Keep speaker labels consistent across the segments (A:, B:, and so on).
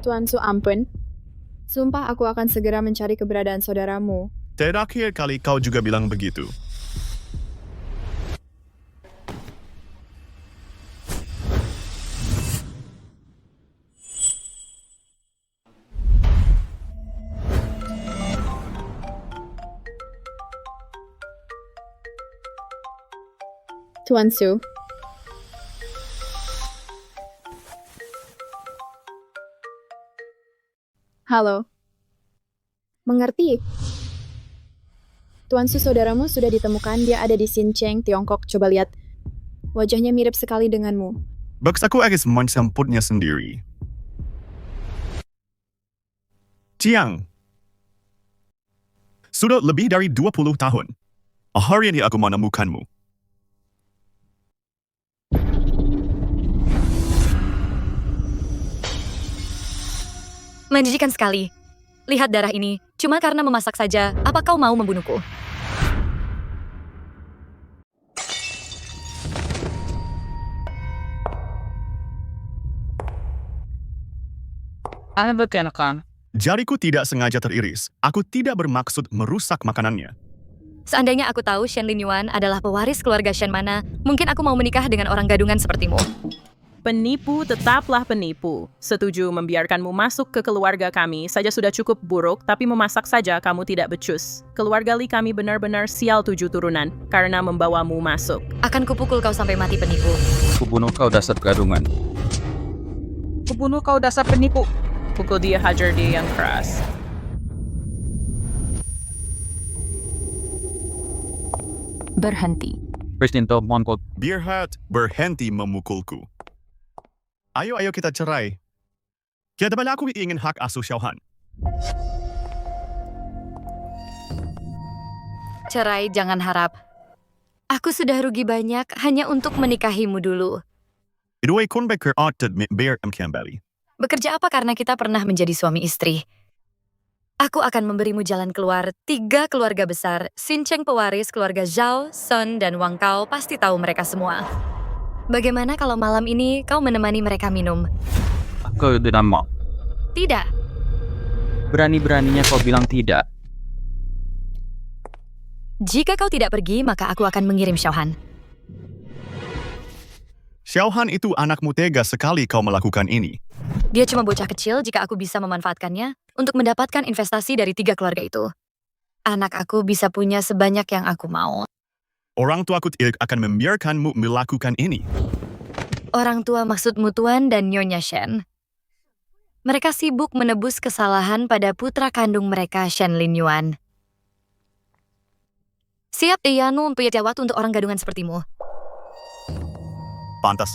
A: Tuan Su ampun. Sumpah aku akan segera mencari keberadaan saudaramu.
B: Terakhir kali kau juga bilang begitu.
A: Tuan Su. Halo. Mengerti? Tuan Su, saudaramu sudah ditemukan. Dia ada di Xinjiang, Tiongkok. Coba lihat. Wajahnya mirip sekali denganmu.
B: Box aku agak mencampurnya sendiri. Tiang. Sudah lebih dari 20 tahun. Hari ini aku menemukanmu.
C: Menjijikan sekali. Lihat darah ini. Cuma karena memasak saja, apa kau mau membunuhku?
B: Jariku tidak sengaja teriris. Aku tidak bermaksud merusak makanannya.
C: Seandainya aku tahu Shen Linyuan adalah pewaris keluarga Shen mana, mungkin aku mau menikah dengan orang gadungan sepertimu.
D: Penipu tetaplah penipu. Setuju membiarkanmu masuk ke keluarga kami saja sudah cukup buruk, tapi memasak saja kamu tidak becus. Keluarga Li kami benar-benar sial 7 turunan karena membawamu masuk.
C: Akan kupukul kau sampai mati penipu.
E: Kubunuh kau dasar gadungan.
F: Kubunuh kau dasar penipu.
D: Pukul dia, hajar dia yang keras.
G: Berhenti.
E: Kristinto Mongkot.
B: Birhat berhenti memukulku. Ayo kita cerai. Kita balik aku ingin hak asuh Xiaohan.
C: Cerai jangan harap. Aku sudah rugi banyak hanya untuk menikahimu dulu.
B: Idoi kunbeker otet mit bear kembali.
C: Bekerja apa karena kita pernah menjadi suami istri? Aku akan memberimu jalan keluar. 3 keluarga besar, Xinjiang pewaris, keluarga Zhao, Sun, dan Wang Kao pasti tahu mereka semua. Bagaimana kalau malam ini kau menemani mereka minum?
E: Aku tidak mau.
C: Tidak.
E: Berani-beraninya kau bilang tidak.
C: Jika kau tidak pergi, maka aku akan mengirim Xiaohan.
B: Xiaohan itu anakmu, tega sekali kau melakukan ini.
C: Dia cuma bocah kecil jika aku bisa memanfaatkannya untuk mendapatkan investasi dari 3 keluarga itu. Anak aku bisa punya sebanyak yang aku mau.
B: Orang tuaku tidak akan membiarkanmu melakukan ini.
C: Orang tua maksudmu Tuan dan Nyonya Shen. Mereka sibuk menebus kesalahan pada putra kandung mereka, Shen Linyuan. Siap Iyanu Piyatawat untuk orang gadungan sepertimu.
B: Pantas.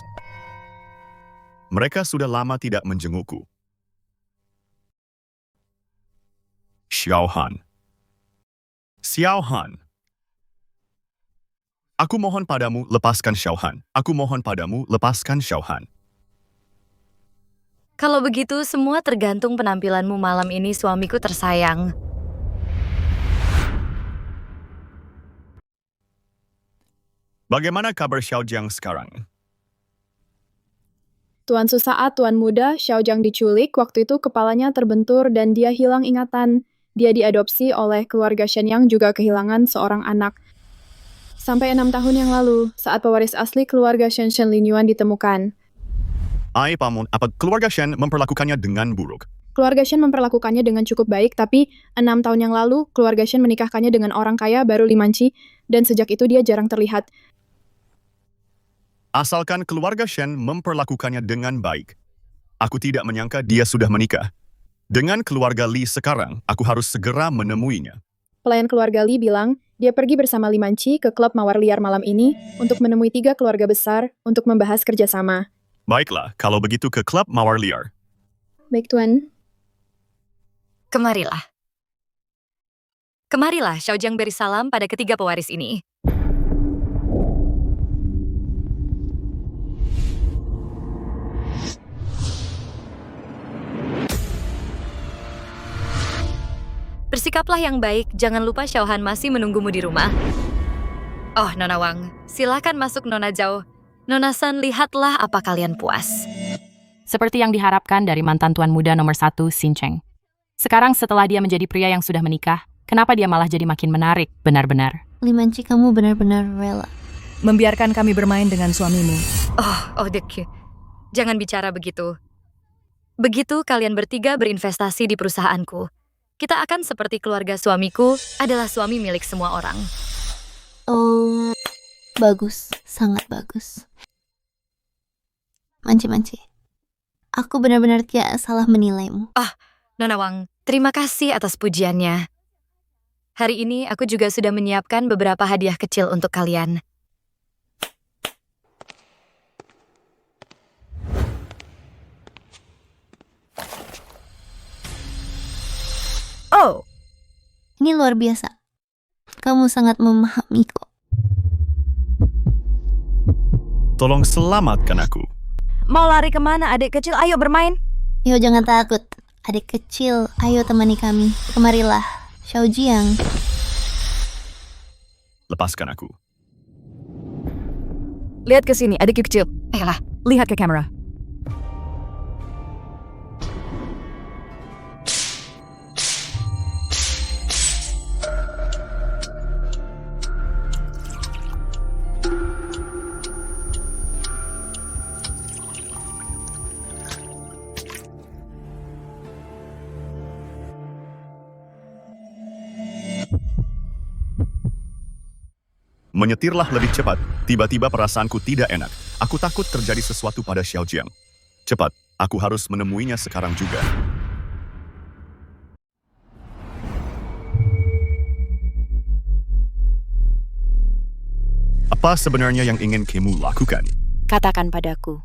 B: Mereka sudah lama tidak menjengukku. Xiaohan. Aku mohon padamu, lepaskan Xiaohan. Aku mohon padamu, lepaskan Xiaohan.
C: Kalau begitu, semua tergantung penampilanmu malam ini, suamiku tersayang.
B: Bagaimana kabar Xiaojiang sekarang?
A: Tuan Su, saat Tuan Muda Xiaojiang diculik, waktu itu kepalanya terbentur dan dia hilang ingatan. Dia diadopsi oleh keluarga Shen yang juga kehilangan seorang anak. Sampai 6 tahun yang lalu, saat pewaris asli keluarga Shen Linyuan ditemukan.
B: Pamun, apa keluarga Shen memperlakukannya dengan buruk?
A: Keluarga Shen memperlakukannya dengan cukup baik, tapi 6 tahun yang lalu, keluarga Shen menikahkannya dengan orang kaya baru Li Manqi, dan sejak itu dia jarang terlihat.
B: Asalkan keluarga Shen memperlakukannya dengan baik. Aku tidak menyangka dia sudah menikah. Dengan keluarga Li sekarang, aku harus segera menemuinya.
A: Pelayan keluarga Li bilang, dia pergi bersama Li Manqi ke klub mawar liar malam ini untuk menemui 3 keluarga besar untuk membahas kerjasama.
B: Baiklah, kalau begitu ke klub mawar liar.
A: Baik, Tuan.
C: Kemarilah. Kemarilah, Xiaojiang beri salam pada ketiga pewaris ini. Bersikaplah yang baik, jangan lupa Xiaohan masih menunggumu di rumah. Oh, Nona Wang, silakan masuk Nona Zhao. Nona San, lihatlah apa kalian puas.
G: Seperti yang diharapkan dari mantan tuan muda nomor 1, Xincheng. Sekarang setelah dia menjadi pria yang sudah menikah, kenapa dia malah jadi makin menarik, benar-benar.
H: Limanci, kamu benar-benar rela.
I: Membiarkan kami bermain dengan suamimu.
C: Oh, Dek. Jangan bicara begitu. Begitu kalian bertiga berinvestasi di perusahaanku, kita akan seperti keluarga suamiku adalah suami milik semua orang.
H: Oh, bagus. Sangat bagus. Manci. Aku benar-benar tidak salah menilaimu.
C: Nona Wang, terima kasih atas pujiannya. Hari ini aku juga sudah menyiapkan beberapa hadiah kecil untuk kalian.
I: Oh,
H: Ini luar biasa. Kamu sangat memahamiku.
B: Tolong selamatkan aku.
I: mau lari kemana adik kecil? Ayo bermain.
H: Yo, jangan takut. Adik kecil, ayo temani kami. Kemarilah, Xiaojiang.
B: Lepaskan aku.
I: Lihat ke sini, adik kecil.
C: Ayolah.
I: Lihat ke kamera.
B: Menyetirlah lebih cepat. Tiba-tiba perasaanku tidak enak. Aku takut terjadi sesuatu pada Xiaojiang. Cepat, aku harus menemuinya sekarang juga. Apa sebenarnya yang ingin kamu lakukan?
G: Katakan padaku.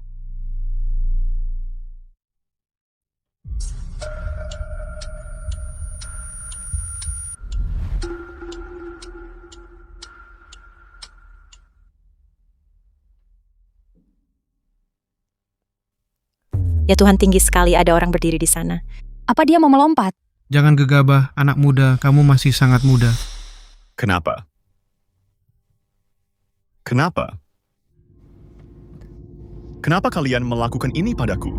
J: Ya Tuhan, tinggi sekali ada orang berdiri di sana.
G: Apa dia mau melompat?
K: Jangan gegabah, anak muda. Kamu masih sangat muda.
B: Kenapa? Kenapa? Kenapa kalian melakukan ini padaku?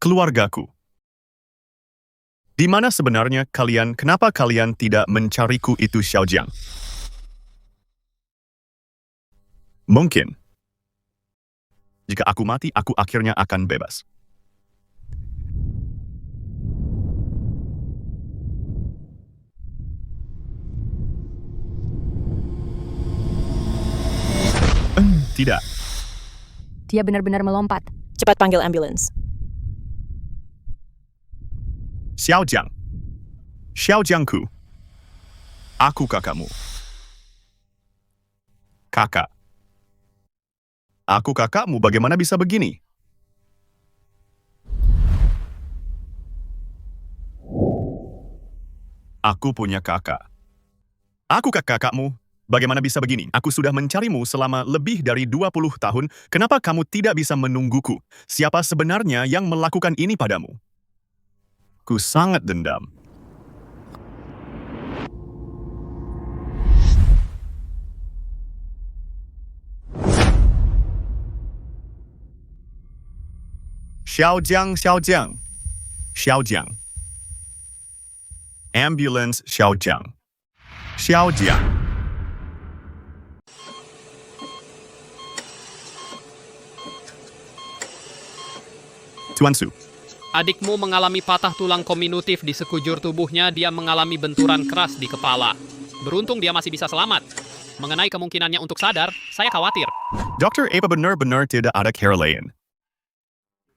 B: Keluargaku. Di mana sebenarnya kalian? Kenapa kalian tidak mencariku itu Xiaojiang? Mungkin. Jika aku mati, aku akhirnya akan bebas. Tidak.
G: Dia benar-benar melompat.
J: Cepat panggil ambulans.
B: Xiaojiang. Xiaojiangku. Aku kakakmu. Kakak. Aku kakakmu, bagaimana bisa begini? Aku punya kakak. Aku kakakmu, bagaimana bisa begini? Aku sudah mencarimu selama lebih dari 20 tahun. Kenapa kamu tidak bisa menungguku? Siapa sebenarnya yang melakukan ini padamu? Ku sangat dendam. Xiaojiang. Xiaojiang. Ambulance Xiaojiang. Xiaojiang. Tuan Su.
L: Adikmu mengalami patah tulang kominutif di sekujur tubuhnya, dia mengalami benturan keras di kepala. Beruntung dia masih bisa selamat. Mengenai kemungkinannya untuk sadar, saya khawatir.
B: Dokter, apa benar-benar tidak ada cara lain?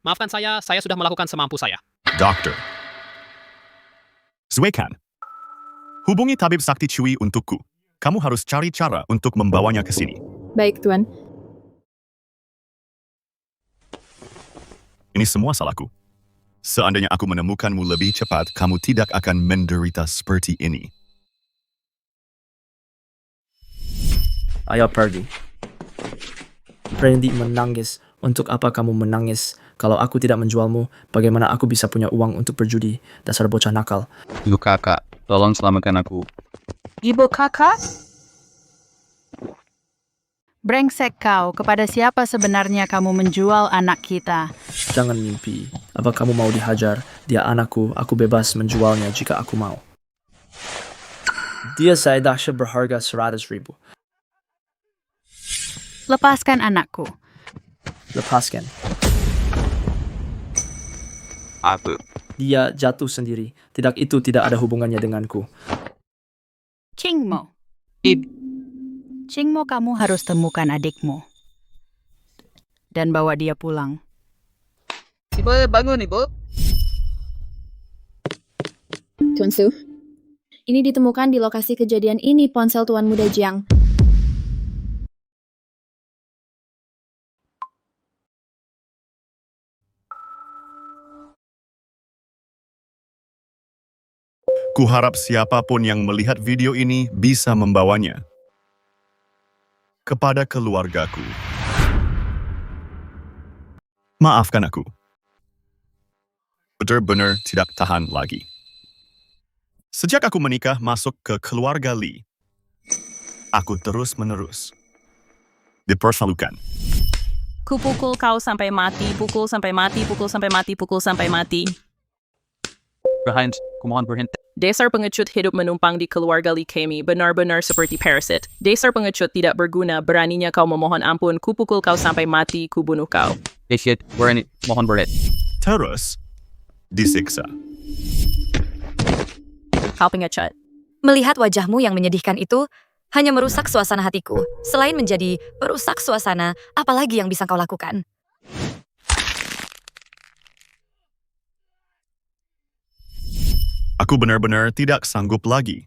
L: Maafkan saya sudah melakukan semampu saya.
B: Dokter. Zuekan. Hubungi tabib sakti Cui untukku. Kamu harus cari cara untuk membawanya ke sini.
A: Baik, Tuan.
B: Ini semua salahku. Seandainya aku menemukanmu lebih cepat, kamu tidak akan menderita seperti ini.
M: Ayo pergi. Berhenti menangis. Untuk apa kamu menangis? Kalau aku tidak menjualmu, bagaimana aku bisa punya uang untuk berjudi? Dasar bocah nakal.
E: Ibu kakak, tolong selamatkan aku.
F: Ibu kakak?
N: Brengsek kau, kepada siapa sebenarnya kamu menjual anak kita?
M: Jangan mimpi. Apa kamu mau dihajar? Dia anakku, aku bebas menjualnya jika aku mau. Dia saya dahsyat berharga 100.000.
N: Lepaskan anakku.
M: Lepaskan.
E: Apa?
M: Dia jatuh sendiri. Itu tidak ada hubungannya denganku.
N: Cingmo. Cingmo, kamu harus temukan adikmu. Dan bawa dia pulang.
F: Ibu, bangun ibu.
A: Tuan Su, ini ditemukan di lokasi kejadian ini ponsel Tuan Muda Jiang.
B: Kuharap siapapun yang melihat video ini bisa membawanya kepada keluargaku. Maafkan aku. Benar-benar tidak tahan lagi. Sejak aku menikah masuk ke keluarga Lee, aku terus-menerus dipermalukan.
D: Kupukul kau sampai mati, pukul sampai mati, pukul sampai mati, pukul sampai mati.
E: Berhenti, kumohon berhenti.
D: Dasar pengecut hidup menumpang di keluarga Lee kami benar-benar seperti parasit. Dasar pengecut tidak berguna, beraninya kau memohon ampun, kupukul kau sampai mati, kubunuh kau.
E: Shit, berhenti, mohon berhenti.
B: Terus disiksa.
D: Kau pengecut.
C: Melihat wajahmu yang menyedihkan itu hanya merusak suasana hatiku. Selain menjadi perusak suasana, apalagi yang bisa kau lakukan?
B: Aku benar-benar tidak sanggup lagi.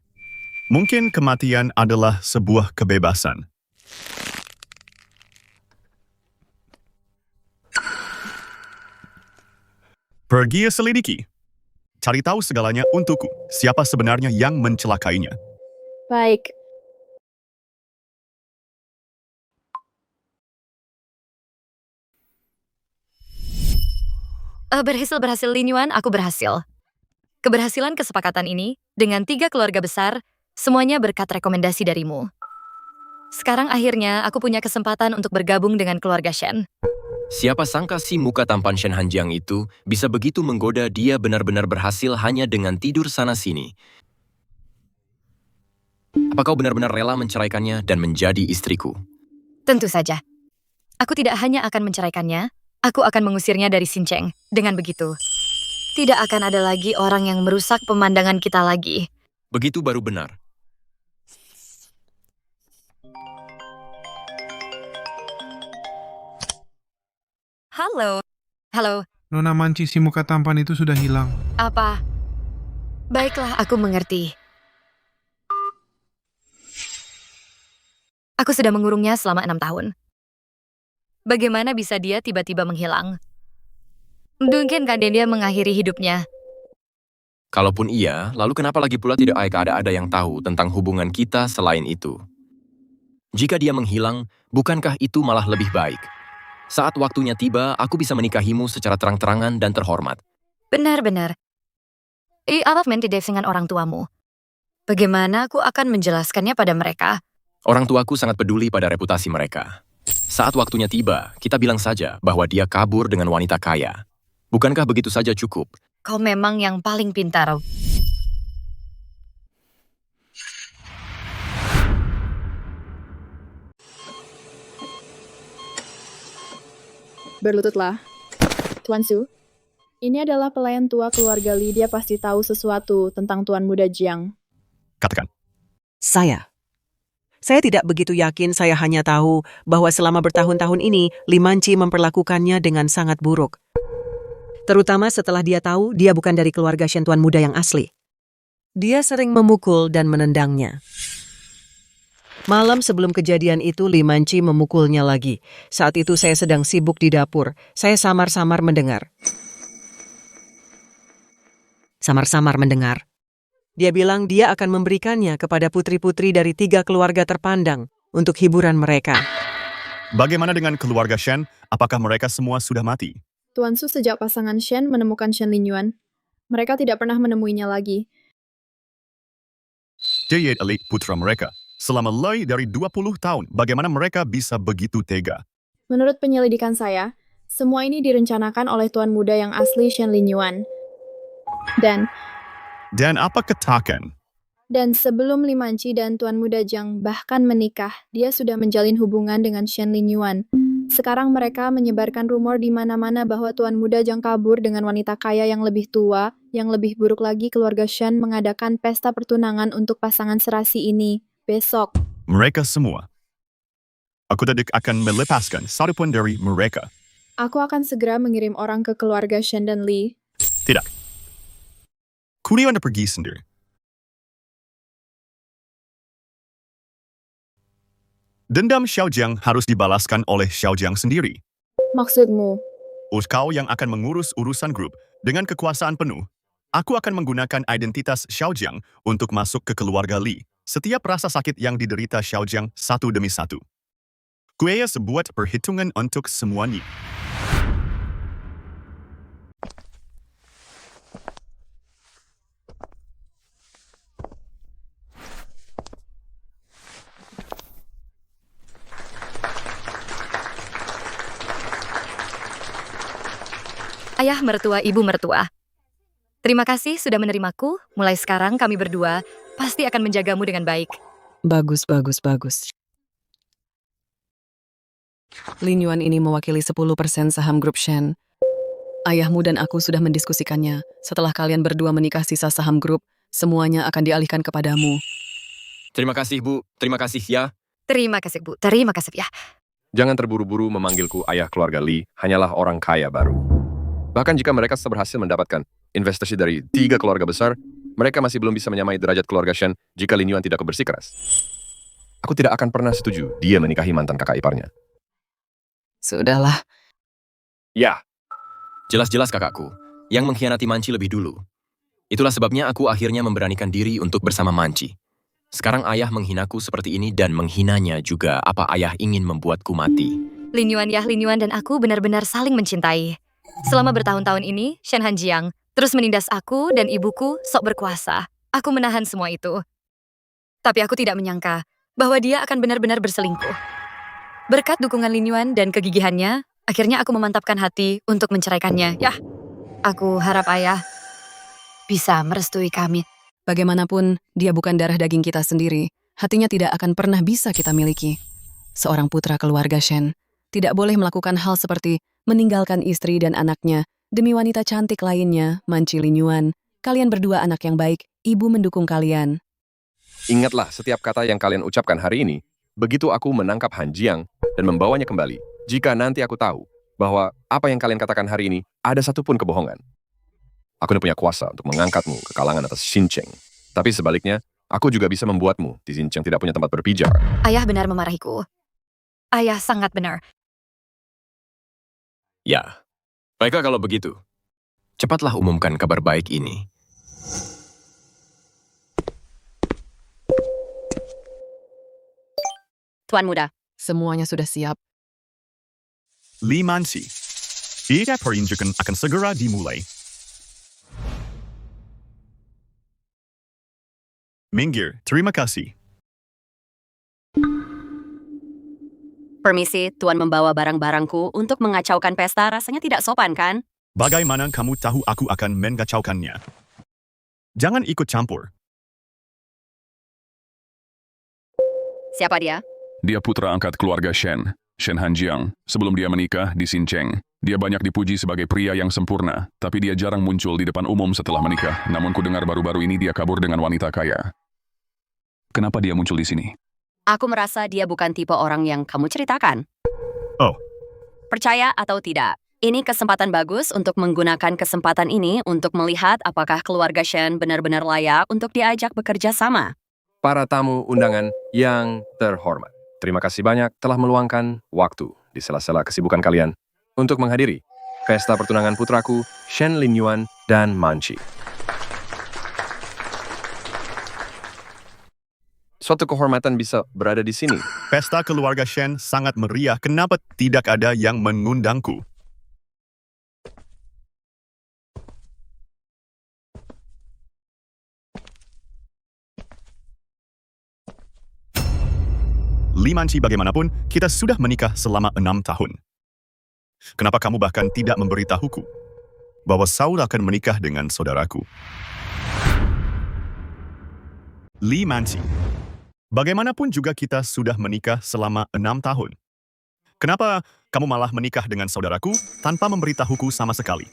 B: Mungkin kematian adalah sebuah kebebasan. Pergi selidiki. Cari tahu segalanya untukku. Siapa sebenarnya yang mencelakainya?
A: Baik.
C: Berhasil Lin Yuan, aku berhasil. Keberhasilan kesepakatan ini, dengan 3 keluarga besar, semuanya berkat rekomendasi darimu. Sekarang akhirnya aku punya kesempatan untuk bergabung dengan keluarga Shen.
O: Siapa sangka si muka tampan Shen Hanjiang itu bisa begitu menggoda. Dia benar-benar berhasil hanya dengan tidur sana-sini. Apa kau benar-benar rela menceraikannya dan menjadi istriku?
C: Tentu saja. Aku tidak hanya akan menceraikannya, aku akan mengusirnya dari Xincheng. Dengan begitu, tidak akan ada lagi orang yang merusak pemandangan kita lagi.
O: Begitu baru benar.
C: Halo. Halo.
K: Nona Manci si muka tampan itu sudah hilang.
C: Apa? Baiklah, aku mengerti. Aku sudah mengurungnya selama 6 tahun. Bagaimana bisa dia tiba-tiba menghilang? Mungkinkah dia mengakhiri hidupnya?
O: Kalaupun iya, lalu kenapa lagi pula tidak ada yang tahu tentang hubungan kita selain itu? Jika dia menghilang, bukankah itu malah lebih baik? Saat waktunya tiba, aku bisa menikahimu secara terang-terangan dan terhormat.
C: Benar-benar. Apa menti dengan orang tuamu? Bagaimana aku akan menjelaskannya pada mereka?
O: Orang tuaku sangat peduli pada reputasi mereka. Saat waktunya tiba, kita bilang saja bahwa dia kabur dengan wanita kaya. Bukankah begitu saja cukup?
C: Kau memang yang paling pintar.
A: Berlututlah. Tuan Su, ini adalah pelayan tua keluarga Li. Dia pasti tahu sesuatu tentang Tuan Muda Jiang.
B: Katakan.
P: Saya tidak begitu yakin, saya hanya tahu bahwa selama bertahun-tahun ini, Li Manci memperlakukannya dengan sangat buruk. Terutama setelah dia tahu dia bukan dari keluarga Shen Tuan Muda yang asli. Dia sering memukul dan menendangnya. Malam sebelum kejadian itu, Li Manci memukulnya lagi. Saat itu saya sedang sibuk di dapur. Saya samar-samar mendengar. Dia bilang dia akan memberikannya kepada putri-putri dari 3 keluarga terpandang untuk hiburan mereka.
B: Bagaimana dengan keluarga Shen? Apakah mereka semua sudah mati?
A: Tuan Su sejak pasangan Shen menemukan Shen Linyuan. Mereka tidak pernah menemuinya lagi.
B: Jayed Elik putra mereka. Selama lebih dari 20 tahun, bagaimana mereka bisa begitu tega?
A: Menurut penyelidikan saya, semua ini direncanakan oleh tuan muda yang asli Shen Linyuan.
B: Dan apa katakan?
A: Dan sebelum Li Manci dan tuan muda Jiang bahkan menikah, dia sudah menjalin hubungan dengan Shen Linyuan. Sekarang mereka menyebarkan rumor di mana-mana bahwa tuan muda Jiang kabur dengan wanita kaya yang lebih tua. Yang lebih buruk lagi, keluarga Shen mengadakan pesta pertunangan untuk pasangan serasi ini besok.
B: Mereka semua. Aku tidak akan melepaskan satupun dari mereka.
A: Aku akan segera mengirim orang ke keluarga Shen dan Li.
B: Tidak. Kuniwan pergi sendiri. Dendam Xiaojiang harus dibalaskan oleh Xiaojiang sendiri.
A: Maksudmu?
B: Kau yang akan mengurus urusan grup dengan kekuasaan penuh. Aku akan menggunakan identitas Xiaojiang untuk masuk ke keluarga Li. Setiap rasa sakit yang diderita Xiaojiang satu demi satu. Kuya sebuah perhitungan untuk semuanya.
C: Ayah mertua, ibu mertua. Terima kasih sudah menerimaku. Mulai sekarang kami berdua pasti akan menjagamu dengan baik.
P: Bagus. Linyuan ini mewakili 10% saham grup Shen. Ayahmu dan aku sudah mendiskusikannya. Setelah kalian berdua menikah sisa saham grup, semuanya akan dialihkan kepadamu.
O: Terima kasih, Bu. Terima kasih, ya.
C: Terima kasih, Bu. Terima kasih, ya.
Q: Jangan terburu-buru memanggilku ayah keluarga Li, hanyalah orang kaya baru. Bahkan jika mereka berhasil mendapatkan investasi dari 3 keluarga besar, mereka masih belum bisa menyamai derajat keluarga Shen jika Linyuan tidak bersikeras. Aku tidak akan pernah setuju dia menikahi mantan kakak iparnya.
P: Sudahlah.
O: Ya. Jelas-jelas kakakku, yang mengkhianati Manci lebih dulu. Itulah sebabnya aku akhirnya memberanikan diri untuk bersama Manci. Sekarang ayah menghinaku seperti ini dan menghinanya juga apa ayah ingin membuatku mati.
C: Linyuan dan aku benar-benar saling mencintai. Selama bertahun-tahun ini, Shen Hanjiang terus menindas aku dan ibuku sok berkuasa. Aku menahan semua itu. Tapi aku tidak menyangka bahwa dia akan benar-benar berselingkuh. Berkat dukungan Linyuan dan kegigihannya, akhirnya aku memantapkan hati untuk menceraikannya. Yah, aku harap ayah bisa merestui kami.
P: Bagaimanapun, dia bukan darah daging kita sendiri. Hatinya tidak akan pernah bisa kita miliki. Seorang putra keluarga Shen tidak boleh melakukan hal seperti meninggalkan istri dan anaknya demi wanita cantik lainnya, Manci Linyuan. Kalian berdua anak yang baik, ibu mendukung kalian.
Q: Ingatlah setiap kata yang kalian ucapkan hari ini, begitu aku menangkap Han Jiang dan membawanya kembali. Jika nanti aku tahu bahwa apa yang kalian katakan hari ini ada satupun kebohongan. Aku punya kuasa untuk mengangkatmu ke kalangan atas Xincheng. Tapi sebaliknya, aku juga bisa membuatmu di Xincheng tidak punya tempat berpijar.
C: Ayah benar memarahiku. Ayah sangat benar.
O: Ya, baiklah kalau begitu. Cepatlah umumkan kabar baik ini.
G: Tuan muda.
P: Semuanya sudah siap.
B: Li Manci. Jika pertunjukan akan segera dimulai. Minggir, terima kasih.
G: Permisi, Tuan membawa barang-barangku untuk mengacaukan pesta rasanya tidak sopan, kan?
B: Bagaimana kamu tahu aku akan mengacaukannya? Jangan ikut campur.
G: Siapa dia?
R: Dia putra angkat keluarga Shen, Shen Hanjiang. Sebelum dia menikah di Xincheng, dia banyak dipuji sebagai pria yang sempurna, tapi dia jarang muncul di depan umum setelah menikah. Namun ku dengar baru-baru ini dia kabur dengan wanita kaya. Kenapa dia muncul di sini?
G: Aku merasa dia bukan tipe orang yang kamu ceritakan.
B: Oh.
G: Percaya atau tidak, ini kesempatan bagus untuk menggunakan kesempatan ini untuk melihat apakah keluarga Shen benar-benar layak untuk diajak bekerja sama.
Q: Para tamu undangan yang terhormat, terima kasih banyak telah meluangkan waktu di sela-sela kesibukan kalian untuk menghadiri pesta pertunangan putraku Shen Linyuan dan Manci. Suatu kehormatan bisa berada di sini.
B: Pesta keluarga Shen sangat meriah. Kenapa tidak ada yang mengundangku? Li Manci, bagaimanapun, kita sudah menikah selama 6 tahun. Kenapa kamu bahkan tidak memberitahuku bahwa Saul akan menikah dengan saudaraku? Li Manci, bagaimanapun juga kita sudah menikah selama 6 tahun. Kenapa kamu malah menikah dengan saudaraku tanpa memberitahuku sama sekali?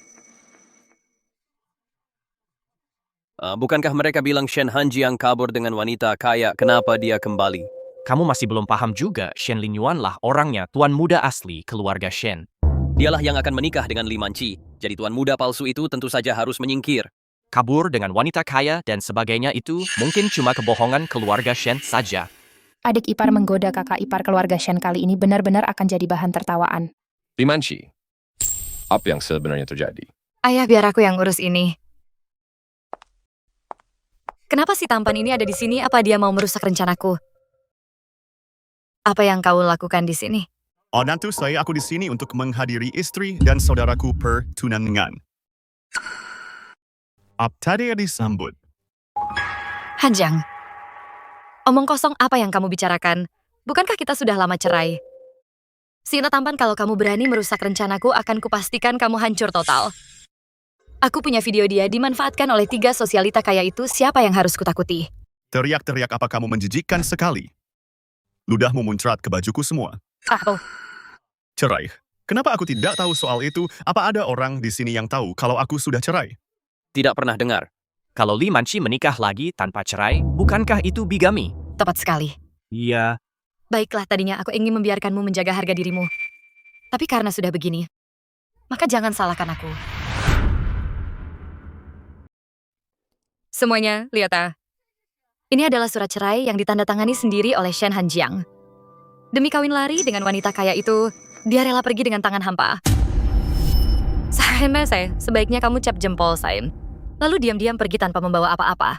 S: Bukankah mereka bilang Shen Hanjiang kabur dengan wanita kaya, kenapa dia kembali?
T: Kamu masih belum paham juga, Shen Linyuan lah orangnya, tuan muda asli keluarga Shen.
S: Dialah yang akan menikah dengan Li Manci, jadi tuan muda palsu itu tentu saja harus menyingkir.
T: Kabur dengan wanita kaya dan sebagainya itu mungkin cuma kebohongan keluarga Shen saja.
U: Adik ipar menggoda kakak ipar keluarga Shen kali ini benar-benar akan jadi bahan tertawaan.
Q: Li Manci, apa yang sebenarnya terjadi?
C: Ayah, biar aku yang urus ini. Kenapa si tampan ini ada di sini? Apa dia mau merusak rencanaku? Apa yang kau lakukan di sini?
B: Oh, tentu saja aku di sini untuk menghadiri istri dan saudaraku pertunangan. Tadi disambut.
C: Hanjiang, omong kosong apa yang kamu bicarakan? Bukankah kita sudah lama cerai? Sinta tampan, kalau kamu berani merusak rencanaku, akan kupastikan kamu hancur total. Aku punya video dia dimanfaatkan oleh 3 sosialita kaya itu, siapa yang harus kutakuti?
B: Teriak-teriak apa kamu menjijikkan sekali? Ludahmu muncrat ke bajuku semua.
C: Oh.
B: Cerai. Kenapa aku tidak tahu soal itu? Apa ada orang di sini yang tahu kalau aku sudah cerai?
S: Tidak pernah dengar.
T: Kalau Li Manci menikah lagi tanpa cerai, bukankah itu bigami?
C: Tepat sekali.
T: Iya.
C: Baiklah, tadinya aku ingin membiarkanmu menjaga harga dirimu. Tapi karena sudah begini, maka jangan salahkan aku. Semuanya, lihat ah. Ini adalah surat cerai yang ditandatangani sendiri oleh Shen Hanjiang. Demi kawin lari dengan wanita kaya itu, dia rela pergi dengan tangan hampa. Sebaiknya kamu cap jempol, Saim. Lalu diam-diam pergi tanpa membawa apa-apa.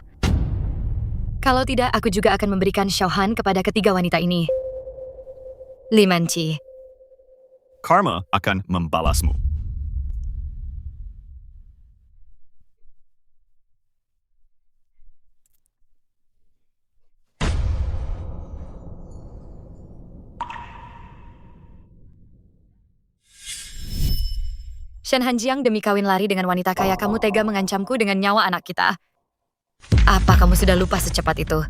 C: Kalau tidak, aku juga akan memberikan Xiaohan kepada ketiga wanita ini. Li Manci.
B: Karma akan membalasmu.
C: Shen Hanjiang, demi kawin lari dengan wanita kaya, kamu tega mengancamku dengan nyawa anak kita. Apa kamu sudah lupa secepat itu?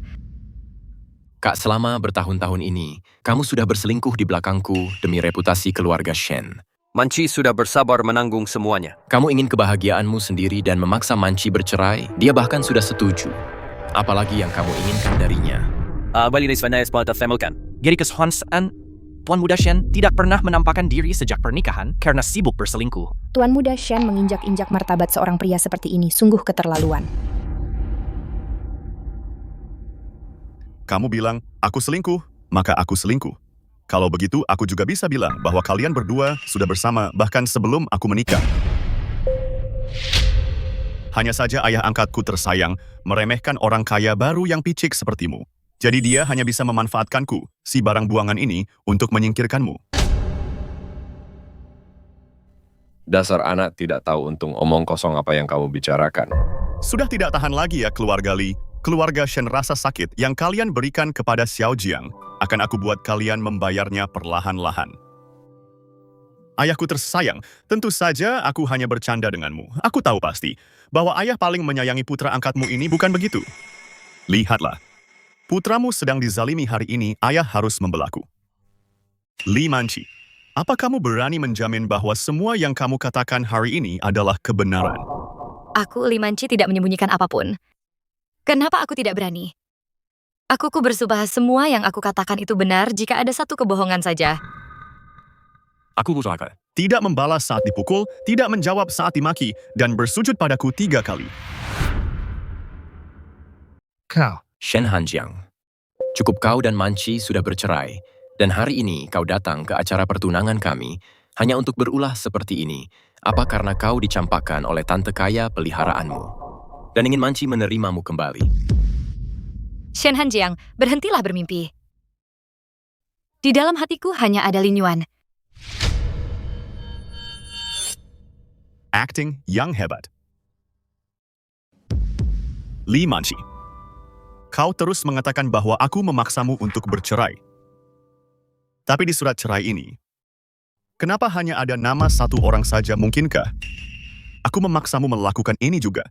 O: Kak, selama bertahun-tahun ini, kamu sudah berselingkuh di belakangku demi reputasi keluarga Shen.
S: Manci sudah bersabar menanggung semuanya.
O: Kamu ingin kebahagiaanmu sendiri dan memaksa Manci bercerai, dia bahkan sudah setuju. Apalagi yang kamu inginkan darinya?
T: Jadi kesohansaan, Tuan Muda Shen tidak pernah menampakkan diri sejak pernikahan karena sibuk berselingkuh.
U: Tuan Muda Shen menginjak-injak martabat seorang pria seperti ini, sungguh keterlaluan.
B: Kamu bilang, aku selingkuh, maka aku selingkuh. Kalau begitu, aku juga bisa bilang bahwa kalian berdua sudah bersama bahkan sebelum aku menikah. Hanya saja ayah angkatku tersayang meremehkan orang kaya baru yang picik sepertimu. Jadi dia hanya bisa memanfaatkanku, si barang buangan ini, untuk menyingkirkanmu.
Q: Dasar anak tidak tahu untung omong kosong apa yang kamu bicarakan.
B: Sudah tidak tahan lagi ya keluarga Li. Keluarga Shen, rasa sakit yang kalian berikan kepada Xiao Jiang akan aku buat kalian membayarnya perlahan-lahan. Ayahku tersayang, tentu saja aku hanya bercanda denganmu. Aku tahu pasti bahwa ayah paling menyayangi putra angkatmu ini, bukan begitu? Lihatlah. Putramu sedang dizalimi hari ini, ayah harus membelaku. Li Manci, apa kamu berani menjamin bahwa semua yang kamu katakan hari ini adalah kebenaran?
C: Aku, Li Manci, tidak menyembunyikan apapun. Kenapa aku tidak berani? Aku bersumpah semua yang aku katakan itu benar jika ada satu kebohongan saja.
B: Aku berusaha. Tidak membalas saat dipukul, tidak menjawab saat dimaki, dan bersujud padaku 3 kali.
O: Kau. Shen Hanjiang, cukup kau dan Manci sudah bercerai, dan hari ini kau datang ke acara pertunangan kami hanya untuk berulah seperti ini. Apa karena kau dicampakkan oleh tante kaya peliharaanmu dan ingin Manci menerimamu kembali?
C: Shen Hanjiang, berhentilah bermimpi. Di dalam hatiku hanya ada Lin Yuan.
B: Acting yang hebat. Li Manci, kau terus mengatakan bahwa aku memaksamu untuk bercerai. Tapi di surat cerai ini, kenapa hanya ada nama satu orang saja mungkinkah? Aku memaksamu melakukan ini juga.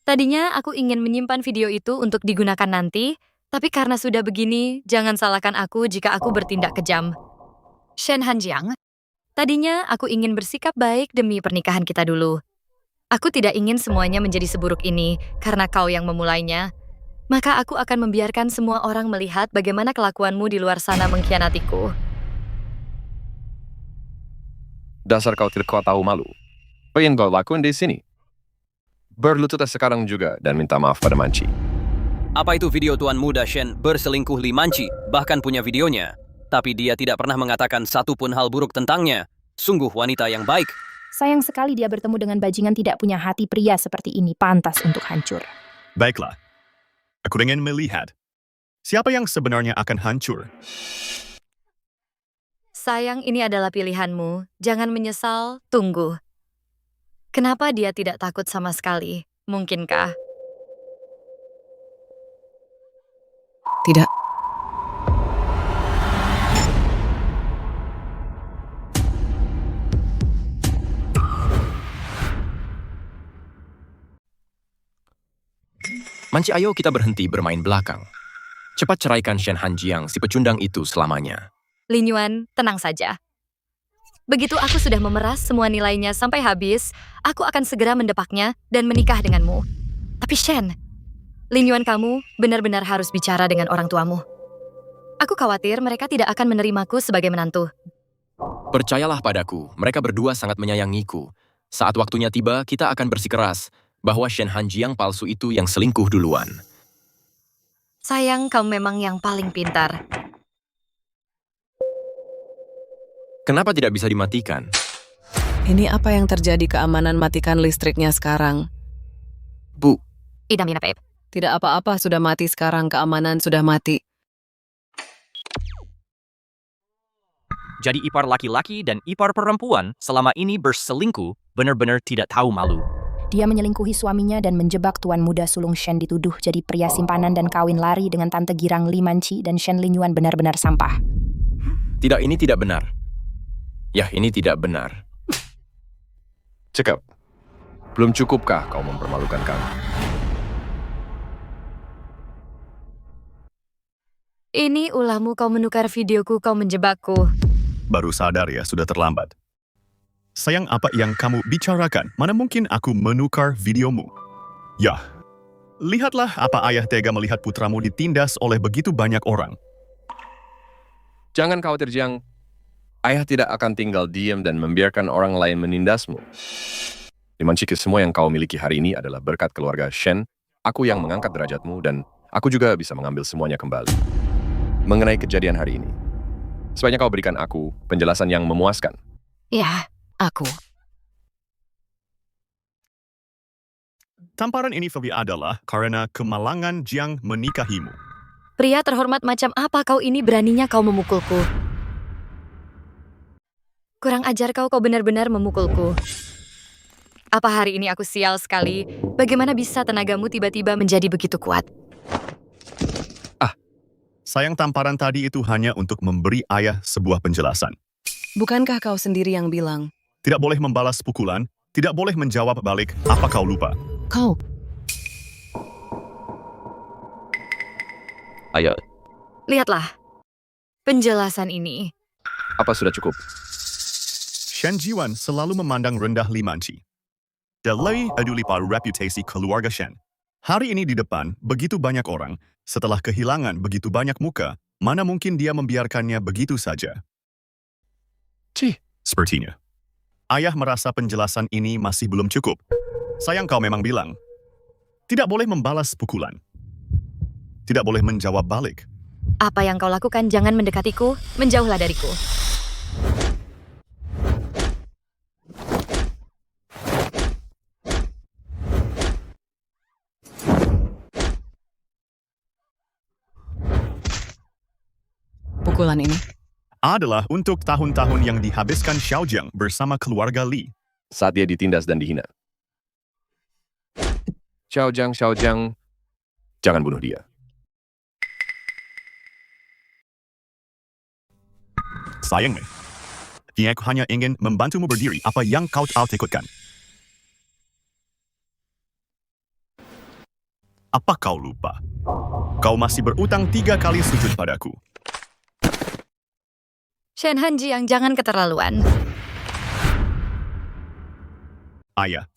C: Tadinya aku ingin menyimpan video itu untuk digunakan nanti, tapi karena sudah begini, jangan salahkan aku jika aku bertindak kejam. Shen Hanjiang, tadinya aku ingin bersikap baik demi pernikahan kita dulu. Aku tidak ingin semuanya menjadi seburuk ini karena kau yang memulainya. Maka aku akan membiarkan semua orang melihat bagaimana kelakuanmu di luar sana mengkhianatiku.
Q: Dasar kau tidak kau tahu malu. Apa yang kau lakukan di sini? Berlututlah sekarang juga dan minta maaf pada Manci.
S: Apa itu video tuan muda Shen berselingkuh Li Manci, bahkan punya videonya. Tapi dia tidak pernah mengatakan satu pun hal buruk tentangnya. Sungguh wanita yang baik.
U: Sayang sekali dia bertemu dengan bajingan tidak punya hati. Pria seperti ini pantas untuk hancur.
B: Baiklah, aku ingin melihat siapa yang sebenarnya akan hancur.
C: Sayang, ini adalah pilihanmu. Jangan menyesal, tunggu. Kenapa dia tidak takut sama sekali? Mungkinkah?
P: Tidak.
O: Manci, ayo kita berhenti bermain belakang. Cepat ceraikan Shen Hanjiang, si pecundang itu selamanya.
C: Lin Yuan, tenang saja. Begitu aku sudah memeras semua nilainya sampai habis, aku akan segera mendepaknya dan menikah denganmu. Tapi Shen, Lin Yuan, kamu benar-benar harus bicara dengan orang tuamu. Aku khawatir mereka tidak akan menerimaku sebagai menantu.
O: Percayalah padaku, mereka berdua sangat menyayangiku. Saat waktunya tiba, kita akan bersikeras bahwa Shen Hanjiang palsu itu yang selingkuh duluan.
C: Sayang, kau memang yang paling pintar.
O: Kenapa tidak bisa dimatikan?
P: Ini apa yang terjadi keamanan matikan listriknya sekarang?
O: Bu.
C: Idamina, Pep.
P: Tidak apa-apa, sudah mati sekarang, keamanan sudah mati.
T: Jadi ipar laki-laki dan ipar perempuan selama ini berselingkuh benar-benar tidak tahu malu.
U: Dia menyelingkuhi suaminya dan menjebak tuan muda sulung Shen dituduh jadi pria simpanan dan kawin lari dengan tante girang Li Manci dan Shen Lin Yuan benar-benar sampah.
O: Tidak, ini tidak benar. Ya, ini tidak benar.
Q: Cekap. Belum cukupkah kau mempermalukan kami?
C: Ini ulahmu, kau menukar videoku, kau menjebakku.
B: Baru sadar ya, sudah terlambat. Sayang, apa yang kamu bicarakan? Mana mungkin aku menukar videomu? Yah, lihatlah apa ayah tega melihat putramu ditindas oleh begitu banyak orang.
Q: Jangan khawatir, Jiang. Ayah tidak akan tinggal diam dan membiarkan orang lain menindasmu. Li Manci, semua yang kau miliki hari ini adalah berkat keluarga Shen. Aku yang mengangkat derajatmu dan aku juga bisa mengambil semuanya kembali. Mengenai kejadian hari ini, sebaiknya kau berikan aku penjelasan yang memuaskan.
C: Ya, aku.
B: Tamparan ini adalah karena kemalangan Jiang menikahimu.
C: Pria terhormat macam apa kau ini, beraninya kau memukulku? Kurang ajar kau benar-benar memukulku. Apa hari ini aku sial sekali? Bagaimana bisa tenagamu tiba-tiba menjadi begitu kuat?
B: Sayang, tamparan tadi itu hanya untuk memberi ayah sebuah penjelasan.
P: Bukankah kau sendiri yang bilang?
B: Tidak boleh membalas pukulan, tidak boleh menjawab balik. Apa kau lupa?
P: Kau.
O: Ayo.
C: Lihatlah. Penjelasan ini.
Q: Apa sudah cukup?
B: Shen Jiwan selalu memandang rendah Li Manci. Delay peduli pada reputasi keluarga Shen. Hari ini di depan, begitu banyak orang, setelah kehilangan begitu banyak muka, mana mungkin dia membiarkannya begitu saja? Sepertinya. Ayah merasa penjelasan ini masih belum cukup. Sayang, kau memang bilang, tidak boleh membalas pukulan. Tidak boleh menjawab balik.
C: Apa yang kau lakukan, jangan mendekatiku, menjauhlah dariku.
P: Pukulan ini
B: adalah untuk tahun-tahun yang dihabiskan Xiaojiang bersama keluarga Li.
Q: Saat dia ditindas dan dihina. Xiaojiang, jangan bunuh dia.
B: Sayang, Mei. Aku hanya ingin membantumu berdiri apa yang kau takutkan. Apa kau lupa? Kau masih berutang 3 kali sujud padaku.
C: Shen Hanjiang, jangan keterlaluan.
B: Ayah,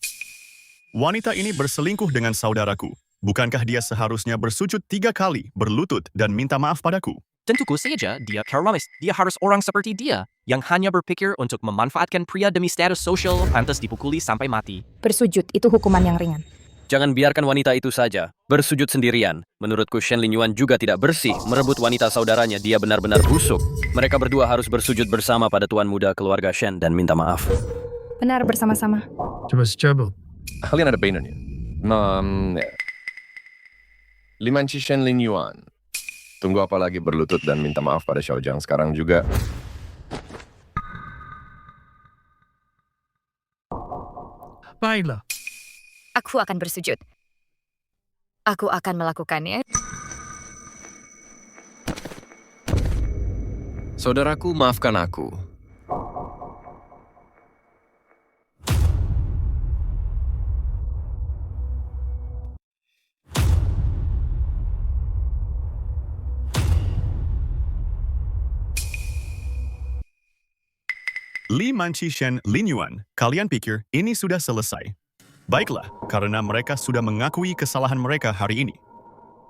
B: wanita ini berselingkuh dengan saudaraku. Bukankah dia seharusnya bersujud 3 kali, berlutut, dan minta maaf padaku?
T: Tentuku saja dia keramis. Dia harus orang seperti dia, yang hanya berpikir untuk memanfaatkan pria demi status sosial, pantas dipukuli sampai mati.
U: Bersujud itu hukuman yang ringan.
S: Jangan biarkan wanita itu saja bersujud sendirian. Menurutku Shen Linyuan juga tidak bersih. Merebut wanita saudaranya, dia benar-benar busuk. Mereka berdua harus bersujud bersama pada tuan muda keluarga Shen dan minta maaf.
U: Benar, bersama-sama.
Q: Coba. Kalian ada bannernya? Ya. Limanci Shen Linyuan. Tunggu apa lagi berlutut dan minta maaf pada Xiaojiang sekarang juga.
K: Baiklah.
C: Aku akan bersujud. Aku akan melakukannya.
O: Saudaraku, maafkan aku.
B: Li Manci Shen Linyuan, kalian pikir ini sudah selesai? Baiklah, karena mereka sudah mengakui kesalahan mereka hari ini.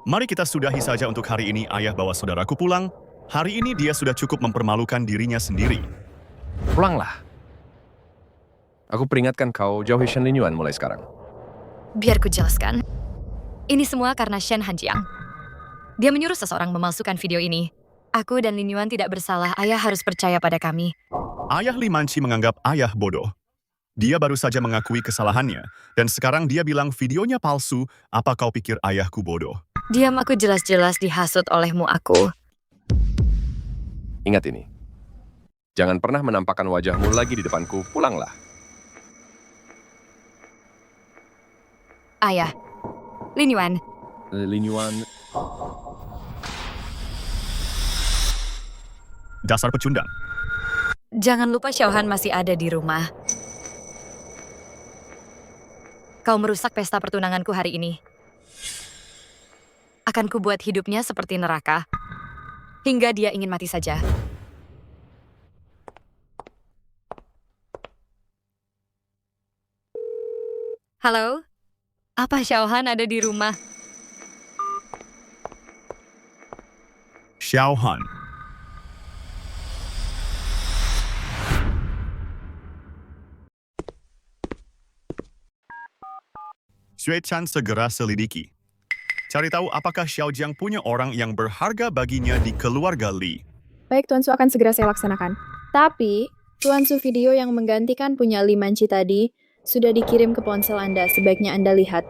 B: Mari kita sudahi saja untuk hari ini. Ayah bawa saudaraku pulang. Hari ini dia sudah cukup mempermalukan dirinya sendiri.
Q: Pulanglah. Aku peringatkan kau jauhi Shen Linyuan mulai sekarang.
C: Biar ku jelaskan. Ini semua karena Shen Hanjiang. Dia menyuruh seseorang memalsukan video ini. Aku dan Linyuan tidak bersalah. Ayah harus percaya pada kami.
B: Ayah Li Manci menganggap ayah bodoh. Dia baru saja mengakui kesalahannya, dan sekarang dia bilang videonya palsu. Apa kau pikir ayahku bodoh?
C: Diam, aku jelas-jelas dihasut olehmu aku.
Q: Ingat ini. Jangan pernah menampakkan wajahmu lagi di depanku. Pulanglah.
C: Ayah. Linyuan.
Q: Linyuan.
B: Dasar pecundang.
C: Jangan lupa Xiaohan masih ada di rumah. Kau merusak pesta pertunanganku hari ini. Akan kubuat hidupnya seperti neraka. Hingga dia ingin mati saja. Halo? Apa Xiaohan ada di rumah?
B: Xiaohan. Xue Chan segera selidiki. Cari tahu apakah Xiaojiang punya orang yang berharga baginya di keluarga Li.
A: Baik, Tuan Su akan segera saya laksanakan. Tapi, Tuan Su, video yang menggantikan punya Li Manci tadi sudah dikirim ke ponsel Anda. Sebaiknya Anda lihat.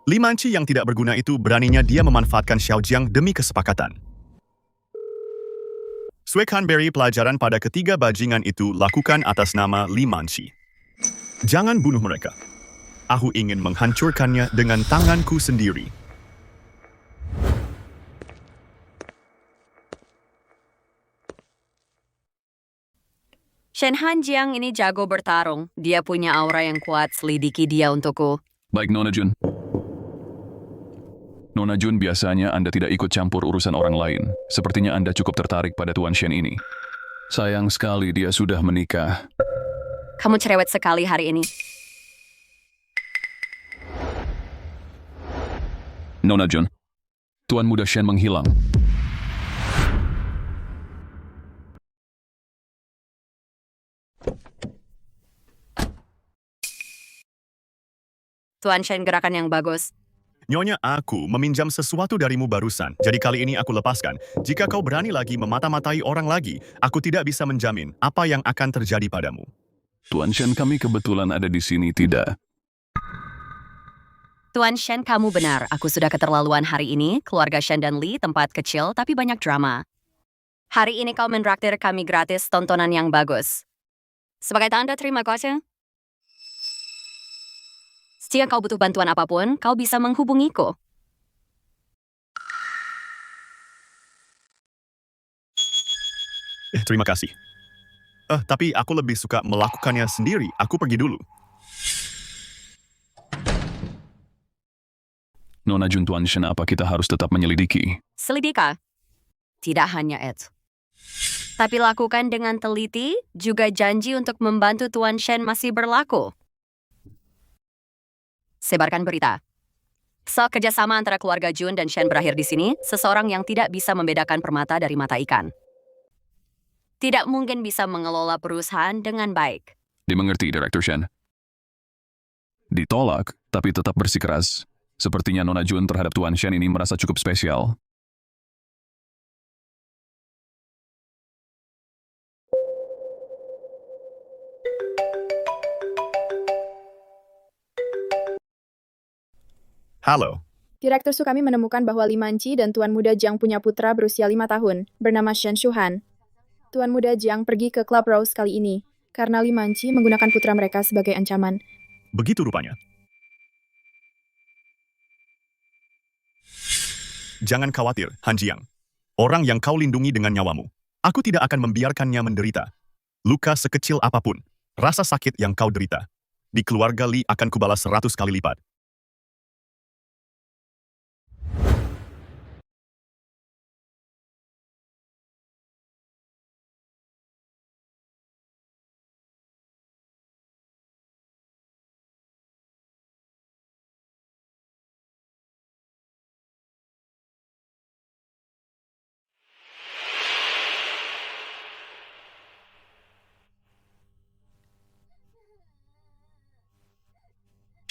B: Li Manci yang tidak berguna itu beraninya dia memanfaatkan Xiaojiang demi kesepakatan. Sue Canberry pelajaran pada ketiga bajingan itu lakukan atas nama Li Manci. Jangan bunuh mereka. Aku ingin menghancurkannya dengan tanganku sendiri.
G: Shen Hanjiang ini jago bertarung. Dia punya aura yang kuat, selidiki dia untukku.
R: Baik, Nona Jun. Nona Jun, biasanya Anda tidak ikut campur urusan orang lain. Sepertinya Anda cukup tertarik pada Tuan Shen ini. Sayang sekali dia sudah menikah.
G: Kamu cerewet sekali hari ini.
R: Nona Jun, Tuan muda Shen menghilang.
G: Tuan Shen, gerakan yang bagus.
B: Nyonya, aku meminjam sesuatu darimu barusan, jadi kali ini aku lepaskan. Jika kau berani lagi memata-matai orang lagi, aku tidak bisa menjamin apa yang akan terjadi padamu.
R: Tuan Shen, kami kebetulan ada di sini, tidak?
G: Tuan Shen, kamu benar. Aku sudah keterlaluan hari ini. Keluarga Shen dan Li, tempat kecil tapi banyak drama. Hari ini kau menraktir kami gratis tontonan yang bagus. Sebagai tanda terima kasih. Jika kau butuh bantuan apapun, kau bisa menghubungiku.
B: Terima kasih. Tapi aku lebih suka melakukannya sendiri. Aku pergi dulu.
R: Nona Jun, Tuan Shen, apa kita harus tetap menyelidiki?
G: Selidika. Tidak hanya itu. Tapi lakukan dengan teliti, juga janji untuk membantu Tuan Shen masih berlaku. Sebarkan berita. Saat kerjasama antara keluarga Jun dan Shen berakhir di sini, seseorang yang tidak bisa membedakan permata dari mata ikan tidak mungkin bisa mengelola perusahaan dengan baik.
R: Dimengerti, Direktur Shen. Ditolak, tapi tetap bersikeras. Sepertinya Nona Jun terhadap Tuan Shen ini merasa cukup spesial.
B: Halo.
A: Direktur Su kami menemukan bahwa Li Manci dan Tuan Muda Jiang punya putra berusia 5 tahun, bernama Shen Shuhan. Tuan Muda Jiang pergi ke Club Rose kali ini, karena Li Manci menggunakan putra mereka sebagai ancaman.
B: Begitu rupanya. Jangan khawatir, Han Jiang. Orang yang kau lindungi dengan nyawamu. Aku tidak akan membiarkannya menderita. Luka sekecil apapun, rasa sakit yang kau derita. Di keluarga Li akan kubalas 100 kali lipat.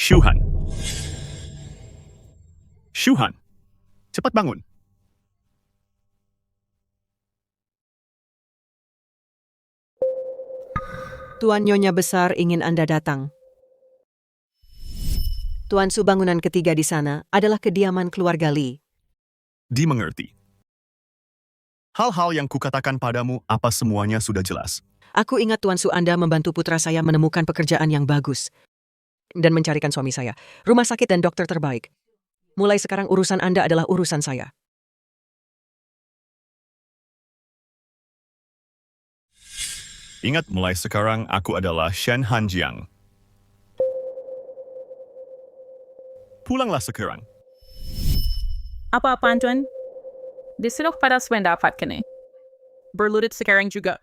B: Shuhan. Shuhan, cepat bangun.
P: Tuan Nyonya Besar ingin Anda datang. Tuan Su, bangunan ketiga di sana adalah kediaman keluarga Li.
B: Dimengerti. Hal-hal yang kukatakan padamu, apa semuanya sudah jelas.
P: Aku ingat Tuan Su, Anda membantu putra saya menemukan pekerjaan yang bagus dan mencarikan suami saya, rumah sakit dan dokter terbaik. Mulai sekarang urusan Anda adalah urusan saya.
B: Ingat, mulai sekarang aku adalah Shen Han Jiang. Pulanglah sekarang.
D: Apa-apaan, Tuan? Disunok pada swendapatkan eh. Berlutut sekarang juga.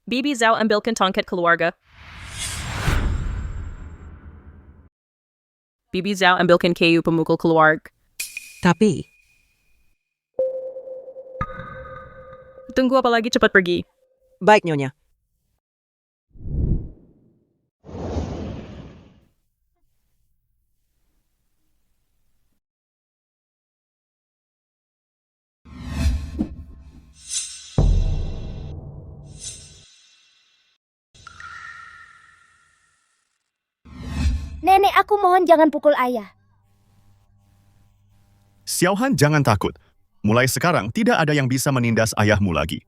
D: Bibi Zhao ambilkan tongkat keluarga. Bibi Zhao ambilkan kayu pemukul keluarga.
P: Tapi
D: tunggu apa lagi, cepat pergi.
P: Baik, Nyonya.
H: Nenek, aku mohon jangan pukul ayah.
B: Xiaohan, jangan takut. Mulai sekarang tidak ada yang bisa menindas ayahmu lagi.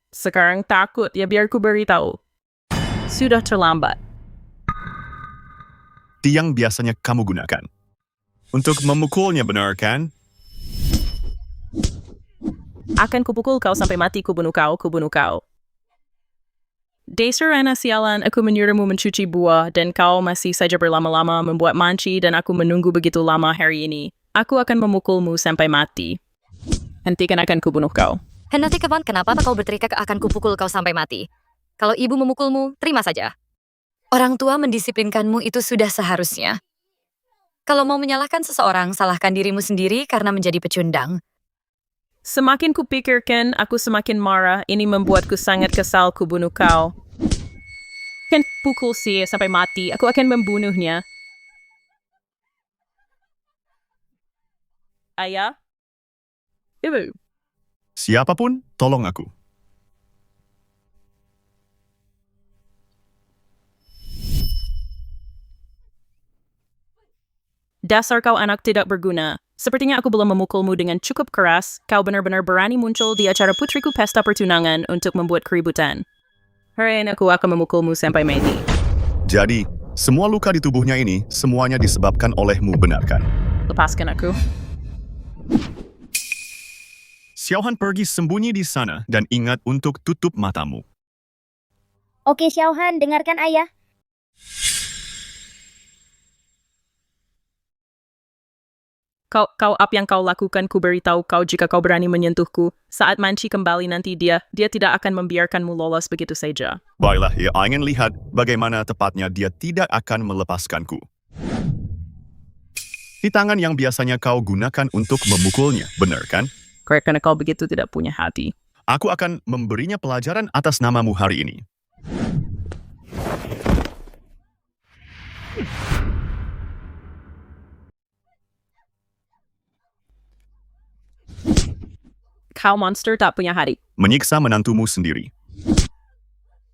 D: Sekarang takut, ya biar ku beritahu. Sudah terlambat.
B: Tiang biasanya kamu gunakan untuk memukulnya, benar kan?
D: Akan kupukul kau sampai mati, kubunuh kau, kubunuh kau. Dasar anak sialan, aku menyuruhmu mencuci buah dan kau masih saja berlama-lama membuat manci dan aku menunggu begitu lama hari ini. Aku akan memukulmu sampai mati. Hentikan, akan kubunuh kau.
C: Hentikan, kenapa kau berteriak akan kupukul kau sampai mati? Kalau ibu memukulmu, terima saja. Orang tua mendisiplinkanmu itu sudah seharusnya. Kalau mau menyalahkan seseorang, salahkan dirimu sendiri karena menjadi pecundang.
D: Semakin kupikirkan, aku semakin marah. Ini membuatku sangat kesal, kubunuh kau. Kan pukul sih sampai mati. Aku akan membunuhnya. Ayah? Ibu?
B: Siapapun, tolong aku.
D: Dasar kau anak tidak berguna. Sepertinya aku belum memukulmu dengan cukup keras. Kau benar-benar berani muncul di acara putriku pesta pertunangan untuk membuat keributan. Hari ini aku akan memukulmu sampai mati.
B: Jadi, semua luka di tubuhnya ini semuanya disebabkan olehmu, benar kan?
D: Lepaskan aku.
B: Xiaohan pergi sembunyi di sana dan ingat untuk tutup matamu.
H: Oke Xiaohan, dengarkan ayah.
D: Kau apa yang kau lakukan, ku beritahu kau jika kau berani menyentuhku. Saat Manci kembali nanti dia tidak akan membiarkanmu lolos begitu saja.
B: Baiklah, ia ingin lihat bagaimana tepatnya dia tidak akan melepaskanku. Di tangan yang biasanya kau gunakan untuk memukulnya, benar kan?
D: Karena kau begitu tidak punya hati.
B: Aku akan memberinya pelajaran atas namamu hari ini.
D: Kau monster tak punya hati.
B: Menyiksa menantumu sendiri.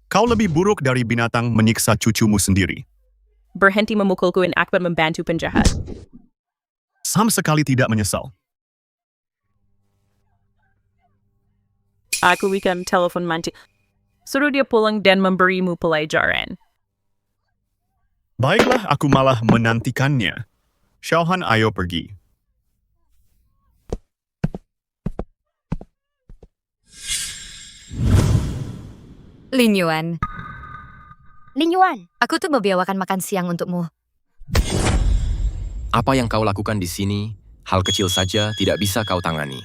B: Kau lebih buruk dari binatang menyiksa cucumu sendiri.
D: Berhenti memukulku dan akibat membantu penjahat.
B: Sama sekali tidak menyesal.
D: Aku akan telepon Manci. Suruh dia pulang dan memberimu pelajaran.
B: Baiklah, aku malah menantikannya. Xiaohan, ayo pergi.
C: Lin Yuan,
G: aku tuh membiawakan makan siang untukmu.
O: Apa yang kau lakukan di sini, hal kecil saja tidak bisa kau tangani.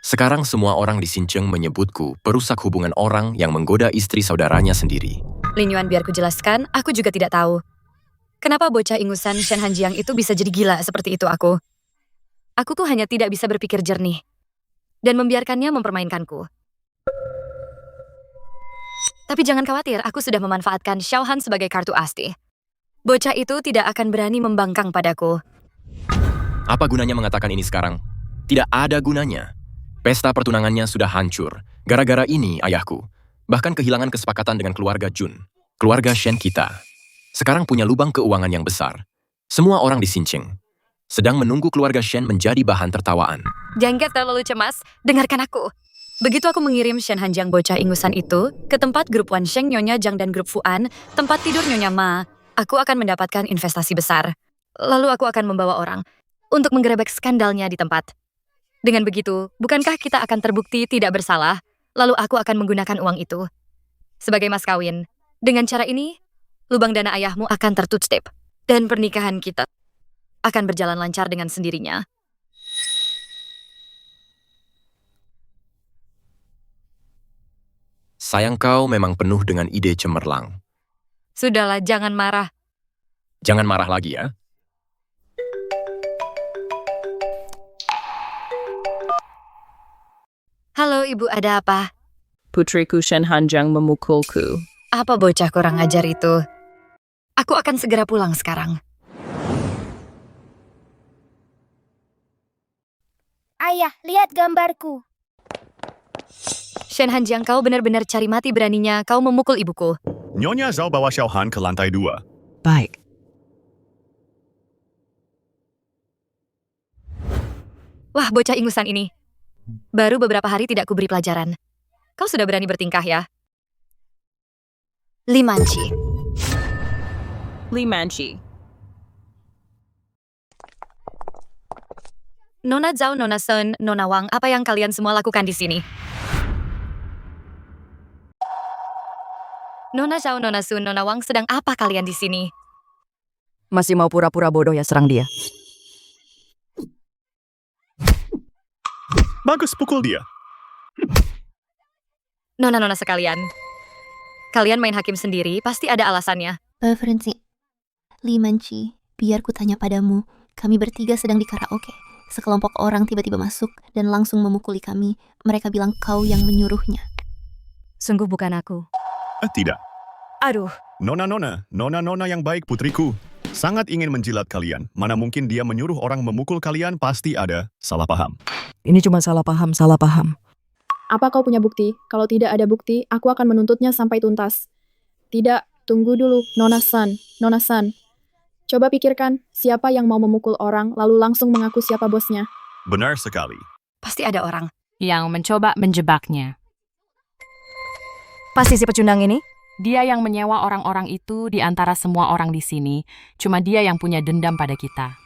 O: Sekarang semua orang di Xincheng menyebutku perusak hubungan orang yang menggoda istri saudaranya sendiri.
C: Lin Yuan, biar ku jelaskan, aku juga tidak tahu. Kenapa bocah ingusan Shen Hanjiang itu bisa jadi gila seperti itu aku? Aku tuh hanya tidak bisa berpikir jernih. Dan membiarkannya mempermainkanku. Tapi jangan khawatir, aku sudah memanfaatkan Xiaohan sebagai kartu asti. Bocah itu tidak akan berani membangkang padaku.
O: Apa gunanya mengatakan ini sekarang? Tidak ada gunanya. Pesta pertunangannya sudah hancur. Gara-gara ini, ayahku. Bahkan kehilangan kesepakatan dengan keluarga Jun. Keluarga Shen kita. Sekarang punya lubang keuangan yang besar. Semua orang di Xincheng sedang menunggu keluarga Shen menjadi bahan tertawaan.
C: Jangan terlalu cemas, dengarkan aku. Begitu aku mengirim Shen Hanjiang bocah ingusan itu ke tempat grup Wan Sheng, Nyonya Zhang dan grup Fuan, tempat tidur Nyonya Ma, aku akan mendapatkan investasi besar. Lalu aku akan membawa orang untuk menggerebek skandalnya di tempat. Dengan begitu, bukankah kita akan terbukti tidak bersalah? Lalu aku akan menggunakan uang itu sebagai mas kawin. Dengan cara ini, lubang dana ayahmu akan tertutup dan pernikahan kita akan berjalan lancar dengan sendirinya.
O: Sayang kau memang penuh dengan ide cemerlang.
C: Sudahlah, jangan marah.
O: Jangan marah lagi ya.
C: Halo ibu, ada apa?
D: Putriku Shen Hanjiang memukulku.
C: Apa bocah kurang ajar itu? Aku akan segera pulang sekarang.
H: Ayah, lihat gambarku.
C: Shen Hanjiang, kau benar-benar cari mati beraninya kau memukul ibuku.
B: Nyonya Zhao bawa Xiaohan ke lantai 2.
P: Baik.
C: Wah, bocah ingusan ini. Baru beberapa hari tidak kuberi pelajaran. Kau sudah berani bertingkah ya? Li Manci. Nona Zhao, Nona Sun, Nona Wang, apa yang kalian semua lakukan di sini? Nona Zhao, Nona Sun, Nona Wang, sedang apa kalian di sini?
G: Masih mau pura-pura bodoh ya, serang dia.
B: Bagus, pukul dia.
C: Nona-nona sekalian, kalian main hakim sendiri, pasti ada alasannya.
I: Preferensi. Li Manci, biar ku tanya padamu, kami bertiga sedang di karaoke. Sekelompok orang tiba-tiba masuk dan langsung memukuli kami. Mereka bilang kau yang menyuruhnya.
G: Sungguh bukan aku.
B: Tidak.
G: Aduh.
B: Nona yang baik putriku. Sangat ingin menjilat kalian. Mana mungkin dia menyuruh orang memukul kalian, pasti ada salah paham.
V: Ini cuma salah paham.
A: Apa kau punya bukti? Kalau tidak ada bukti, aku akan menuntutnya sampai tuntas. Tidak, tunggu dulu, Nona San. Coba pikirkan, siapa yang mau memukul orang, lalu langsung mengaku siapa bosnya?
B: Benar sekali.
C: Pasti ada orang
N: yang mencoba menjebaknya.
G: Pasti si pecundang ini
J: Dia yang menyewa orang-orang itu di antara semua orang di sini. Cuma dia yang punya dendam pada kita.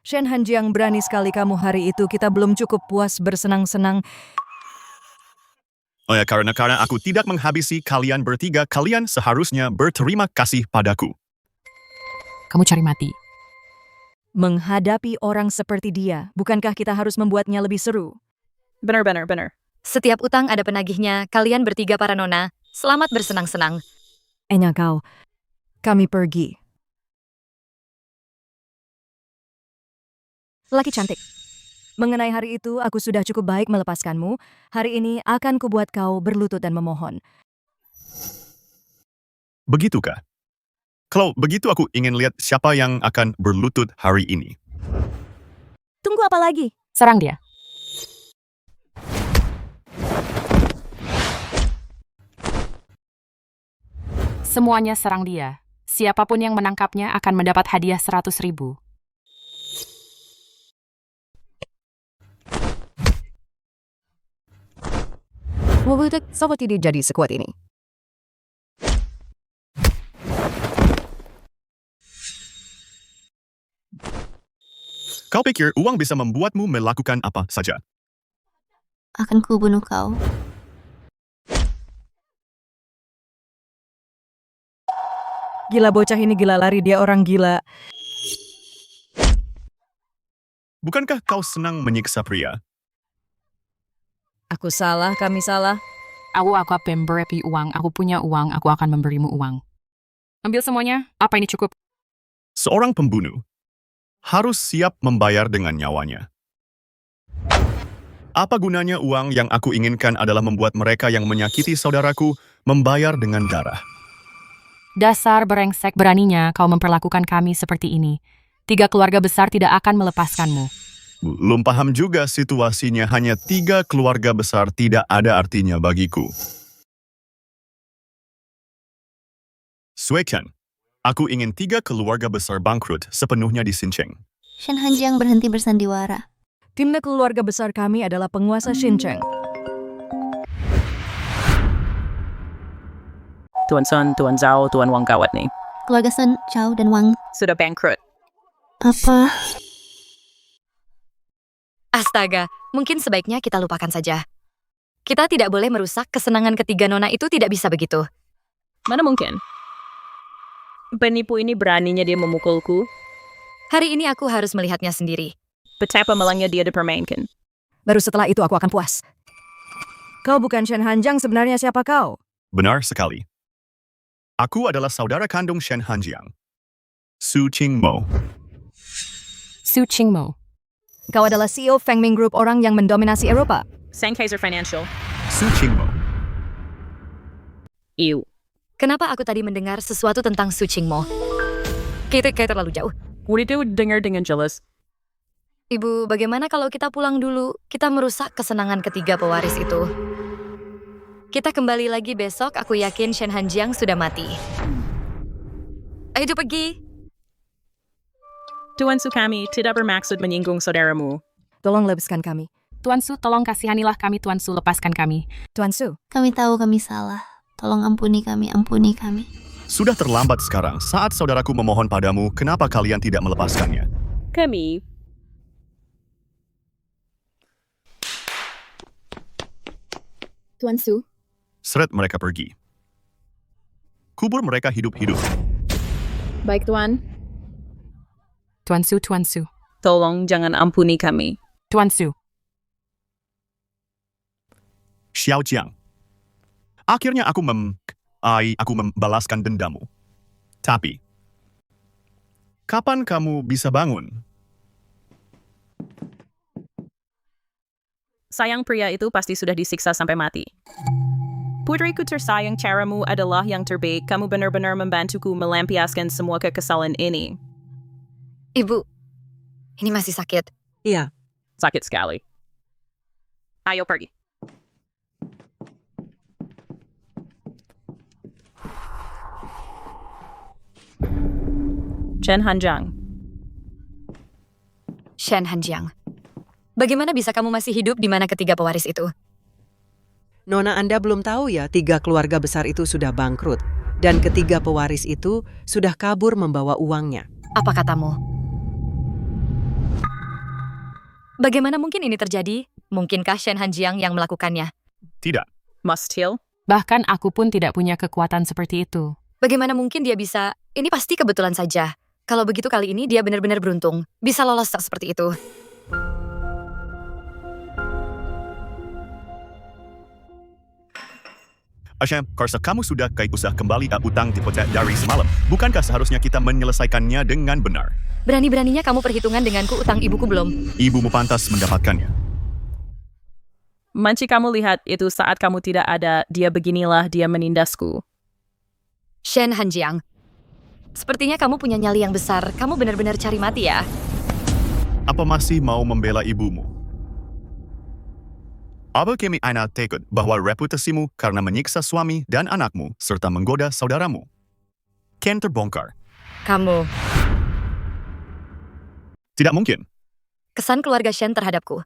L: Shen Hanjiang, berani sekali kamu hari itu. Kita belum cukup puas bersenang-senang.
B: Oh ya, karena aku tidak menghabisi kalian bertiga, kalian seharusnya berterima kasih padaku.
J: Kamu cari mati.
L: Menghadapi orang seperti dia, bukankah kita harus membuatnya lebih seru?
D: Benar.
C: Setiap utang ada penagihnya. Kalian bertiga para nona, selamat bersenang-senang.
L: Enya kau, kami pergi. Laki cantik. Mengenai hari itu, aku sudah cukup baik melepaskanmu. Hari ini akan kubuat kau berlutut dan memohon.
B: Begitukah? Kalau begitu aku ingin lihat siapa yang akan berlutut hari ini.
L: Tunggu apa lagi?
J: Serang dia. Semuanya serang dia. Siapapun yang menangkapnya akan mendapat hadiah 100.000.
L: Wobutek, sobat tidak jadi sekuat ini.
B: Kau pikir uang bisa membuatmu melakukan apa saja?
I: Akan kubunuh kau.
L: Gila bocah ini, gila lari, dia orang gila.
B: Bukankah kau senang menyiksa pria?
L: Aku salah, kami salah.
J: Aku akan memberi uang. Aku punya uang. Aku akan memberimu uang. Ambil semuanya. Apa ini cukup?
B: Seorang pembunuh harus siap membayar dengan nyawanya. Apa gunanya uang? Yang aku inginkan adalah membuat mereka yang menyakiti saudaraku membayar dengan darah.
J: Dasar brengsek, beraninya kau memperlakukan kami seperti ini. 3 keluarga besar tidak akan melepaskanmu.
B: Belum paham juga situasinya, hanya 3 keluarga besar tidak ada artinya bagiku. Suekan, aku ingin 3 keluarga besar bangkrut sepenuhnya di Xincheng.
I: Shen Hanjiang berhenti bersandiwara.
L: Timnya keluarga besar kami adalah penguasa Xincheng.
D: Tuan Sun, Tuan Zhao, Tuan Wang gawat nih.
I: Keluarga Sun, Zhao, dan Wang
D: sudah bangkrut.
I: Apa?
C: Astaga, mungkin sebaiknya kita lupakan saja. Kita tidak boleh merusak kesenangan ketiga nona itu, tidak bisa begitu.
D: Mana mungkin? Penipu ini beraninya dia memukulku.
C: Hari ini aku harus melihatnya sendiri.
D: Betapa melangnya dia dipermainkan.
L: Baru setelah itu aku akan puas. Kau bukan Shen Hanjiang, sebenarnya siapa kau?
B: Benar sekali. Aku adalah saudara kandung Shen Hanjiang. Su Qingmo.
J: Su Qingmo.
L: Kau adalah CEO Fengming Group, orang yang mendominasi Eropa.
D: Sennheiser Financial.
B: Su Qingmo.
C: Iu. Kenapa aku tadi mendengar sesuatu tentang Su Qingmo? Kayak terlalu jauh.
D: Itu dengar dengan jelas.
C: Ibu, bagaimana kalau kita pulang dulu? Kita merusak kesenangan ketiga pewaris itu. Kita kembali lagi besok, aku yakin Shen Hanjiang sudah mati. Ayo pergi.
D: Tuan Su, kami tidak bermaksud menyinggung saudaramu.
L: Tolong lepaskan kami.
J: Tuan Su, tolong kasihanilah kami. Tuan Su, lepaskan kami.
L: Tuan Su.
I: Kami tahu kami salah. Tolong ampuni kami, ampuni kami.
B: Sudah terlambat sekarang. Saat saudaraku memohon padamu, kenapa kalian tidak melepaskannya?
D: Kami.
A: Tuan Su.
B: Seret mereka pergi. Kubur mereka hidup-hidup.
A: Baik, Tuan.
J: Tuan Su.
D: Tolong jangan ampuni kami.
J: Tuan Su.
B: Xiao Jiang. Akhirnya aku membalaskan dendamu. Tapi, kapan kamu bisa bangun?
D: Sayang pria itu pasti sudah disiksa sampai mati. Putriku tersayang, caramu adalah yang terbaik. Kamu benar-benar membantuku melampiaskan semua kekesalan ini.
C: Ibu, ini masih sakit.
P: Iya.
D: Sakit sekali. Ayo pergi. Shen Hanjiang.
C: Shen Hanjiang. Bagaimana bisa kamu masih hidup di mana ketiga pewaris itu?
P: Nona, Anda belum tahu ya, 3 keluarga besar itu sudah bangkrut. Dan ketiga pewaris itu sudah kabur membawa uangnya.
C: Apa katamu? Bagaimana mungkin ini terjadi? Mungkinkah Shen Hanjiang yang melakukannya?
B: Tidak.
D: Mustil.
J: Bahkan aku pun tidak punya kekuatan seperti itu.
C: Bagaimana mungkin dia bisa? Ini pasti kebetulan saja. Kalau begitu kali ini dia benar-benar beruntung. Bisa lolos seperti itu.
B: Asha, karena kamu sudah usah kembali utang dipotek dari semalam. Bukankah seharusnya kita menyelesaikannya dengan benar?
C: Berani-beraninya kamu perhitungan denganku utang ibuku belum?
B: Ibumu pantas mendapatkannya.
D: Manci, kamu lihat itu saat kamu tidak ada, dia beginilah dia menindasku.
C: Shen Hanjiang. Sepertinya kamu punya nyali yang besar. Kamu benar-benar cari mati ya?
B: Apa masih mau membela ibumu? Apa kami anak takut bahwa reputasimu karena menyiksa suami dan anakmu serta menggoda saudaramu Ken terbongkar?
C: Kamu.
B: Tidak mungkin.
C: Kesan keluarga Shen terhadapku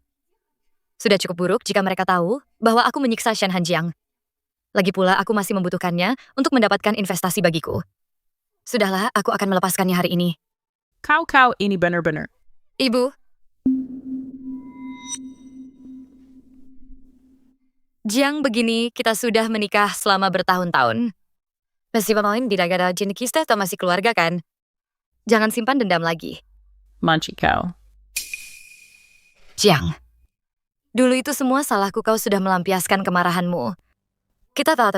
C: sudah cukup buruk jika mereka tahu bahwa aku menyiksa Shen Hanjiang. Lagi pula aku masih membutuhkannya untuk mendapatkan investasi bagiku. Sudahlah, aku akan melepaskannya hari ini.
D: Kau ini benar-benar.
C: Ibu. Jiang, begini kita sudah menikah selama bertahun-tahun. Meskipun tidak ada jin kita masih keluarga kan? Jangan simpan dendam lagi.
D: Manci kau.
C: Jiang. Dulu itu semua salahku, kau sudah melampiaskan kemarahanmu. Kita tahu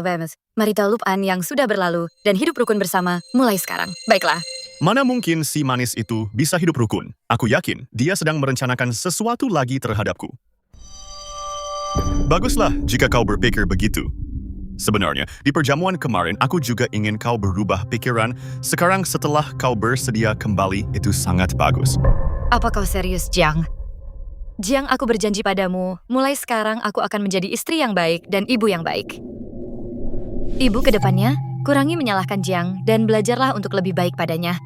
C: mari kita lupakan yang sudah berlalu dan hidup rukun bersama mulai sekarang. Baiklah.
B: Mana mungkin si manis itu bisa hidup rukun? Aku yakin dia sedang merencanakan sesuatu lagi terhadapku. Baguslah jika kau berpikir begitu. Sebenarnya, di perjamuan kemarin aku juga ingin kau berubah pikiran. Sekarang setelah kau bersedia kembali, itu sangat bagus.
C: Apa kau serius, Jiang? Jiang, aku berjanji padamu, mulai sekarang aku akan menjadi istri yang baik dan ibu yang baik. Ibu ke depannya, kurangi menyalahkan Jiang dan belajarlah untuk lebih baik padanya.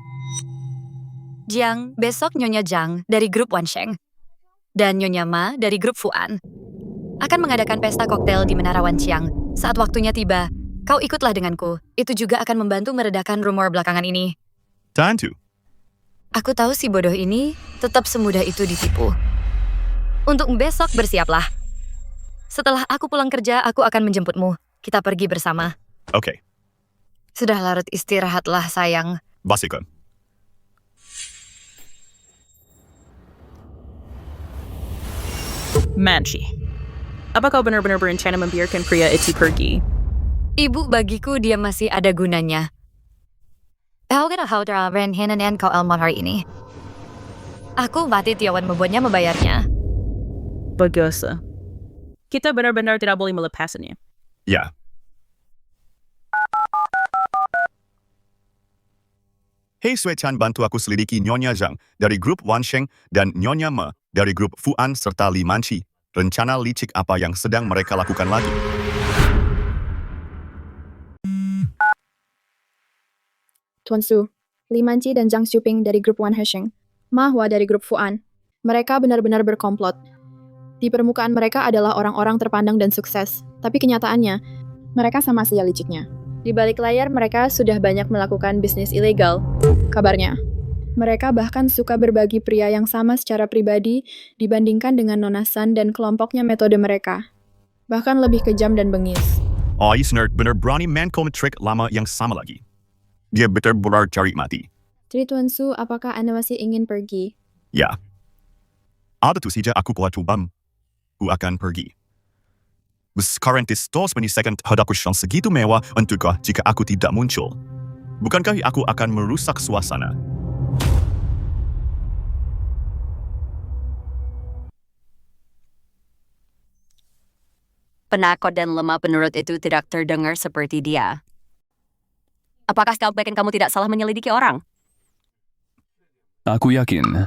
C: Jiang, besok Nyonya Zhang dari grup Wansheng dan Nyonya Ma dari grup Fuan akan mengadakan pesta koktail di Menara Wanxiang. Saat waktunya tiba, kau ikutlah denganku. Itu juga akan membantu meredakan rumor belakangan ini.
B: Tentu.
C: Aku tahu si bodoh ini tetap semudah itu ditipu. Untuk besok bersiaplah. Setelah aku pulang kerja, aku akan menjemputmu. Kita pergi bersama.
B: Oke.
C: Sudah larut, istirahatlah sayang.
B: Basikan.
D: Manci. Apa kau benar-benar berencana membiarkan pria itu pergi?
C: Ibu, bagiku dia masih ada gunanya. Kau kena renhenan kau elmon hari ini. Aku mati Tiawan membuatnya membayarnya.
D: Bagus. Kita benar-benar tidak boleh melepasnya.
B: Ya. Hei Sui Chan, bantu aku selidiki Nyonya Zhang dari grup Wansheng dan Nyonya Ma dari grup Fuan serta Li Manci. Rencana licik apa yang sedang mereka lakukan lagi?
A: Tuan Su, Li Manci dan Zhang Xiuping dari grup Wan Hesheng, Ma Hua dari grup Fuan. Mereka benar-benar berkomplot. Di permukaan mereka adalah orang-orang terpandang dan sukses, tapi kenyataannya, mereka sama saja liciknya. Di balik layar mereka sudah banyak melakukan bisnis ilegal, kabarnya. Mereka bahkan suka berbagi pria yang sama secara pribadi dibandingkan dengan Nona San dan kelompoknya metode mereka. Bahkan lebih kejam dan bengis.
B: Oh, Isner benar berani main trik lama yang sama lagi. Dia benar-benar cari mati.
A: Jadi Tuan Su, apakah Anda masih ingin pergi?
B: Ya. Ada tu saja aku kuat ubam. Aku akan pergi. Sekarang distos menyelesaikan hadaku yang segitu mewah untukkah jika aku tidak muncul? Bukankah aku akan merusak suasana?
G: Penakut dan lemah penurut itu tidak terdengar seperti dia. Apakah kau pikir kamu tidak salah menyelidiki orang?
R: Aku yakin.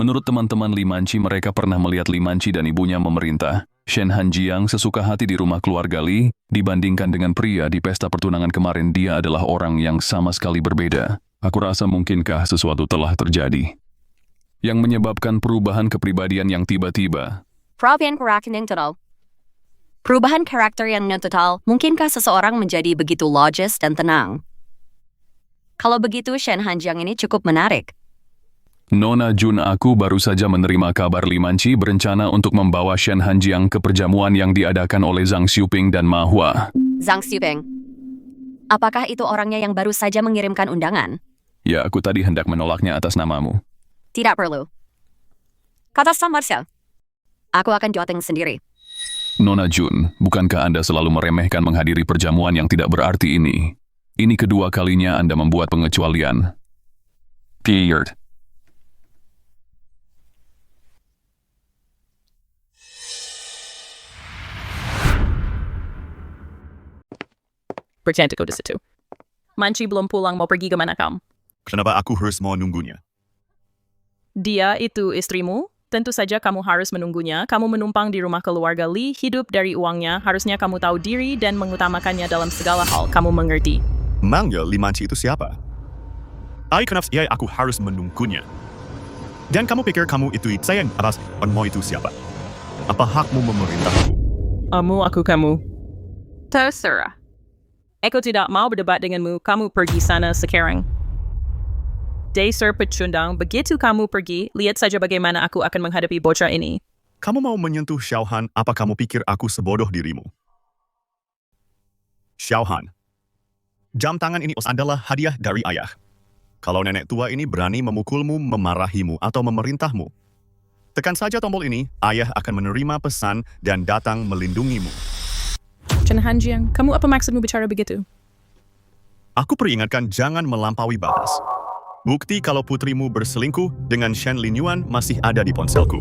R: Menurut teman-teman Limanci, mereka pernah melihat Limanci dan ibunya memerintah. Shen Hanjiang sesuka hati di rumah keluarga Li, dibandingkan dengan pria di pesta pertunangan kemarin, dia adalah orang yang sama sekali berbeda. Aku rasa mungkinkah sesuatu telah terjadi yang menyebabkan perubahan kepribadian yang tiba-tiba.
G: Perubahan karakter yang total. Perubahan karakter yang total, mungkinkah seseorang menjadi begitu logis dan tenang? Kalau begitu, Shen Hanjiang ini cukup menarik.
R: Nona Jun, aku baru saja menerima kabar Limanci berencana untuk membawa Shen Hanjiang ke perjamuan yang diadakan oleh Zhang Xiuping dan Ma Hua.
G: Zhang Xiuping. Apakah itu orangnya yang baru saja mengirimkan undangan?
R: Ya, aku tadi hendak menolaknya atas namamu.
G: Tidak perlu. Kata Sam Marcel. Aku akan joteng sendiri.
R: Nona Jun, bukankah Anda selalu meremehkan menghadiri perjamuan yang tidak berarti ini? Ini kedua kalinya Anda membuat pengecualian. Pierre.
D: Bercantik di situ. Manci belum pulang, mau pergi kemana kamu?
B: Kenapa aku harus menunggunya?
D: Dia itu istrimu? Tentu saja kamu harus menunggunya. Kamu menumpang di rumah keluarga Li, hidup dari uangnya. Harusnya kamu tahu diri dan mengutamakannya dalam segala hal. Kamu mengerti?
B: Emangnya Limanci itu siapa? Kenapa aku harus menunggunya? Dan kamu pikir kamu itu saya yang atas mau itu siapa? Apa hakmu memerintahku?
D: Kamu. Terserah. Aku tidak mau berdebat denganmu. Kamu pergi sana sekarang. Dasar pecundang, begitu kamu pergi, lihat saja bagaimana aku akan menghadapi bocah ini.
B: Kamu mau menyentuh Xiaohan, apa kamu pikir aku sebodoh dirimu? Xiaohan, jam tangan ini adalah hadiah dari ayah. Kalau nenek tua ini berani memukulmu, memarahimu, atau memerintahmu, tekan saja tombol ini, ayah akan menerima pesan dan datang melindungimu.
D: Shen Hanjiang, kamu apa maksudmu bicara begitu?
B: Aku peringatkan jangan melampaui batas. Bukti kalau putrimu berselingkuh dengan Shen Linyuan masih ada di ponselku.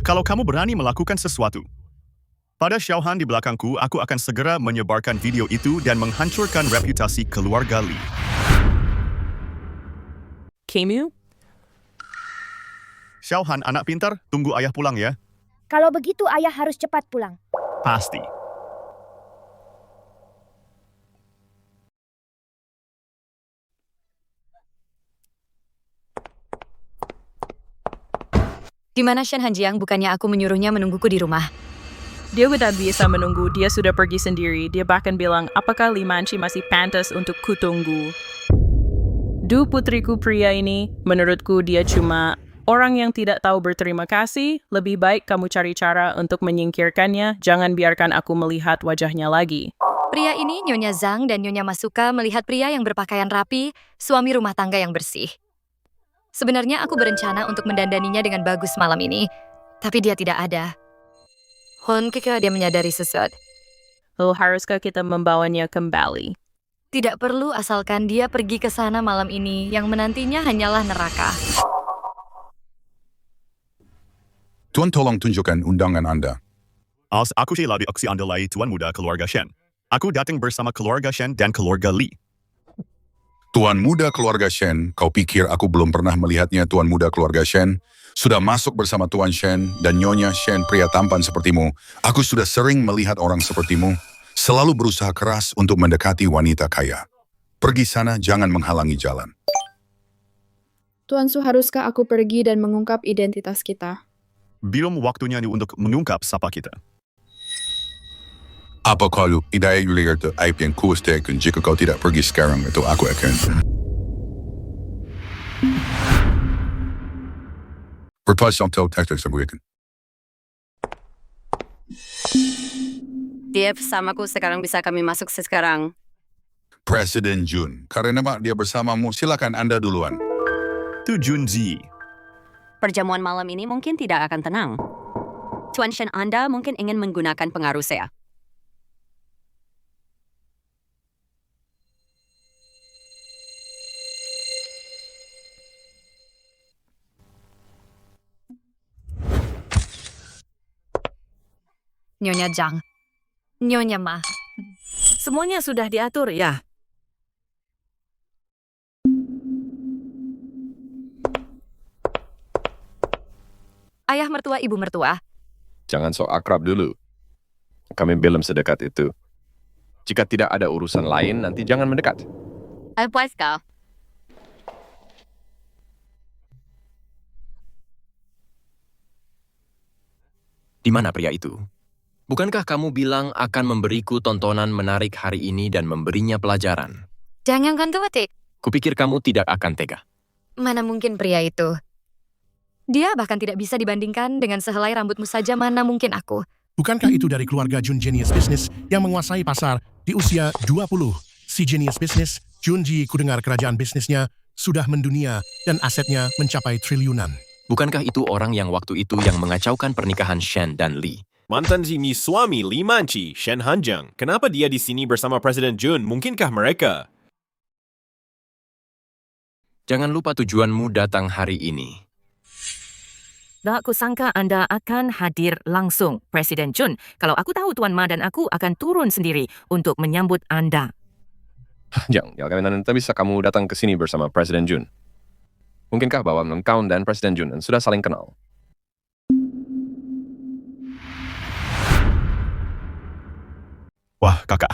B: Kalau kamu berani melakukan sesuatu pada Xiaohan di belakangku, aku akan segera menyebarkan video itu dan menghancurkan reputasi keluarga Li.
D: Kamu?
B: Xiaohan, anak pintar, tunggu ayah pulang ya.
H: Kalau begitu ayah harus cepat pulang.
B: Pasti.
C: Di mana Shen Hanjiang? Bukannya aku menyuruhnya menungguku di rumah.
D: Dia tidak bisa menunggu, dia sudah pergi sendiri. Dia bahkan bilang, apakah Limanci masih pantas untuk kutunggu? Duh, putriku pria ini, menurutku dia cuma orang yang tidak tahu berterima kasih. Lebih baik kamu cari cara untuk menyingkirkannya. Jangan biarkan aku melihat wajahnya lagi.
C: Pria ini, Nyonya Zhang dan Nyonya Masuka melihat pria yang berpakaian rapi, suami rumah tangga yang bersih. Sebenarnya aku berencana untuk mendandaninya dengan bagus malam ini, tapi dia tidak ada. Ketika dia menyadari sesuatu.
D: Haruskah kita membawanya kembali?
C: Tidak perlu, asalkan dia pergi ke sana malam ini, yang menantinya hanyalah neraka.
F: Tuan, tolong tunjukkan undangan Anda.
B: Aku telah di aksi andalai Tuan Muda Keluarga Shen. Aku datang bersama keluarga Shen dan keluarga Li.
F: Tuan Muda Keluarga Shen, kau pikir aku belum pernah melihatnya? Tuan Muda Keluarga Shen sudah masuk bersama Tuan Shen dan Nyonya Shen, pria tampan sepertimu. Aku sudah sering melihat orang sepertimu selalu berusaha keras untuk mendekati wanita kaya. Pergi sana, jangan menghalangi jalan.
A: Tuan Su, haruskah aku pergi dan mengungkap identitas kita?
B: Belum waktunya untuk mengungkap siapa kita.
F: Apa kalau tidak lihat aib yang kuastekan jika kau tidak pergi sekarang, itu aku akan berpasang tahu teknik sebuahkan.
G: Dia bersamaku sekarang, bisa kami masuk sekarang?
F: Presiden Jun, karena dia bersamamu, silakan Anda duluan.
B: Itu Junji.
G: Perjamuan malam ini mungkin tidak akan tenang. Tuan Shen, Anda mungkin ingin menggunakan pengaruh saya.
C: Nyonya Zhang, Nyonya Ma.
E: Semuanya sudah diatur, ya?
C: Ayah mertua, ibu mertua.
Q: Jangan sok akrab dulu. Kami belum sedekat itu. Jika tidak ada urusan lain, nanti jangan mendekat.
G: Puas kau?
O: Di mana pria itu? Bukankah kamu bilang akan memberiku tontonan menarik hari ini dan memberinya pelajaran?
C: Jangan Kantuwati.
O: Kupikir kamu tidak akan tega.
C: Mana mungkin pria itu? Dia bahkan tidak bisa dibandingkan dengan sehelai rambutmu saja, mana mungkin aku.
K: Bukankah itu dari keluarga Jun Genius Business yang menguasai pasar di usia 20? Si Genius Business, Junji, kudengar kerajaan bisnisnya sudah mendunia dan asetnya mencapai triliunan.
O: Bukankah itu orang yang waktu itu yang mengacaukan pernikahan Shen dan Li?
M: Mantan Zimi suami Li Manqi, Shen Hanjiang. Kenapa dia di sini bersama Presiden Jun? Mungkinkah mereka?
O: Jangan lupa tujuanmu datang hari ini.
E: Tak kusangka Anda akan hadir langsung, Presiden Jun. Kalau aku tahu Tuan Ma dan aku akan turun sendiri untuk menyambut Anda.
Q: Jangan nanti bisa kamu datang ke sini bersama Presiden Jun. Mungkinkah bahwa engkau dan Presiden Jun sudah saling kenal?
B: Wah, kakak.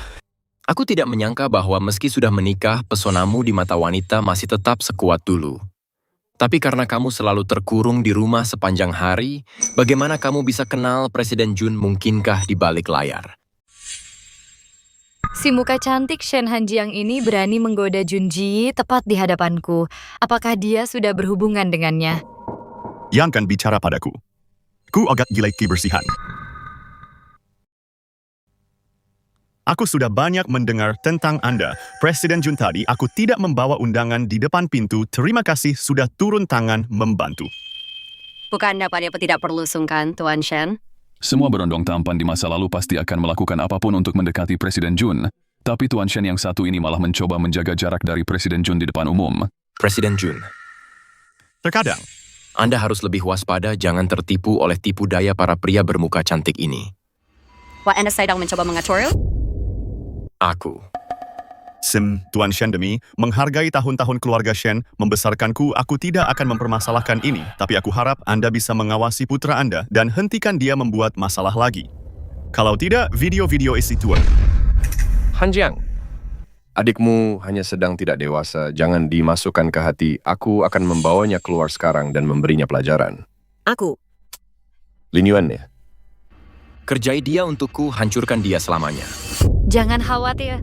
O: Aku tidak menyangka bahwa meski sudah menikah, pesonamu di mata wanita masih tetap sekuat dulu. Tapi karena kamu selalu terkurung di rumah sepanjang hari, bagaimana kamu bisa kenal Presiden Jun mungkinkah di balik layar?
C: Si muka cantik Shen Hanjiang ini berani menggoda Junji tepat di hadapanku. Apakah dia sudah berhubungan dengannya?
B: Yang kan bicara padaku. Ku agak gila kebersihan. Aku sudah banyak mendengar tentang Anda. Presiden Jun tadi, aku tidak membawa undangan di depan pintu. Terima kasih sudah turun tangan membantu.
G: Bukan dapat tidak perlu sungkan, Tuan Shen.
R: Semua berondong tampan di masa lalu pasti akan melakukan apapun untuk mendekati Presiden Jun. Tapi Tuan Shen yang satu ini malah mencoba menjaga jarak dari Presiden Jun di depan umum.
O: Presiden Jun.
B: Terkadang.
O: Anda harus lebih waspada, jangan tertipu oleh tipu daya para pria bermuka cantik ini.
G: Wah, Anda sedang mencoba mengatur?
O: Aku.
B: Tuan Shen demi menghargai tahun-tahun keluarga Shen membesarkanku, aku tidak akan mempermasalahkan ini. Tapi aku harap Anda bisa mengawasi putra Anda dan hentikan dia membuat masalah lagi. Kalau tidak, video-video isi tua.
Q: Hanjiang, adikmu hanya sedang tidak dewasa. Jangan dimasukkan ke hati. Aku akan membawanya keluar sekarang dan memberinya pelajaran.
E: Aku.
Q: Lin Yuan ya?
O: Kerjai dia untukku, hancurkan dia selamanya.
C: Jangan khawatir.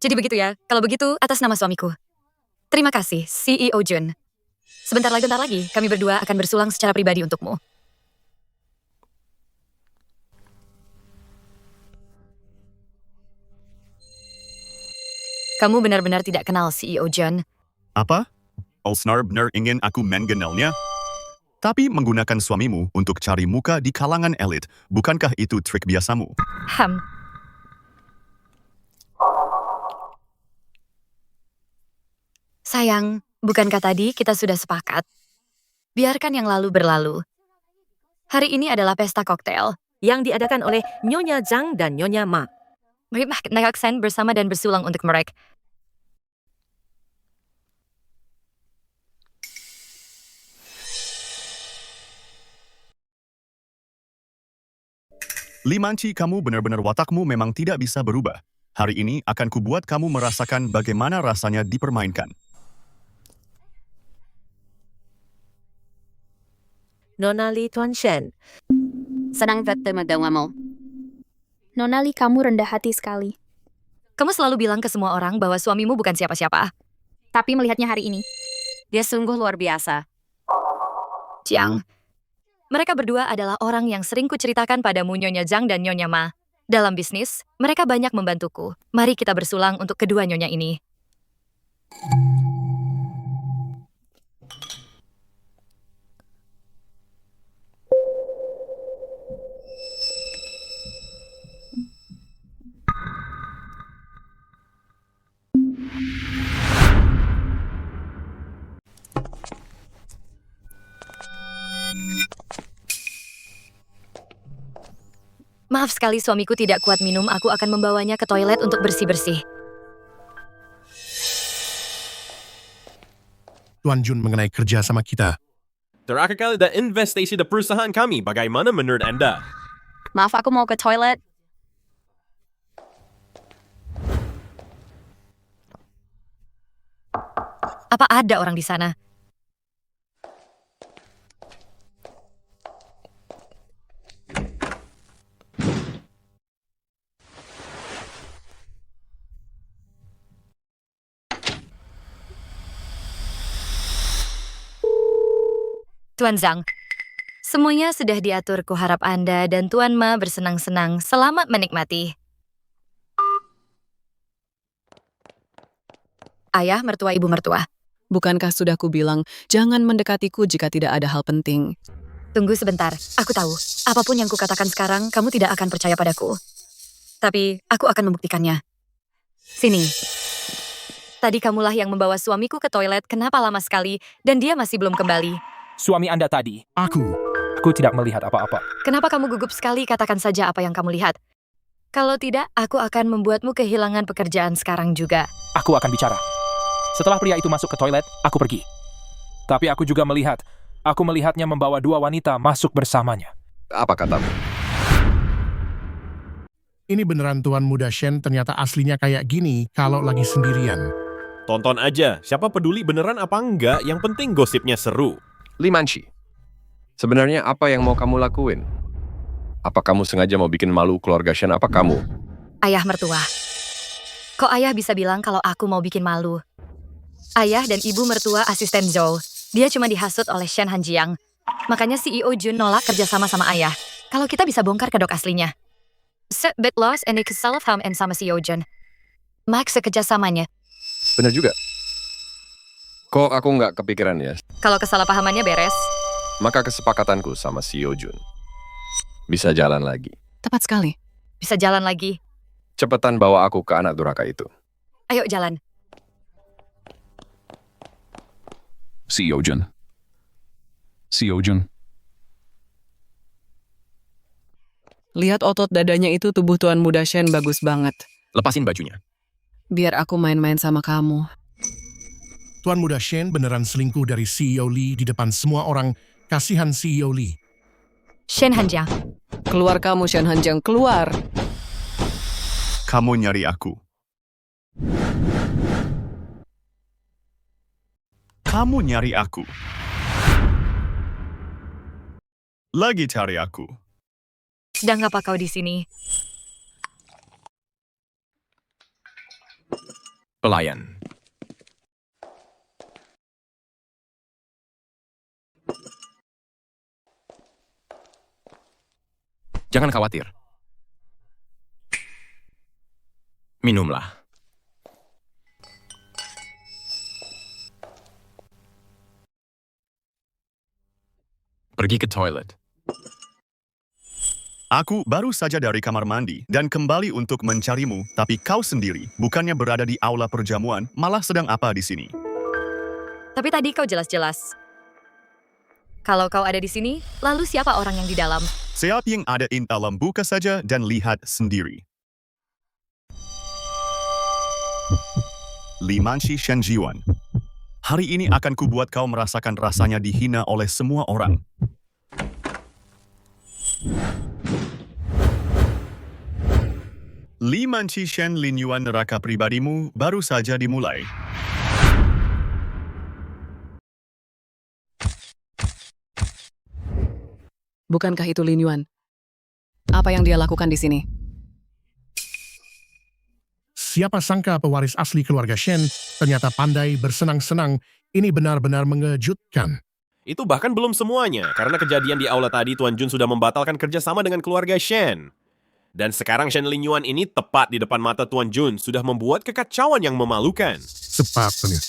C: Jadi begitu ya. Kalau begitu, atas nama suamiku. Terima kasih, CEO Jun. Sebentar lagi, kami berdua akan bersulang secara pribadi untukmu. Kamu benar-benar tidak kenal CEO Jun.
B: Apa? Olsnar benar ingin aku mengenalnya? Tapi menggunakan suamimu untuk cari muka di kalangan elit, bukankah itu trik biasamu?
C: Sayang, bukankah tadi kita sudah sepakat? Biarkan yang lalu berlalu. Hari ini adalah pesta koktail
E: yang diadakan oleh Nyonya Zhang dan Nyonya Ma.
C: Mari naik aksen bersama dan bersulang untuk mereka.
B: Li Manqi, kamu benar-benar watakmu memang tidak bisa berubah. Hari ini akan kubuat kamu merasakan bagaimana rasanya dipermainkan.
E: Nona Li, Tuan Shen.
G: Senang bertemu denganmu.
A: Nona Li, kamu rendah hati sekali.
C: Kamu selalu bilang ke semua orang bahwa suamimu bukan siapa-siapa.
A: Tapi melihatnya hari ini,
G: dia sungguh luar biasa.
C: Jiang, Mereka berdua adalah orang yang sering kuceritakan padamu Nyonya Zhang dan Nyonya Ma. Dalam bisnis, mereka banyak membantuku. Mari kita bersulang untuk kedua nyonya ini. Maaf sekali suamiku tidak kuat minum, aku akan membawanya ke toilet untuk bersih-bersih.
K: Tuan Jun mengenai kerja sama kita.
M: Terakhir kali ada investasi di perusahaan kami. Bagaimana menurut Anda?
G: Maaf, aku mau ke toilet.
C: Apa ada orang di sana? Tuan Zhang, semuanya sudah diatur, kuharap Anda dan Tuan Ma bersenang-senang. Selamat menikmati. Ayah, mertua, ibu mertua.
S: Bukankah sudah kubilang, jangan mendekatiku jika tidak ada hal penting.
C: Tunggu sebentar, aku tahu. Apapun yang kukatakan sekarang, kamu tidak akan percaya padaku. Tapi, aku akan membuktikannya. Sini. Tadi kamulah yang membawa suamiku ke toilet, kenapa lama sekali, dan dia masih belum kembali.
T: Suami Anda tadi.
K: Aku
T: tidak melihat apa-apa.
C: Kenapa kamu gugup sekali? Katakan saja apa yang kamu lihat. Kalau tidak, aku akan membuatmu kehilangan pekerjaan sekarang juga.
T: Aku akan bicara. Setelah pria itu masuk ke toilet, aku pergi. Tapi aku juga melihat. Aku melihatnya membawa dua wanita masuk bersamanya.
Q: Apa katamu?
K: Ini beneran Tuan Muda Shen ternyata aslinya kayak gini kalau lagi sendirian.
M: Tonton aja, siapa peduli beneran apa enggak, yang penting gosipnya seru.
Q: Limanci, sebenarnya apa yang mau kamu lakuin? Apa kamu sengaja mau bikin malu keluarga Shen? Apa kamu?
C: Ayah mertua. Kok ayah bisa bilang kalau aku mau bikin malu? Ayah dan ibu mertua asisten Zhou. Dia cuma dihasut oleh Shen Hanjiang. Makanya CEO Jun nolak kerjasama sama ayah. Kalau kita bisa bongkar kedok aslinya. Set bit loss and kesalahpahaman sama CEO Jun. Max sekerjasamanya.
Q: Benar juga. Kok aku nggak kepikiran ya?
C: Kalau kesalahpahamannya beres,
Q: Maka kesepakatanku sama CEO Jun bisa jalan lagi.
S: Tepat sekali.
C: bisa jalan lagi.
Q: Cepetan bawa aku ke anak durhaka itu.
C: Ayo jalan.
R: CEO Jun. CEO Jun.
V: Lihat otot dadanya itu, tubuh Tuan Muda Shen bagus banget.
O: Lepasin bajunya.
V: Biar aku main-main sama kamu.
K: Tuan Muda Shen beneran selingkuh dari CEO Lee di depan semua orang. Kasihan CEO Lee.
C: Shen Hanjiang.
V: Keluar kamu, Shen Hanjiang, keluar.
B: Kamu nyari aku. Kamu nyari aku. Lagi cari aku.
C: Sedang apa kau di sini?
O: Pelayan. Jangan khawatir. Minumlah. Pergi ke toilet.
B: Aku baru saja dari kamar mandi dan kembali untuk mencarimu, tapi kau sendiri bukannya berada di aula perjamuan, malah sedang apa di sini?
C: Tapi tadi kau jelas-jelas. Kalau kau ada di sini, lalu siapa orang yang di dalam?
B: Siapa yang ada di dalam, buka saja dan lihat sendiri. Limanci Shen Jiwan. Hari ini akan kubuat kau merasakan rasanya dihina oleh semua orang. Limanci Shen Linyuan, neraka pribadimu baru saja dimulai.
V: Bukankah itu Lin Yuan? Apa yang dia lakukan di sini?
K: Siapa sangka pewaris asli keluarga Shen ternyata pandai bersenang-senang. Ini benar-benar mengejutkan.
M: Itu bahkan belum semuanya, karena kejadian di aula tadi Tuan Jun sudah membatalkan kerjasama dengan keluarga Shen. Dan sekarang Shen Linyuan ini tepat di depan mata Tuan Jun sudah membuat kekacauan yang memalukan.
K: Sepatutnya.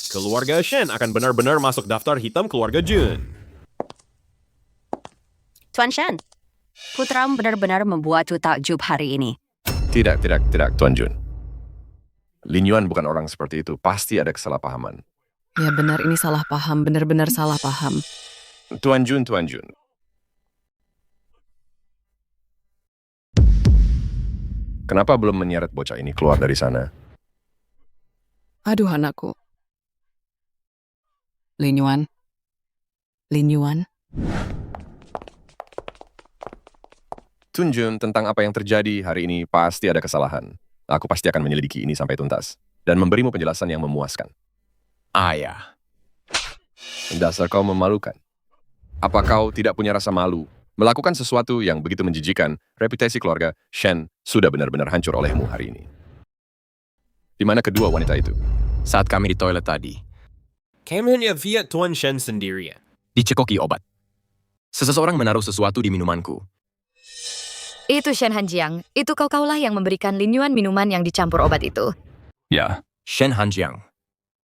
M: Keluarga Shen akan benar-benar masuk daftar hitam keluarga Jun.
G: Tuan Shen, putramu benar-benar membuatku takjub hari ini.
Q: Tidak, Tuan Jun. Lin Yuan bukan orang seperti itu. Pasti ada kesalahpahaman.
S: Ya benar, ini salah paham, benar-benar salah paham.
Q: Tuan Jun. Kenapa belum menyeret bocah ini keluar dari sana?
S: Aduh anakku. Lin Yuan.
Q: Tun Jun, tentang apa yang terjadi hari ini pasti ada kesalahan. Aku pasti akan menyelidiki ini sampai tuntas. Dan memberimu penjelasan yang memuaskan.
O: Ayah.
Q: Dasar kau memalukan. Apa kau tidak punya rasa malu? Melakukan sesuatu yang begitu menjijikan, reputasi keluarga Shen sudah benar-benar hancur olehmu hari ini. Di mana kedua wanita itu?
O: Saat kami di toilet tadi,
M: Kami hanya lihat Tuan Shen sendirian.
O: dicekoki obat. Seseorang menaruh sesuatu di minumanku.
C: Itu Shen Hanjiang. Itu kau-kaulah yang memberikan Lin Yuan minuman yang dicampur obat itu.
R: Ya.
O: Shen Hanjiang.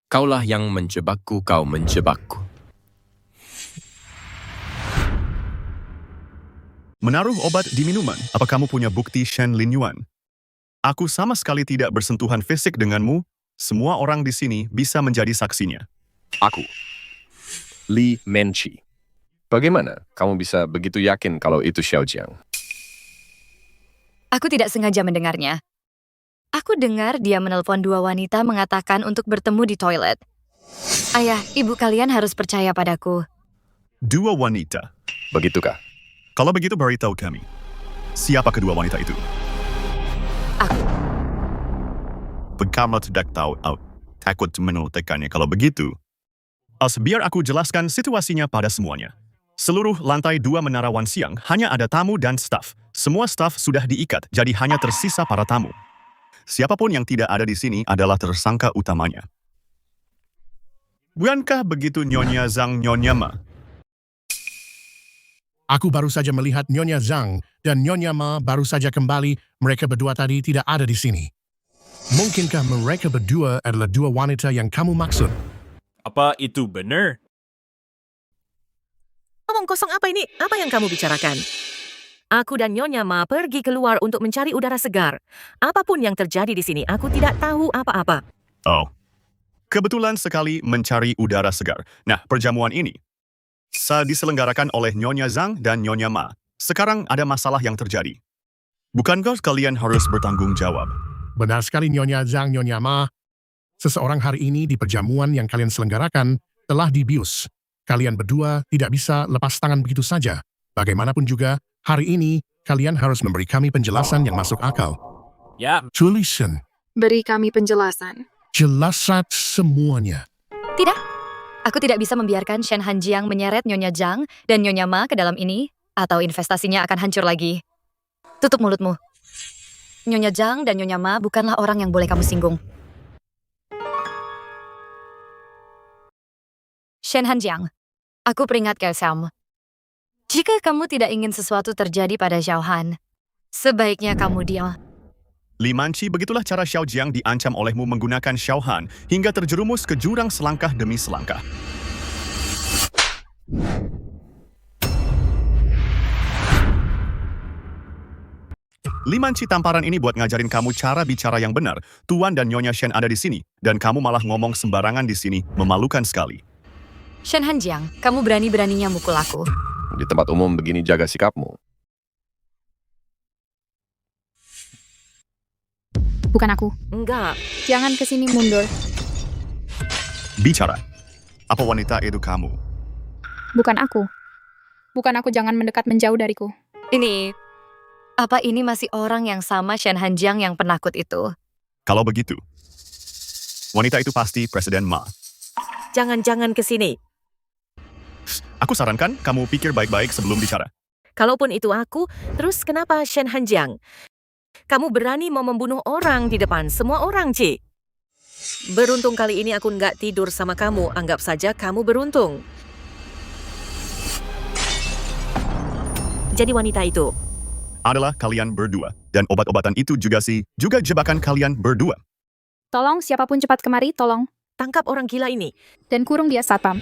O: Kaulah yang menjebakku, kau menjebakku.
B: Menaruh obat di minuman. Apa kamu punya bukti, Shen Linyuan? Aku sama sekali tidak bersentuhan fisik denganmu. Semua orang di sini bisa menjadi saksinya.
Q: Aku, Li Menchi. Bagaimana kamu bisa begitu yakin kalau itu Xiao Jiang?
C: Aku tidak sengaja mendengarnya. Aku dengar dia menelpon dua wanita mengatakan untuk bertemu di toilet. Ayah, ibu kalian harus percaya padaku.
B: Dua wanita.
Q: Begitukah?
B: Kalau begitu beritahu kami. Siapa kedua wanita itu?
C: Aku.
B: Kamu tidak tahu. Takut menolakkannya kalau begitu. Biar aku jelaskan situasinya pada semuanya. Seluruh lantai 2 Menara Wan Xiang hanya ada tamu dan staf. Semua staf sudah diikat, jadi hanya tersisa para tamu. Siapapun yang tidak ada di sini adalah tersangka utamanya. Bukankah begitu Nyonya Zhang, Nyonya Ma?
K: Aku baru saja melihat Nyonya Zhang dan Nyonya Ma baru saja kembali. Mereka berdua tadi tidak ada di sini. Mungkinkah mereka berdua adalah dua wanita yang kamu maksud?
M: Apa itu benar?
E: Omong kosong apa ini? Apa yang kamu bicarakan? Aku dan Nyonya Ma pergi keluar untuk mencari udara segar. Apapun yang terjadi di sini, aku tidak tahu apa-apa.
B: Oh, kebetulan sekali mencari udara segar. Nah, perjamuan ini diselenggarakan oleh Nyonya Zhang dan Nyonya Ma. Sekarang ada masalah yang terjadi. Bukankah kalian harus bertanggung jawab?
K: Benar sekali Nyonya Zhang, Nyonya Ma. Seseorang hari ini di perjamuan yang kalian selenggarakan telah dibius. Kalian berdua tidak bisa lepas tangan begitu saja. Bagaimanapun juga, hari ini kalian harus memberi kami penjelasan yang masuk akal.
M: Ya.
K: Tulisan.
A: Beri kami penjelasan.
K: Jelaskan semuanya.
C: Tidak. Aku tidak bisa membiarkan Shen Hanjiang menyeret Nyonya Zhang dan Nyonya Ma ke dalam ini, atau investasinya akan hancur lagi. Tutup mulutmu. Nyonya Zhang dan Nyonya Ma bukanlah orang yang boleh kamu singgung. Shen Hanjiang, aku peringatkan kamu. Jika kamu tidak ingin sesuatu terjadi pada Xiao Han, sebaiknya kamu diam.
B: Li Manci, begitulah cara Xiao Jiang diancam olehmu menggunakan Xiao Han hingga terjerumus ke jurang selangkah demi selangkah. Li Manci, tamparan ini buat ngajarin kamu cara bicara yang benar. Tuan dan Nyonya Shen ada di sini, dan kamu malah ngomong sembarangan di sini, memalukan sekali.
C: Shen Hanjiang, kamu berani-beraninya mukul aku.
Q: Di tempat umum begini jaga sikapmu.
A: Bukan aku.
E: Enggak.
A: Jangan kesini, mundur.
B: Bicara. Apa wanita itu kamu?
A: Bukan aku. Bukan aku, jangan mendekat menjauh dariku.
C: Apa ini masih orang yang sama Shen Hanjiang yang penakut itu?
B: Kalau begitu, wanita itu pasti Presiden Ma.
E: Jangan-jangan kesini.
B: Aku sarankan kamu pikir baik-baik sebelum bicara.
E: Kalaupun itu aku, terus kenapa Shen Hanjiang? Kamu berani mau membunuh orang di depan semua orang, Ci? Beruntung kali ini aku nggak tidur sama kamu. Anggap saja kamu beruntung. jadi wanita itu?
B: Adalah kalian berdua. Dan obat-obatan itu juga jebakan kalian berdua.
A: Tolong, siapapun cepat kemari, tolong.
E: Tangkap orang gila ini.
A: Dan kurung dia, Satpam.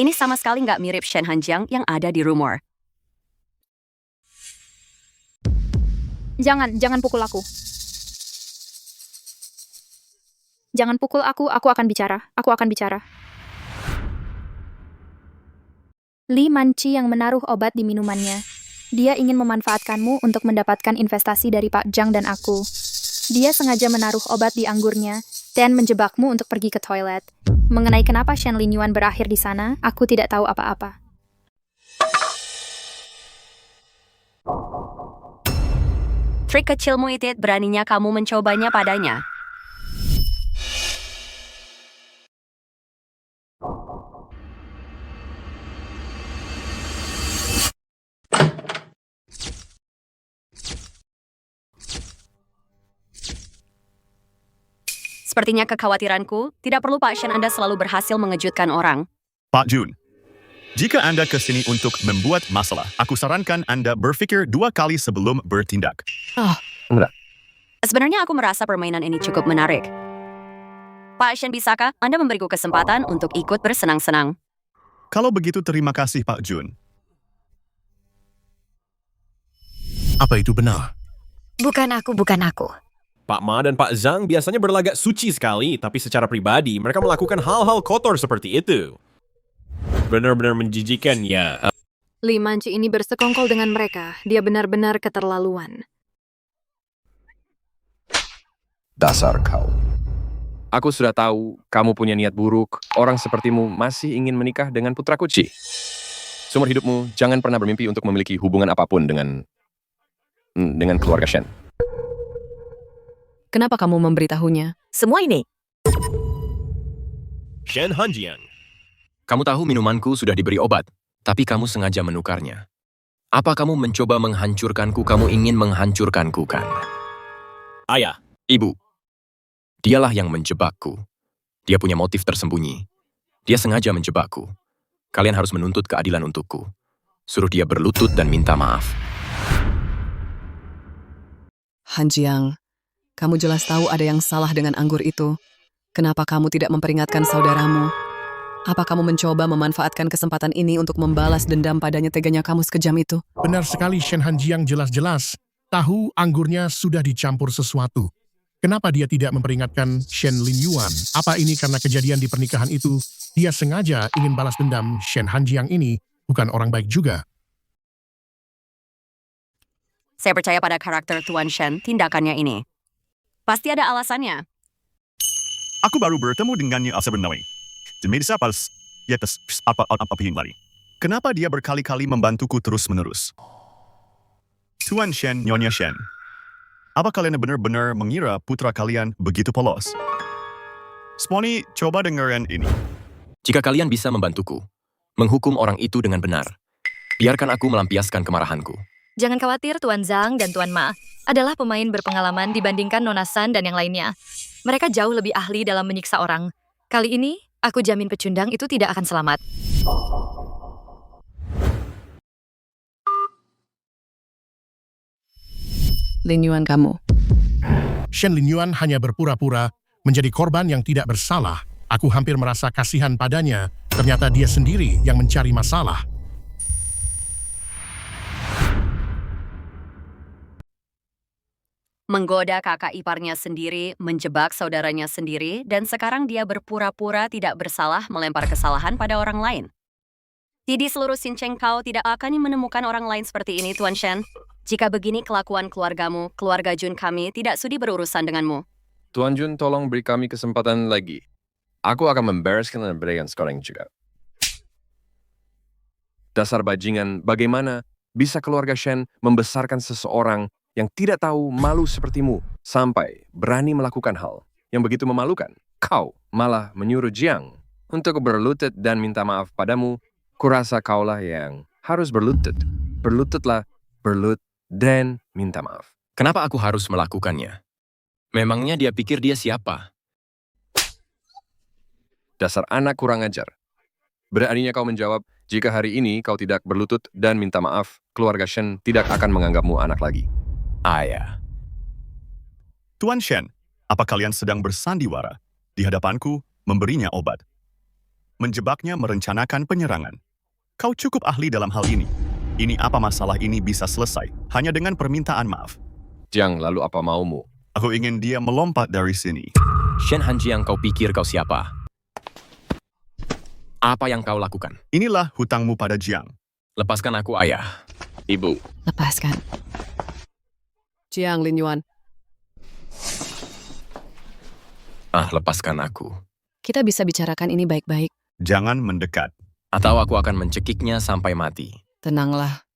G: Ini sama sekali nggak mirip Shen Hanjiang yang ada di rumor.
A: Jangan pukul aku. Jangan pukul aku akan bicara. Aku akan bicara. Li Manci yang menaruh obat di minumannya. Dia ingin memanfaatkanmu untuk mendapatkan investasi dari Pak Zhang dan aku. Dia sengaja menaruh obat di anggurnya dan menjebakmu untuk pergi ke toilet. Mengenai kenapa Shen Linyuan berakhir di sana, aku tidak tahu apa-apa.
G: Trik kecilmu itu, beraninya kamu mencobanya padanya. Sepertinya kekhawatiranku, tidak perlu Pak Shen Anda selalu berhasil mengejutkan orang.
B: Pak Jun, jika Anda kesini untuk membuat masalah, aku sarankan Anda berpikir 2 kali sebelum bertindak.
Q: Enggak.
G: Sebenarnya aku merasa permainan ini cukup menarik. Pak Shen, bisakah Anda memberiku kesempatan untuk ikut bersenang-senang?
B: Kalau begitu terima kasih Pak Jun.
K: Apa itu benar?
C: Bukan aku.
M: Pak Ma dan Pak Zhang biasanya berlagak suci sekali, tapi secara pribadi mereka melakukan hal-hal kotor seperti itu. Benar-benar menjijikan, ya.
S: Li Manci ini bersekongkol dengan mereka. Dia benar-benar keterlaluan.
Q: Dasar kau. Aku sudah tahu kamu punya niat buruk. Orang sepertimu masih ingin menikah dengan putra Kuci. Seumur hidupmu, jangan pernah bermimpi untuk memiliki hubungan apapun dengan keluarga Shen.
S: Kenapa kamu memberitahunya?
E: Semua ini.
M: Shen Hanjiang.
O: Kamu tahu minumanku sudah diberi obat, tapi kamu sengaja menukarnya. Apa kamu mencoba menghancurkanku? Kamu ingin menghancurkanku, kan?
M: Ayah.
O: Ibu. Dialah yang menjebakku. Dia punya motif tersembunyi. Dia sengaja menjebakku. Kalian harus menuntut keadilan untukku. Suruh dia berlutut dan minta maaf.
S: Hanjiang, kamu jelas tahu ada yang salah dengan anggur itu. Kenapa kamu tidak memperingatkan saudaramu? Apa kamu mencoba memanfaatkan kesempatan ini untuk membalas dendam padanya? Teganya kamu sekejam itu?
K: Benar sekali, Shen Hanjiang jelas-jelas tahu anggurnya sudah dicampur sesuatu. Kenapa dia tidak memperingatkan Shen Linyuan? Apa ini karena kejadian di pernikahan itu? Dia sengaja ingin balas dendam. Shen Hanjiang ini bukan orang baik juga.
G: Saya percaya pada karakter Tuan Shen, tindakannya ini. Pasti ada alasannya.
B: Aku baru bertemu dengannya sebenarnya. Demisa pas, ya tes apa lari. Kenapa dia berkali-kali membantuku terus-menerus? Tuan Shen, Nyonya Shen. Apa kalian benar-benar mengira putra kalian begitu polos? Sponi, coba dengerin ini.
O: Jika kalian bisa membantuku, menghukum orang itu dengan benar, biarkan aku melampiaskan kemarahanku.
C: Jangan khawatir, Tuan Zhang dan Tuan Ma adalah pemain berpengalaman dibandingkan Nona San dan yang lainnya. Mereka jauh lebih ahli dalam menyiksa orang. Kali ini, aku jamin pecundang itu tidak akan selamat.
S: Linyuan kamu.
K: Shen Linyuan hanya berpura-pura menjadi korban yang tidak bersalah. Aku hampir merasa kasihan padanya. Ternyata dia sendiri yang mencari masalah.
G: Menggoda kakak iparnya sendiri, menjebak saudaranya sendiri, dan sekarang dia berpura-pura tidak bersalah melempar kesalahan pada orang lain. Di seluruh Xincheng kau tidak akan menemukan orang lain seperti ini, Tuan Shen. Jika begini kelakuan keluargamu, keluarga Jun kami tidak sudi berurusan denganmu.
Q: Tuan Jun, tolong beri kami kesempatan lagi. Aku akan membereskan dan berikan sekarang juga. Dasar bajingan, bagaimana bisa keluarga Shen membesarkan seseorang yang tidak tahu malu sepertimu sampai berani melakukan hal yang begitu memalukan? Kau malah menyuruh Jiang untuk berlutut dan minta maaf padamu. Kurasa kaulah yang harus berlutut. Berlututlah, berlut dan minta maaf.
O: Kenapa aku harus melakukannya? Memangnya dia pikir dia siapa?
Q: Dasar anak kurang ajar. Beraninya kau menjawab, jika hari ini kau tidak berlutut dan minta maaf, keluarga Shen tidak akan menganggapmu anak lagi.
O: Ayah.
B: Tuan Shen, apa kalian sedang bersandiwara? Di hadapanku, memberinya obat. Menjebaknya merencanakan penyerangan. Kau cukup ahli dalam hal ini. Ini apa masalah ini bisa selesai hanya dengan permintaan maaf.
Q: Jiang, lalu apa maumu?
B: Aku ingin dia melompat dari sini.
O: Shen Hanjiang, kau pikir kau siapa? Apa yang kau lakukan?
B: Inilah hutangmu pada Jiang.
O: Lepaskan aku, ayah.
Q: Ibu.
S: Lepaskan. Jiang Linyuan,
O: Lepaskan aku.
S: kita bisa bicarakan ini baik-baik.
B: Jangan mendekat.
O: Atau aku akan mencekiknya sampai mati.
S: Tenanglah.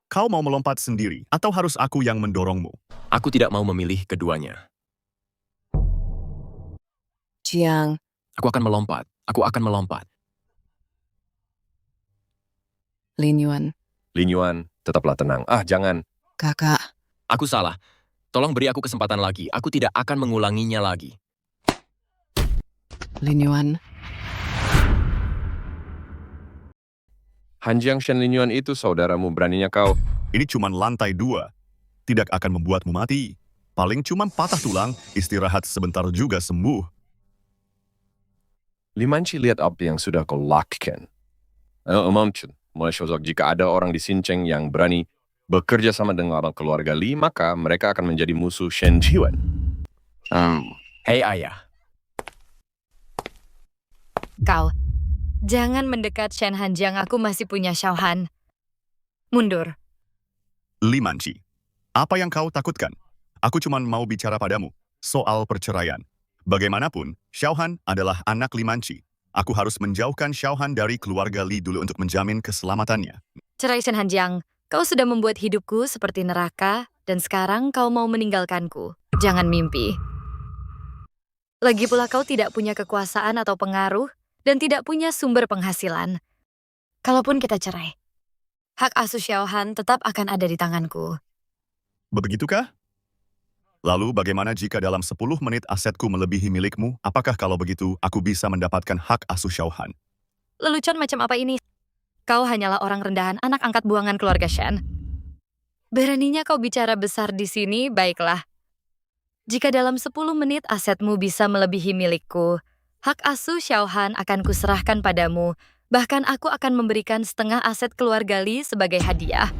B: Kau mau melompat sendiri atau harus aku yang mendorongmu?
O: Aku tidak mau memilih keduanya.
S: Jiang,
O: Aku akan melompat. Aku akan melompat.
S: Linyuan,
Q: Linyuan, tetaplah tenang. Jangan.
S: kakak,
O: Aku salah. Tolong beri aku kesempatan lagi. Aku tidak akan mengulanginya lagi.
S: Linyuan,
Q: Hanjiang Shen Linyuan itu saudaramu, beraninya kau.
B: Ini cuma lantai 2. Tidak akan membuatmu mati. Paling cuma patah tulang, istirahat sebentar juga sembuh.
Q: Limanci, lihat apa yang sudah kau lakukan. Mancun, mulai sosok jika ada orang di Xincheng yang berani bekerja sama dengan orang keluarga Li, maka mereka akan menjadi musuh Shen Jiwan.
O: Hei ayah.
C: Kau, jangan mendekat Shen Hanjiang, aku masih punya Xiaohan. Mundur.
B: Limanci, apa yang kau takutkan? Aku cuma mau bicara padamu soal perceraian. Bagaimanapun, Xiaohan adalah anak Limanci. Aku harus menjauhkan Xiaohan dari keluarga Li dulu untuk menjamin keselamatannya.
C: Cerai Shen Hanjiang, kau sudah membuat hidupku seperti neraka, dan sekarang kau mau meninggalkanku. Jangan mimpi. Lagi pula kau tidak punya kekuasaan atau pengaruh, dan tidak punya sumber penghasilan. Kalaupun kita cerai, hak asuh Xiaohan tetap akan ada di tanganku.
B: Begitukah? Lalu bagaimana jika dalam 10 menit asetku melebihi milikmu? Apakah kalau begitu aku bisa mendapatkan hak asuh Xiaohan?
C: Lelucon macam apa ini? Kau hanyalah orang rendahan anak angkat buangan keluarga Shen. Beraninya kau bicara besar di sini, baiklah. Jika dalam 10 menit asetmu bisa melebihi milikku, hak asuh Xiaohan akan kuserahkan padamu. Bahkan aku akan memberikan setengah aset keluarga Li sebagai hadiah.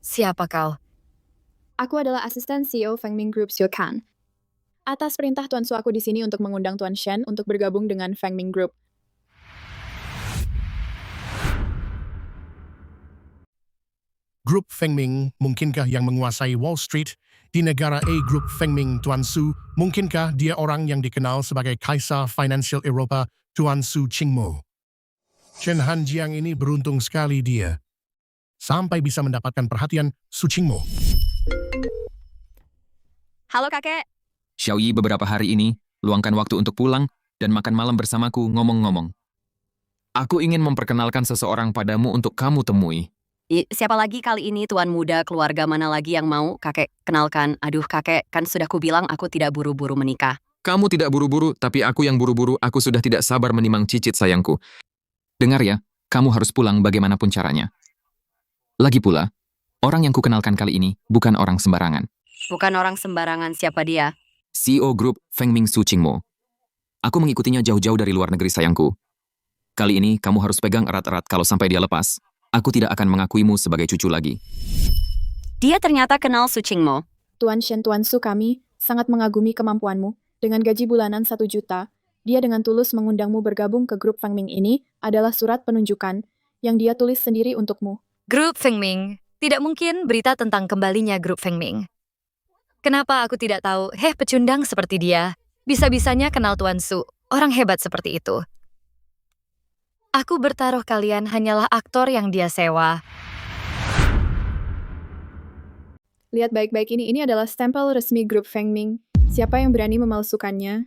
C: Siapa kau?
A: Aku adalah asisten CEO Fengming Group Xiu Kan. Atas perintah Tuan Su aku di sini untuk mengundang Tuan Shen untuk bergabung dengan Fengming Group.
K: Grup Fengming, mungkinkah yang menguasai Wall Street? Di negara A Grup Fengming, Tuan Su, mungkinkah dia orang yang dikenal sebagai Kaisar Financial Eropa, Tuan Su Qingmo? Shen Hanjiang ini beruntung sekali dia. Sampai bisa mendapatkan perhatian Su Qingmo.
G: Halo kakek.
N: Xiaoyi beberapa hari ini, luangkan waktu untuk pulang dan makan malam bersamaku ngomong-ngomong. Aku ingin memperkenalkan seseorang padamu untuk kamu temui.
G: Siapa lagi kali ini tuan muda keluarga mana lagi yang mau kakek kenalkan? Aduh kakek, kan sudah kubilang aku tidak buru-buru menikah.
N: Kamu tidak buru-buru, tapi aku yang buru-buru. Aku sudah tidak sabar menimang cicit sayangku. Dengar ya, kamu harus pulang bagaimanapun caranya. Lagi pula, orang yang kukenalkan kali ini bukan orang sembarangan.
G: Bukan orang sembarangan, siapa dia?
N: CEO Group Fengming Su Qingmo. Aku mengikutinya jauh-jauh dari luar negeri sayangku. Kali ini kamu harus pegang erat-erat, kalau sampai dia lepas, aku tidak akan mengakuimu sebagai cucu lagi.
G: Dia ternyata kenal Su Qingmo.
A: Tuan Shen, Tuan Su, kami sangat mengagumi kemampuanmu. Dengan gaji bulanan 1 juta, dia dengan tulus mengundangmu bergabung ke grup Fengming ini adalah surat penunjukan yang dia tulis sendiri untukmu.
C: Grup Fengming. Tidak mungkin berita tentang kembalinya grup Fengming. Kenapa aku tidak tahu? Pecundang seperti dia. Bisa-bisanya kenal Tuan Su. Orang hebat seperti itu. Aku bertaruh kalian hanyalah aktor yang dia sewa.
A: Lihat baik-baik ini adalah stempel resmi grup Fengming. Siapa yang berani memalsukannya?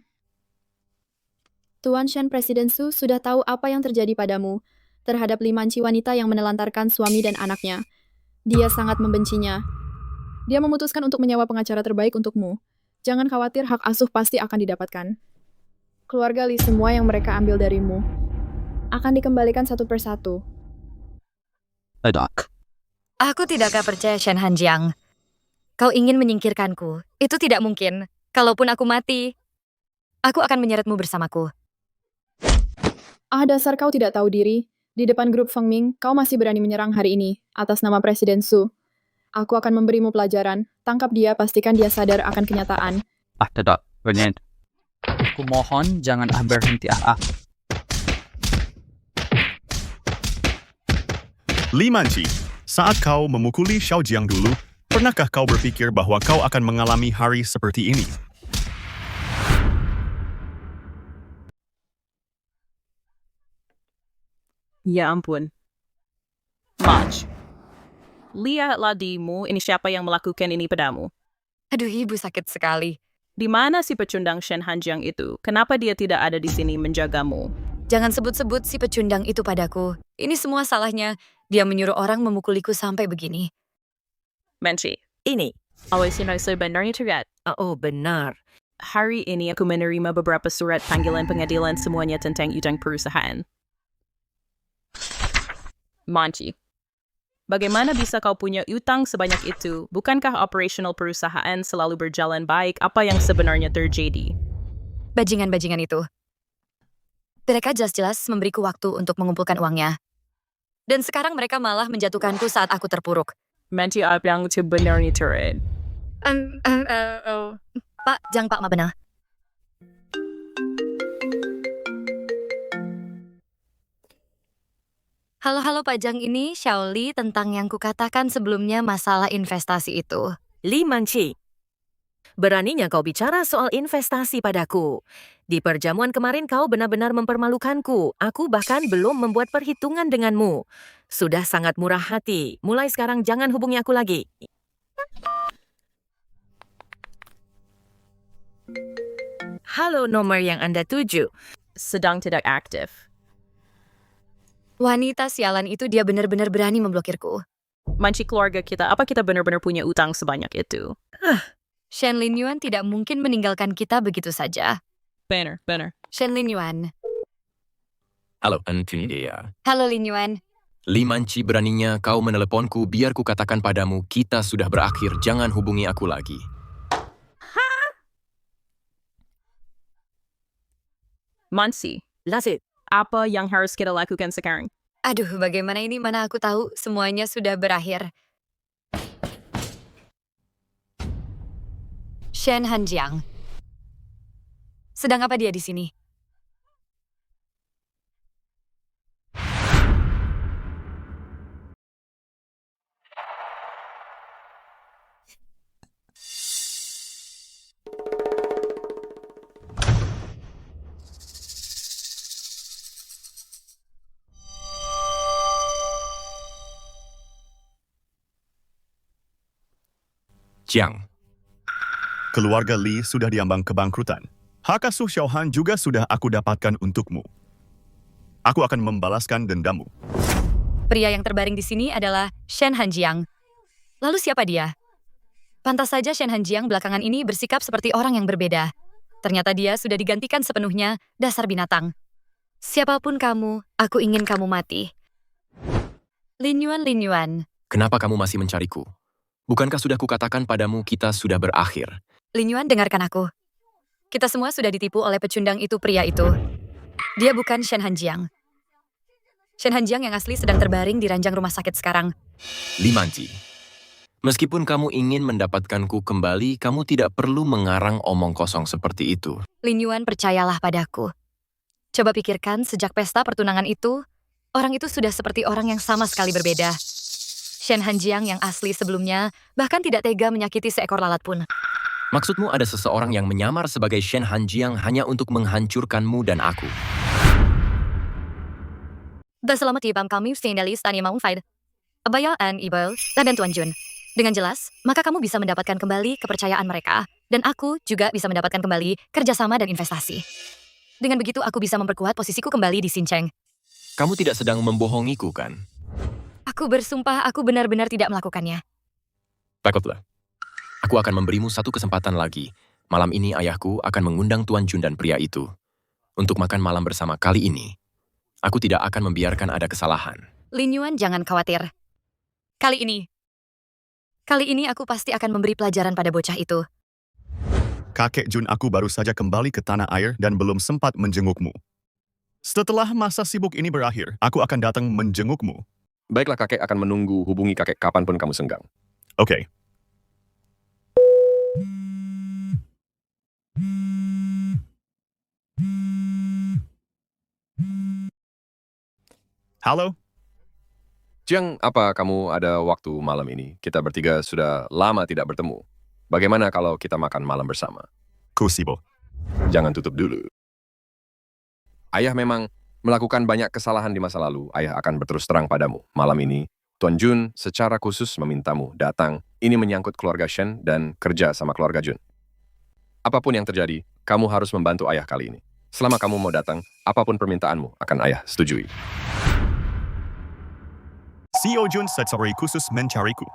A: Tuan Shen, Presiden Su sudah tahu apa yang terjadi padamu. terhadap Limanci wanita yang menelantarkan suami dan anaknya. Dia sangat membencinya. Dia memutuskan untuk menyewa pengacara terbaik untukmu. Jangan khawatir, hak asuh pasti akan didapatkan. Keluarga Li, semua yang mereka ambil darimu akan dikembalikan satu persatu.
C: Aku tidak akan percaya, Shen Hanjiang. Kau ingin menyingkirkanku. Itu tidak mungkin. Kalaupun aku mati, aku akan menyeretmu bersamaku.
A: Dasar kau tidak tahu diri. Di depan grup Feng Ming, kau masih berani menyerang hari ini, atas nama Presiden Su. Aku akan memberimu pelajaran. Tangkap dia, pastikan dia sadar akan kenyataan.
L: Tidak, benar. Aku mohon jangan berhenti.
B: Limanci, saat kau memukuli Xiao Jiang dulu, pernahkah kau berpikir bahwa kau akan mengalami hari seperti ini?
D: Ya ampun. Maj. Lihatlah dirimu, ini siapa yang melakukan ini padamu?
C: Aduh, ibu sakit sekali.
D: Di mana si pecundang Shen Hanjiang itu? Kenapa dia tidak ada di sini menjagamu?
C: Jangan sebut-sebut si pecundang itu padaku. Ini semua salahnya. Dia menyuruh orang memukuliku sampai begini.
D: Menci.
E: Ini.
D: Awasin sebenarnya tidak.
E: Oh, benar.
D: Hari ini aku menerima beberapa surat panggilan pengadilan semuanya tentang utang perusahaan. Manci. Bagaimana bisa kau punya utang sebanyak itu? Bukankah operasional perusahaan selalu berjalan baik? Apa yang sebenarnya terjadi?
C: Bajingan-bajingan itu. Mereka jelas-jelas memberiku waktu untuk mengumpulkan uangnya. Dan sekarang mereka malah menjatuhkanku saat aku terpuruk.
D: Manci, apa yang sebenarnya terjadi?
C: Pak, jangan Pak Mabena. Halo Pak Jang, ini Xiaoli tentang yang kukatakan sebelumnya masalah investasi itu.
E: Limanci, beraninya kau bicara soal investasi padaku. Di perjamuan kemarin kau benar-benar mempermalukanku. Aku bahkan belum membuat perhitungan denganmu. Sudah sangat murah hati. Mulai sekarang jangan hubungi aku lagi. Halo, nomor yang Anda tuju.
D: Sedang tidak aktif.
C: Wanita sialan itu, dia benar-benar berani memblokirku.
D: Manci, keluarga kita, apa kita benar-benar punya utang sebanyak itu?
C: Shen Linyuan tidak mungkin meninggalkan kita begitu saja.
D: Benar.
C: Shen Linyuan.
O: Halo, ini dia.
C: Halo Linyuan.
O: Limanci, beraninya kau meneleponku biar ku katakan padamu kita sudah berakhir, jangan hubungi aku lagi.
D: Manci.
E: Lazit.
D: Apa yang harus kita lakukan sekarang?
C: Aduh, bagaimana ini? Mana aku tahu semuanya sudah berakhir. Shen Hanjiang. Sedang apa dia di sini?
O: Jiang.
B: Keluarga Li sudah diambang kebangkrutan. Hak asuh Xiaohan juga sudah aku dapatkan untukmu. Aku akan membalaskan dendammu.
C: Pria yang terbaring di sini adalah Shen Hanjiang. Lalu siapa dia? Pantas saja Shen Hanjiang belakangan ini bersikap seperti orang yang berbeda. Ternyata dia sudah digantikan sepenuhnya, dasar binatang. Siapapun kamu, aku ingin kamu mati. Linyuan.
O: Kenapa kamu masih mencariku? Bukankah sudah kukatakan padamu kita sudah berakhir?
C: Linyuan, dengarkan aku. Kita semua sudah ditipu oleh pecundang itu, pria itu. Dia bukan Shen Hanjiang. Shen Hanjiang yang asli sedang terbaring di ranjang rumah sakit sekarang.
O: Limanci, meskipun kamu ingin mendapatkanku kembali, kamu tidak perlu mengarang omong kosong seperti itu.
C: Linyuan, percayalah padaku. Coba pikirkan, sejak pesta pertunangan itu, orang itu sudah seperti orang yang sama sekali berbeda. Shen Hanjiang yang asli sebelumnya bahkan tidak tega menyakiti seekor lalat pun.
O: Maksudmu ada seseorang yang menyamar sebagai Shen Hanjiang hanya untuk menghancurkanmu dan aku?
C: Dan selamat datang kami Stendalis Tanya Maungfaid. Abayaan Ibel dan Tuan Jun. Dengan jelas, maka kamu bisa mendapatkan kembali kepercayaan mereka. Dan aku juga bisa mendapatkan kembali kerjasama dan investasi. Dengan begitu aku bisa memperkuat posisiku kembali di Xincheng.
O: Kamu tidak sedang membohongiku, kan?
C: Aku bersumpah aku benar-benar tidak melakukannya.
O: Baiklah. Aku akan memberimu satu kesempatan lagi. Malam ini ayahku akan mengundang Tuan Jun dan pria itu untuk makan malam bersama kali ini. Aku tidak akan membiarkan ada kesalahan.
C: Lin Yuan, jangan khawatir. Kali ini aku pasti akan memberi pelajaran pada bocah itu.
B: Kakek Jun, aku baru saja kembali ke tanah air dan belum sempat menjengukmu. Setelah masa sibuk ini berakhir, aku akan datang menjengukmu.
Q: Baiklah, kakek akan menunggu. Hubungi kakek kapanpun kamu senggang.
B: Oke. Halo?
Q: Jiang, apa kamu ada waktu malam ini? Kita bertiga sudah lama tidak bertemu. Bagaimana kalau kita makan malam bersama?
B: Ku sibuk.
Q: Jangan tutup dulu. Ayah memang melakukan banyak kesalahan di masa lalu. Ayah akan berterus terang padamu. Malam ini, Tuan Jun secara khusus memintamu datang. Ini menyangkut keluarga Shen dan kerja sama keluarga Jun. Apapun yang terjadi, kamu harus membantu ayah kali ini. Selama kamu mau datang, apapun permintaanmu akan ayah setujui.
B: CEO Jun secara khusus mencariku.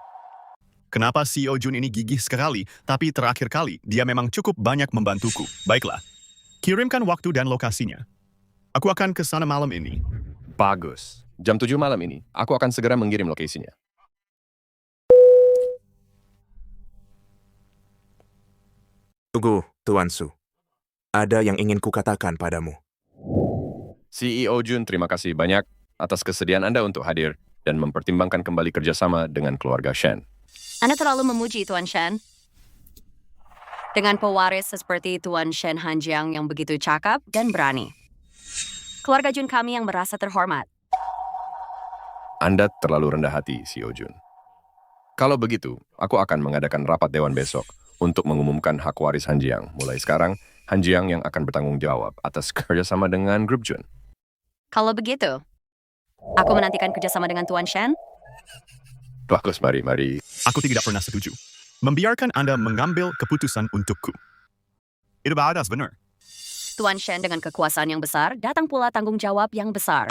B: Kenapa CEO Jun ini gigih sekali, tapi terakhir kali dia memang cukup banyak membantuku. Baiklah, kirimkan waktu dan lokasinya. Aku akan ke sana malam ini.
Q: Bagus. Jam 7 malam ini, aku akan segera mengirim lokasinya.
I: Tunggu, Tuan Su. Ada yang ingin kukatakan padamu.
Q: CEO Jun, terima kasih banyak atas kesediaan Anda untuk hadir dan mempertimbangkan kembali kerjasama dengan keluarga Shen.
G: Anda terlalu memuji Tuan Shen. Dengan pewaris seperti Tuan Shen Hanjiang yang begitu cakap dan berani. Keluarga Jun kami yang merasa terhormat.
Q: Anda terlalu rendah hati, CEO Jun. Kalau begitu, aku akan mengadakan rapat dewan besok untuk mengumumkan hak waris Hanjiang. Mulai sekarang, Hanjiang yang akan bertanggung jawab atas kerjasama dengan grup Jun.
G: Kalau begitu, aku menantikan kerjasama dengan Tuan Shen.
Q: Bagus, mari.
B: Aku tidak pernah setuju. Membiarkan Anda mengambil keputusan untukku. Itu batas benar.
G: Tuan Shen dengan kekuasaan yang besar, datang pula tanggung jawab yang besar.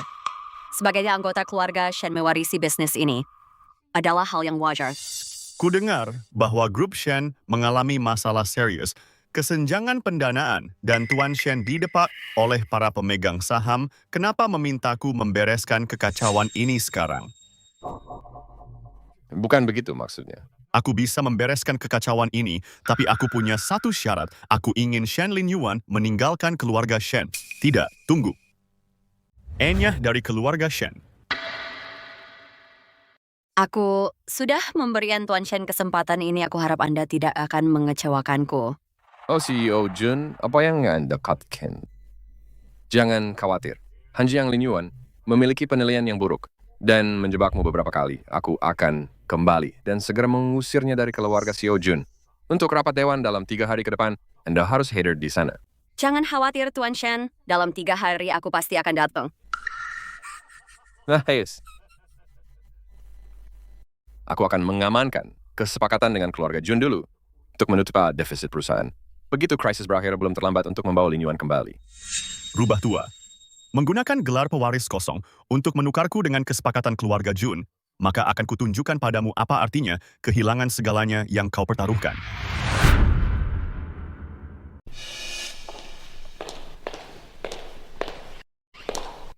G: Sebagai anggota keluarga Shen mewarisi bisnis ini adalah hal yang wajar.
B: Ku dengar bahwa grup Shen mengalami masalah serius, kesenjangan pendanaan, dan Tuan Shen didepak oleh para pemegang saham. Kenapa memintaku membereskan kekacauan ini sekarang?
Q: Bukan begitu maksudnya.
B: Aku bisa membereskan kekacauan ini, tapi aku punya satu syarat. Aku ingin Shen Lin Yuan meninggalkan keluarga Shen. Tidak, tunggu. Enya dari keluarga Shen.
G: Aku sudah memberikan Tuan Shen kesempatan ini. Aku harap Anda tidak akan mengecewakanku.
Q: Oh, CEO Jun, apa yang Anda katakan? Jangan khawatir. Hanjiang Lin Yuan memiliki penilaian yang buruk dan menjebakmu beberapa kali. Aku akan kembali dan segera mengusirnya dari keluarga CEO Jun. Untuk rapat dewan dalam 3 hari ke depan, Anda harus hadir di sana.
G: Jangan khawatir Tuan Shen, dalam 3 hari aku pasti akan datang.
Q: Nice. Aku akan mengamankan kesepakatan dengan keluarga Jun dulu untuk menutup defisit perusahaan. Begitu krisis berakhir, belum terlambat untuk membawa Lin Yuan kembali.
B: Rubah tua. Menggunakan gelar pewaris kosong untuk menukarku dengan kesepakatan keluarga Jun, maka akan kutunjukkan padamu apa artinya kehilangan segalanya yang kau pertaruhkan.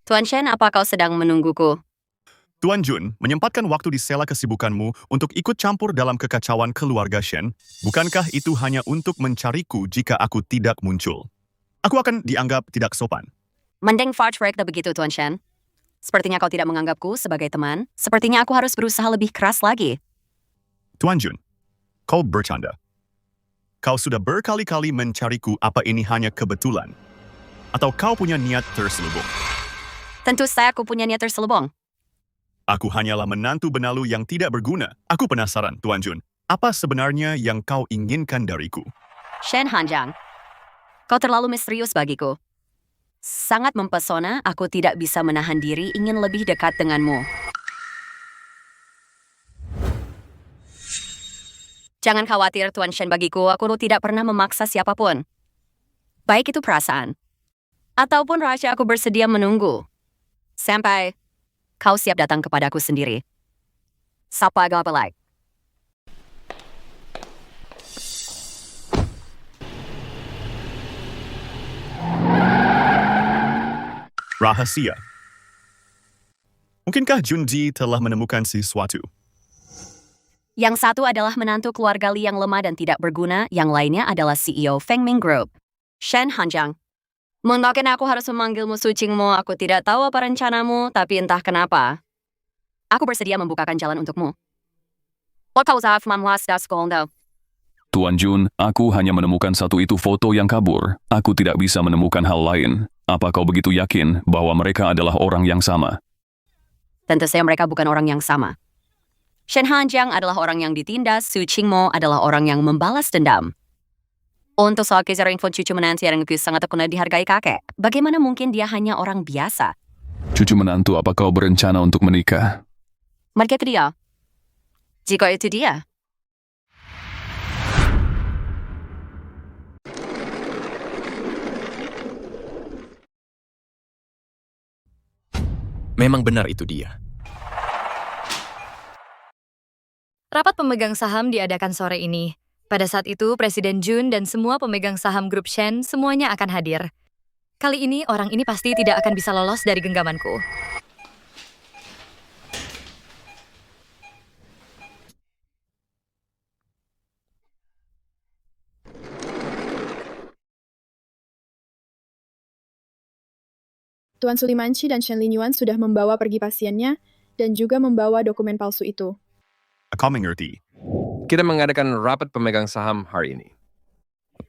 G: Tuan Shen, apa kau sedang menungguku?
B: Tuan Jun, menyempatkan waktu di sela kesibukanmu untuk ikut campur dalam kekacauan keluarga Shen, bukankah itu hanya untuk mencariku jika aku tidak muncul? Aku akan dianggap tidak sopan.
G: Mending Fartrek begitu Tuan Shen. Sepertinya kau tidak menganggapku sebagai teman. Sepertinya aku harus berusaha lebih keras lagi.
B: Tuan Jun, kau bercanda. Kau sudah berkali-kali mencariku, apa ini hanya kebetulan? Atau kau punya niat terselubung?
G: Tentu saya aku punya niat terselubung.
B: Aku hanyalah menantu benalu yang tidak berguna. Aku penasaran, Tuan Jun. Apa sebenarnya yang kau inginkan dariku?
G: Shen Hanjiang, kau terlalu misterius bagiku. Sangat mempesona, aku tidak bisa menahan diri ingin lebih dekat denganmu. Jangan khawatir Tuan Shen, bagiku aku tidak pernah memaksa siapapun. Baik itu perasaan, ataupun rahasia, aku bersedia menunggu. Sampai kau siap datang kepadaku sendiri. Sapa apa like?
B: Rahasia. Mungkinkah Junji telah menemukan sesuatu?
G: Yang satu adalah menantu keluarga Li yang lemah dan tidak berguna, yang lainnya adalah CEO Fengming Group, Shen Hanjiang. Mungkin aku harus memanggilmu Sucingmu, aku tidak tahu apa rencanamu, tapi entah kenapa. Aku bersedia membukakan jalan untukmu.
R: Tuan Jun, aku hanya menemukan satu itu foto yang kabur. Aku tidak bisa menemukan hal lain. Apa kau begitu yakin bahwa mereka adalah orang yang sama?
G: Tentu saja mereka bukan orang yang sama. Shen Hanjiang adalah orang yang ditindas, Su Qingmo adalah orang yang membalas dendam. Untuk soal kejar info cucu menantu yang sangat terkenal dihargai kakek, bagaimana mungkin dia hanya orang biasa?
R: Cucu menantu, apa kau berencana untuk menikah?
G: Mereka ke dia. Jika itu dia.
O: Memang benar itu dia.
C: Rapat pemegang saham diadakan sore ini. Pada saat itu, Presiden Jun dan semua pemegang saham grup Shen semuanya akan hadir. Kali ini, orang ini pasti tidak akan bisa lolos dari genggamanku.
A: Tuan Sulimanci dan Shen Linyuan sudah membawa pergi pasiennya dan juga membawa dokumen palsu itu.
B: Kau mengerti.
Q: Kita mengadakan rapat pemegang saham hari ini.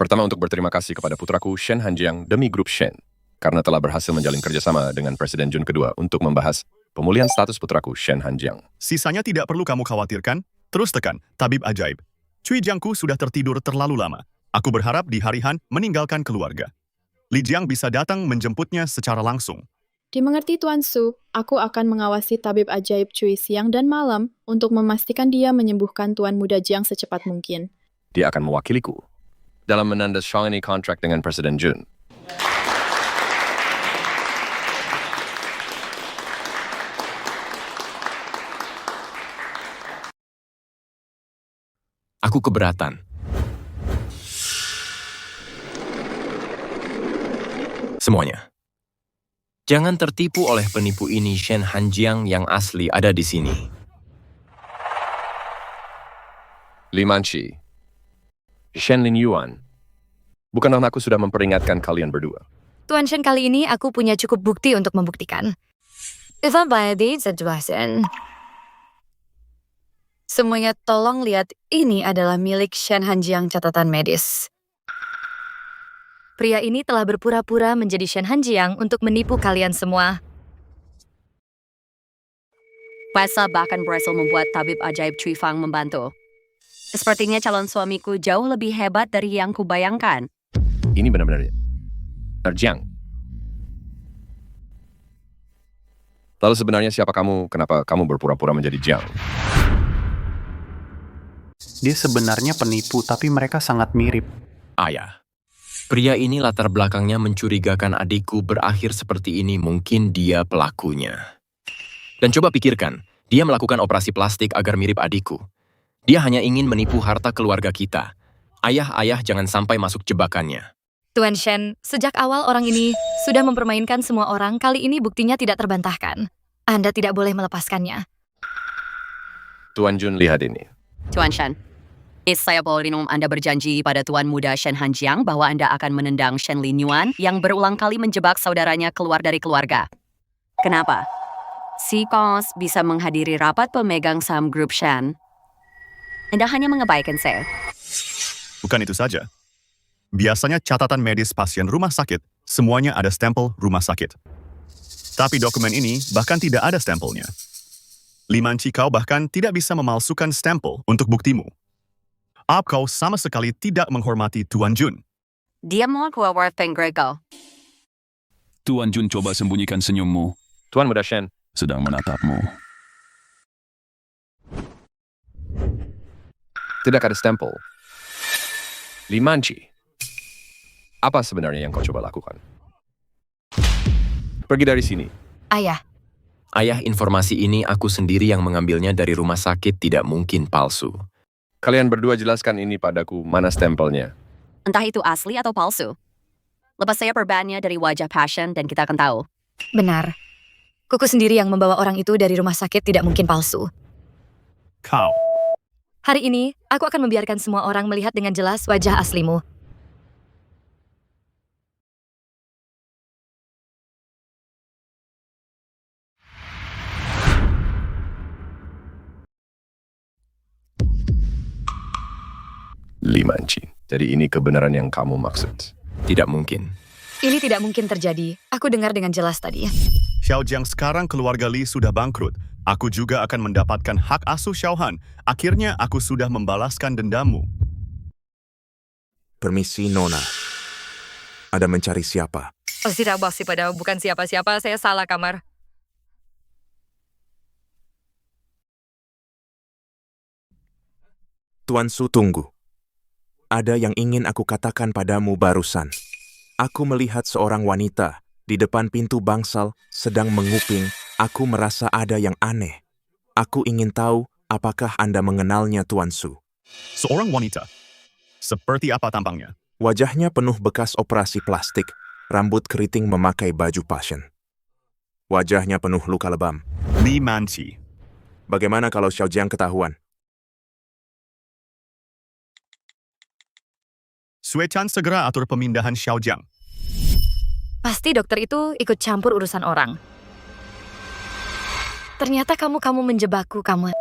Q: Pertama untuk berterima kasih kepada putraku Shen Hanjiang demi grup Shen, karena telah berhasil menjalin kerjasama dengan Presiden Jun kedua untuk membahas pemulihan status putraku Shen Hanjiang.
B: Sisanya tidak perlu kamu khawatirkan. Terus tekan, tabib ajaib. Cui Jiangku sudah tertidur terlalu lama. Aku berharap di hari Han meninggalkan keluarga. Li Jiang bisa datang menjemputnya secara langsung.
A: Dimengerti Tuan Su, aku akan mengawasi tabib ajaib Cui siang dan malam untuk memastikan dia menyembuhkan Tuan Muda Jiang secepat mungkin.
Q: Dia akan mewakiliku dalam menandatangani kontrak dengan Presiden Jun.
O: Aku keberatan. Semuanya. Jangan tertipu oleh penipu ini. Shen Hanjiang yang asli ada di sini.
Q: Li Manci, Shen Linyuan, bukankah aku sudah memperingatkan kalian berdua?
C: Tuan Shen, kali ini aku punya cukup bukti untuk membuktikan. Semuanya tolong lihat, ini adalah milik Shen Hanjiang catatan medis. Pria ini telah berpura-pura menjadi Shen Hanjiang untuk menipu kalian semua.
G: Pasal bahkan berhasil membuat tabib ajaib Cui Fang membantu. Sepertinya calon suamiku jauh lebih hebat dari yang kubayangkan.
Q: Ini benar-benar Jiang. Lalu sebenarnya siapa kamu? Kenapa kamu berpura-pura menjadi Jiang?
L: Dia sebenarnya penipu, tapi mereka sangat mirip.
O: Ayah. Pria ini latar belakangnya mencurigakan adikku berakhir seperti ini, mungkin dia pelakunya. Dan coba pikirkan, dia melakukan operasi plastik agar mirip adikku. Dia hanya ingin menipu harta keluarga kita. Ayah, jangan sampai masuk jebakannya.
C: Tuan Shen, sejak awal orang ini sudah mempermainkan semua orang, kali ini buktinya tidak terbantahkan. Anda tidak boleh melepaskannya.
Q: Tuan Jun, lihat ini.
G: Tuan Shen, saya boleh Anda berjanji pada Tuan Muda Shen Hanjiang bahwa Anda akan menendang Shen Linyuan yang berulang kali menjebak saudaranya keluar dari keluarga. Kenapa? Si Kos bisa menghadiri rapat pemegang saham grup Shen. Anda hanya mengabaikan saya.
B: Bukan itu saja. Biasanya catatan medis pasien rumah sakit, semuanya ada stempel rumah sakit. Tapi dokumen ini bahkan tidak ada stempelnya. Li Manci, kau bahkan tidak bisa memalsukan stempel untuk buktimu. Kau sama sekali tidak menghormati Tuan Jun.
G: Dia mau keluar penggregol.
R: Tuan Jun, coba sembunyikan senyummu.
Q: Tuan Muda Shen
R: sedang menatapmu.
Q: Tidak ada stempel. Li Manci, apa sebenarnya yang kau coba lakukan? Pergi dari sini.
C: Ayah,
O: Ayah, informasi ini aku sendiri yang mengambilnya dari rumah sakit, tidak mungkin palsu.
Q: Kalian berdua jelaskan ini padaku, mana stempelnya?
G: Entah itu asli atau palsu. Lepas saya perbannya dari wajah pasien dan kita akan tahu.
C: Benar. Kuku sendiri yang membawa orang itu dari rumah sakit, tidak mungkin palsu.
B: Kau.
C: Hari ini, aku akan membiarkan semua orang melihat dengan jelas wajah aslimu.
Q: Limanci. Jadi ini kebenaran yang kamu maksud?
O: Tidak mungkin.
C: Ini tidak mungkin terjadi. Aku dengar dengan jelas tadi.
B: Xiao Jiang, sekarang keluarga Li sudah bangkrut. Aku juga akan mendapatkan hak asuh Xiao Han. Akhirnya aku sudah membalaskan dendammu.
I: Permisi, Nona. Ada mencari siapa?
C: Oh, tidak basi pada bukan siapa-siapa, saya salah kamar.
I: Tuan Su, tunggu. Ada yang ingin aku katakan padamu barusan. Aku melihat seorang wanita di depan pintu bangsal sedang menguping. Aku merasa ada yang aneh. Aku ingin tahu apakah Anda mengenalnya, Tuan Su.
B: Seorang wanita? Seperti apa tampangnya?
I: Wajahnya penuh bekas operasi plastik, rambut keriting memakai baju pasien. Wajahnya penuh luka lebam.
B: Li Manci.
I: Bagaimana kalau Xiao Jiang ketahuan?
B: Sue Chan, segera atur pemindahan Xiao Jiang.
C: Pasti dokter itu ikut campur urusan orang. Ternyata kamu menjebakku, kamu.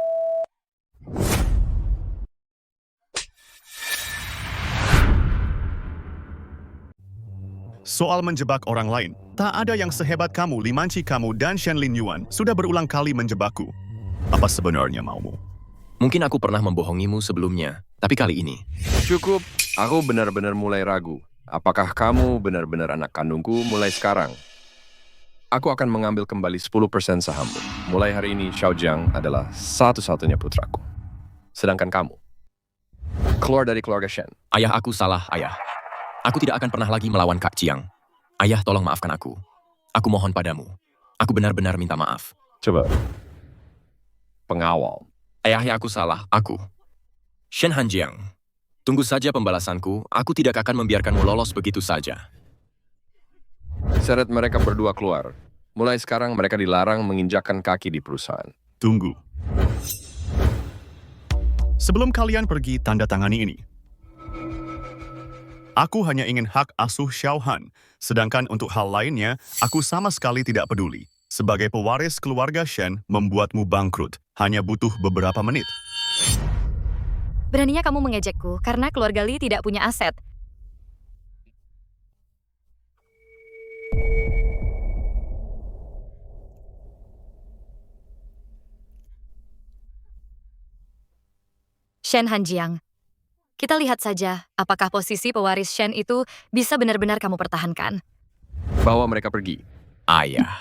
B: Soal menjebak orang lain, tak ada yang sehebat kamu, Li Manci. Kamu dan Shen Lin Yuan sudah berulang kali menjebakku. Apa sebenarnya maumu?
O: Mungkin aku pernah membohongimu sebelumnya, tapi kali ini.
Q: Cukup, aku benar-benar mulai ragu. Apakah kamu benar-benar anak kandungku mulai sekarang? Aku akan mengambil kembali 10% sahammu. Mulai hari ini, Xiao Jiang adalah satu-satunya putraku. Sedangkan kamu, keluar dari keluarga Shen.
O: Ayah, aku salah, ayah. Aku tidak akan pernah lagi melawan Kak Jiang. Ayah, tolong maafkan aku. Aku mohon padamu. Aku benar-benar minta maaf.
Q: Coba. Pengawal.
O: Ayah, aku salah, aku. Shen Hanjiang, tunggu saja pembalasanku. Aku tidak akan membiarkanmu lolos begitu saja.
Q: Seret mereka berdua keluar. Mulai sekarang mereka dilarang menginjakkan kaki di perusahaan.
B: Tunggu. Sebelum kalian pergi, tanda tangani ini. Aku hanya ingin hak asuh Xiao Han, sedangkan untuk hal lainnya, aku sama sekali tidak peduli. Sebagai pewaris keluarga Shen, membuatmu bangkrut. Hanya butuh beberapa menit.
C: Beraninya kamu mengejekku karena keluarga Li tidak punya aset. Shen Hanjiang, kita lihat saja apakah posisi pewaris Shen itu bisa benar-benar kamu pertahankan.
Q: Bawa mereka pergi.
O: Ayah.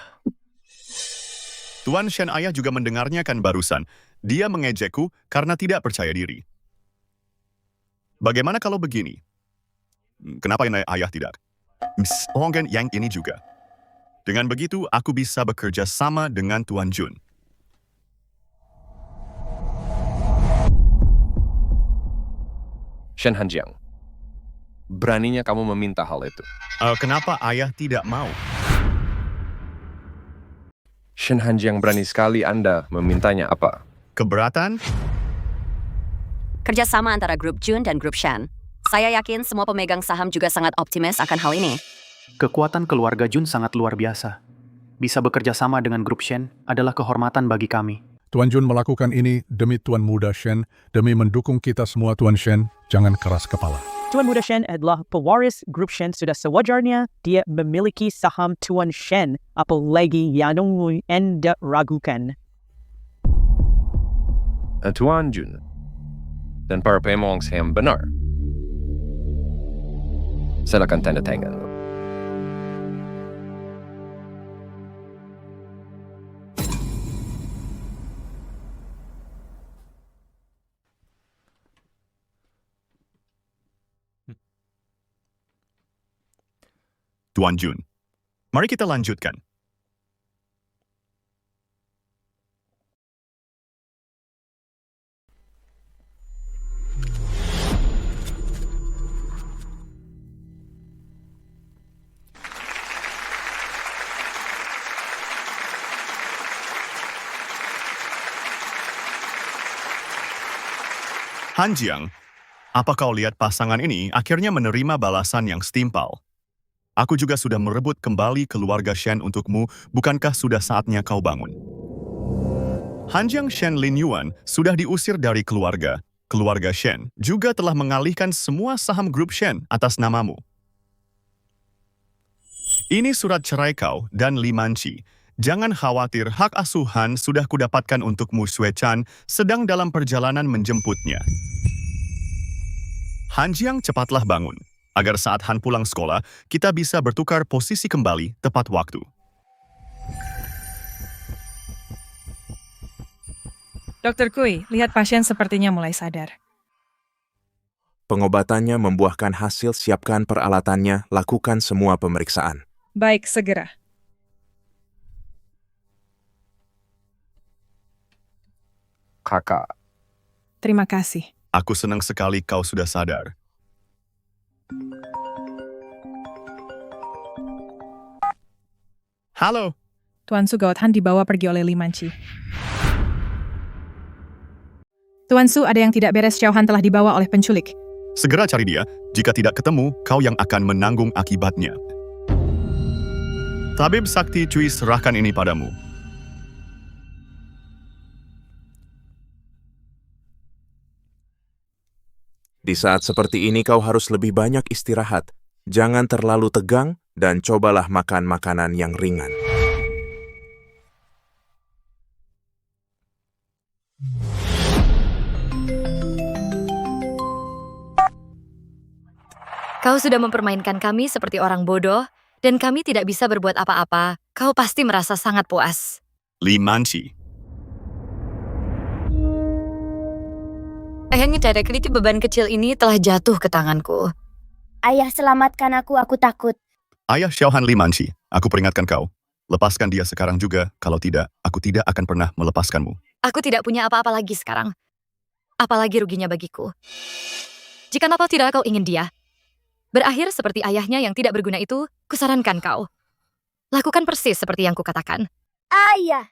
B: Tuan Shen, ayah juga mendengarnya kan barusan. Dia mengejekku karena tidak percaya diri. Bagaimana kalau begini? Kenapa ayah tidak? Mungkin yang ini juga. Dengan begitu, aku bisa bekerja sama dengan Tuan Jun.
Q: Shen Hanjiang, beraninya kamu meminta hal itu?
B: Kenapa ayah tidak mau?
Q: Shen Hanjiang, berani sekali Anda memintanya apa?
B: Keberatan?
G: Kerjasama antara grup Jun dan grup Shen. Saya yakin semua pemegang saham juga sangat optimis akan hal ini.
P: Kekuatan keluarga Jun sangat luar biasa. Bisa bekerja sama dengan grup Shen adalah kehormatan bagi kami.
K: Tuan Jun melakukan ini demi Tuan Muda Shen, demi mendukung kita semua Tuan Shen, jangan keras kepala.
U: Tuan Muda Shen adalah pewaris grup Shen, sudah sewajarnya dia memiliki saham Tuan Shen, apalagi yang Anda ragukan.
Q: Tuan Jun dan para pemong saham benar. Silakan tanda tangan.
B: Tuan Jun, mari kita lanjutkan. Han Jiang, apa kau lihat pasangan ini akhirnya menerima balasan yang setimpal? Aku juga sudah merebut kembali keluarga Shen untukmu, bukankah sudah saatnya kau bangun? Han Jiang Shen Lin Yuan sudah diusir dari keluarga. Keluarga Shen juga telah mengalihkan semua saham grup Shen atas namamu. Ini surat cerai kau dan Li Manqi. Jangan khawatir, hak asuhan sudah kudapatkan untukmu. Sui Chan sedang dalam perjalanan menjemputnya. Han Jiang, cepatlah bangun, agar saat Han pulang sekolah, kita bisa bertukar posisi kembali tepat waktu.
H: Dr. Kui, lihat pasien sepertinya mulai sadar.
I: Pengobatannya membuahkan hasil, siapkan peralatannya, lakukan semua pemeriksaan.
H: Baik, segera.
Q: Kakak.
H: Terima kasih.
B: Aku senang sekali kau sudah sadar. Halo.
H: Tuan Su Gaothan dibawa pergi oleh Li Manqi. Tuan Su, ada yang tidak beres. Xiao Han telah dibawa oleh penculik.
B: Segera cari dia. Jika tidak ketemu, kau yang akan menanggung akibatnya. Tabib Sakti Cui, serahkan ini padamu.
I: Di saat seperti ini kau harus lebih banyak istirahat. Jangan terlalu tegang dan cobalah makan makanan yang ringan.
C: Kau sudah mempermainkan kami seperti orang bodoh, dan kami tidak bisa berbuat apa-apa. Kau pasti merasa sangat puas.
B: Li Manqi.
C: Ayahnya directly beban kecil ini telah jatuh ke tanganku.
J: Ayah, selamatkan aku takut.
B: Ayah Xiao Han, Li Manqi, aku peringatkan kau. Lepaskan dia sekarang juga, kalau tidak, aku tidak akan pernah melepaskanmu.
C: Aku tidak punya apa-apa lagi sekarang. Apalagi ruginya bagiku. Jika apa tidak kau ingin dia berakhir seperti ayahnya yang tidak berguna itu, kusarankan kau lakukan persis seperti yang kukatakan.
J: Ayah!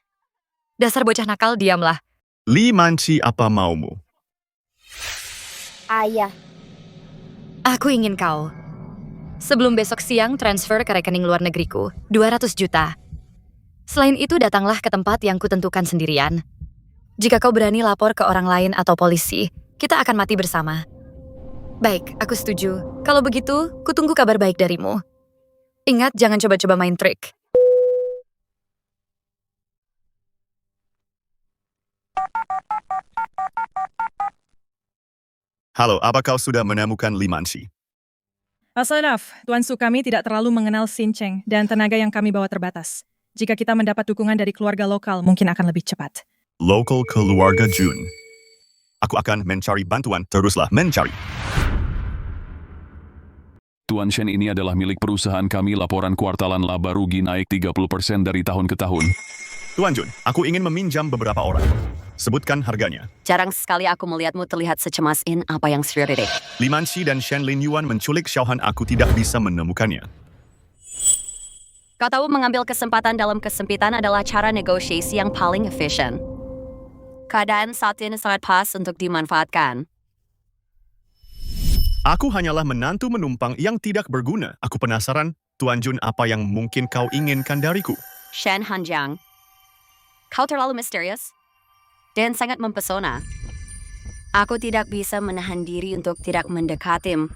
C: Dasar bocah nakal, diamlah.
B: Li Manqi, apa maumu?
J: Ayah.
C: Aku ingin kau sebelum besok siang transfer ke rekening luar negeriku 200 juta. Selain itu datanglah ke tempat yang kutentukan sendirian. Jika kau berani lapor ke orang lain atau polisi, kita akan mati bersama. Baik, aku setuju. Kalau begitu, kutunggu kabar baik darimu. Ingat, jangan coba-coba main trik.
B: Halo, apa kau sudah menemukan Li Manqi?
H: Asalaf, Tuan Su, kami tidak terlalu mengenal Xin Cheng dan tenaga yang kami bawa terbatas. Jika kita mendapat dukungan dari keluarga lokal, mungkin akan lebih cepat.
B: Lokal keluarga Jun. Aku akan mencari bantuan, teruslah mencari.
R: Tuan Shen, ini adalah milik perusahaan kami. Laporan kuartalan laba rugi naik 30% dari tahun ke tahun.
B: Tuan Jun, aku ingin meminjam beberapa orang. Sebutkan harganya.
G: Jarang sekali aku melihatmu terlihat secemas in apa yang serius.
B: Li Manqi dan Shen Lin Yuan menculik Xiao Han, aku tidak bisa menemukannya.
G: Kau tahu, mengambil kesempatan dalam kesempitan adalah cara negosiasi yang paling efisien. Keadaan saat ini sangat pas untuk dimanfaatkan.
B: Aku hanyalah menantu menumpang yang tidak berguna. Aku penasaran, Tuan Jun, apa yang mungkin kau inginkan dariku?
G: Shen Hanjiang, kau terlalu misterius dan sangat mempesona. Aku tidak bisa menahan diri untuk tidak mendekatimu.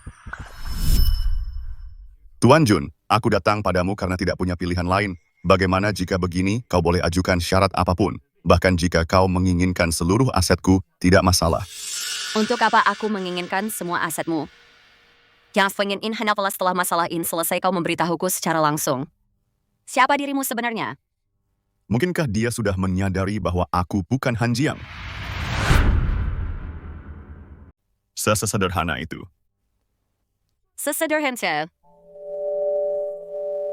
B: Tuan Jun, aku datang padamu karena tidak punya pilihan lain. Bagaimana jika begini, kau boleh ajukan syarat apapun. Bahkan jika kau menginginkan seluruh asetku, tidak masalah.
G: Untuk apa aku menginginkan semua asetmu? Yang pengen hanyalah setelah masalah ini selesai kau memberitahuku secara langsung. Siapa dirimu sebenarnya?
B: Mungkinkah dia sudah menyadari bahwa aku bukan Han Jiang? Sesederhana itu.
G: Sesederhana.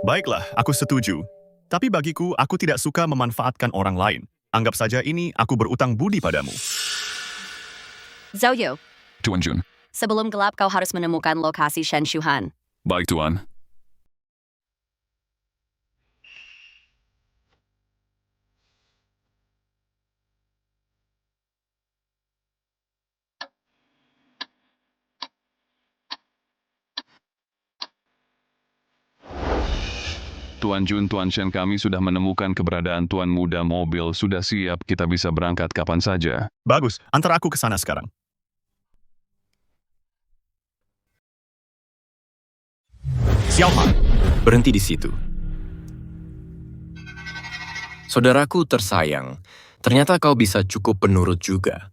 B: Baiklah, aku setuju. Tapi bagiku, aku tidak suka memanfaatkan orang lain. Anggap saja ini aku berutang budi padamu.
G: Zhou Yu,
R: Tuan Jun.
G: sebelum gelap kau harus menemukan lokasi Shen Shuhan.
R: Baik, Tuan. Tuan Jun, Tuan Shen, kami sudah menemukan keberadaan Tuan Muda. Mobil sudah siap, kita bisa berangkat kapan saja.
B: Bagus, antar aku ke sana sekarang. Xiaohan,
O: Berhenti di situ. Saudaraku tersayang, ternyata kau bisa cukup penurut juga.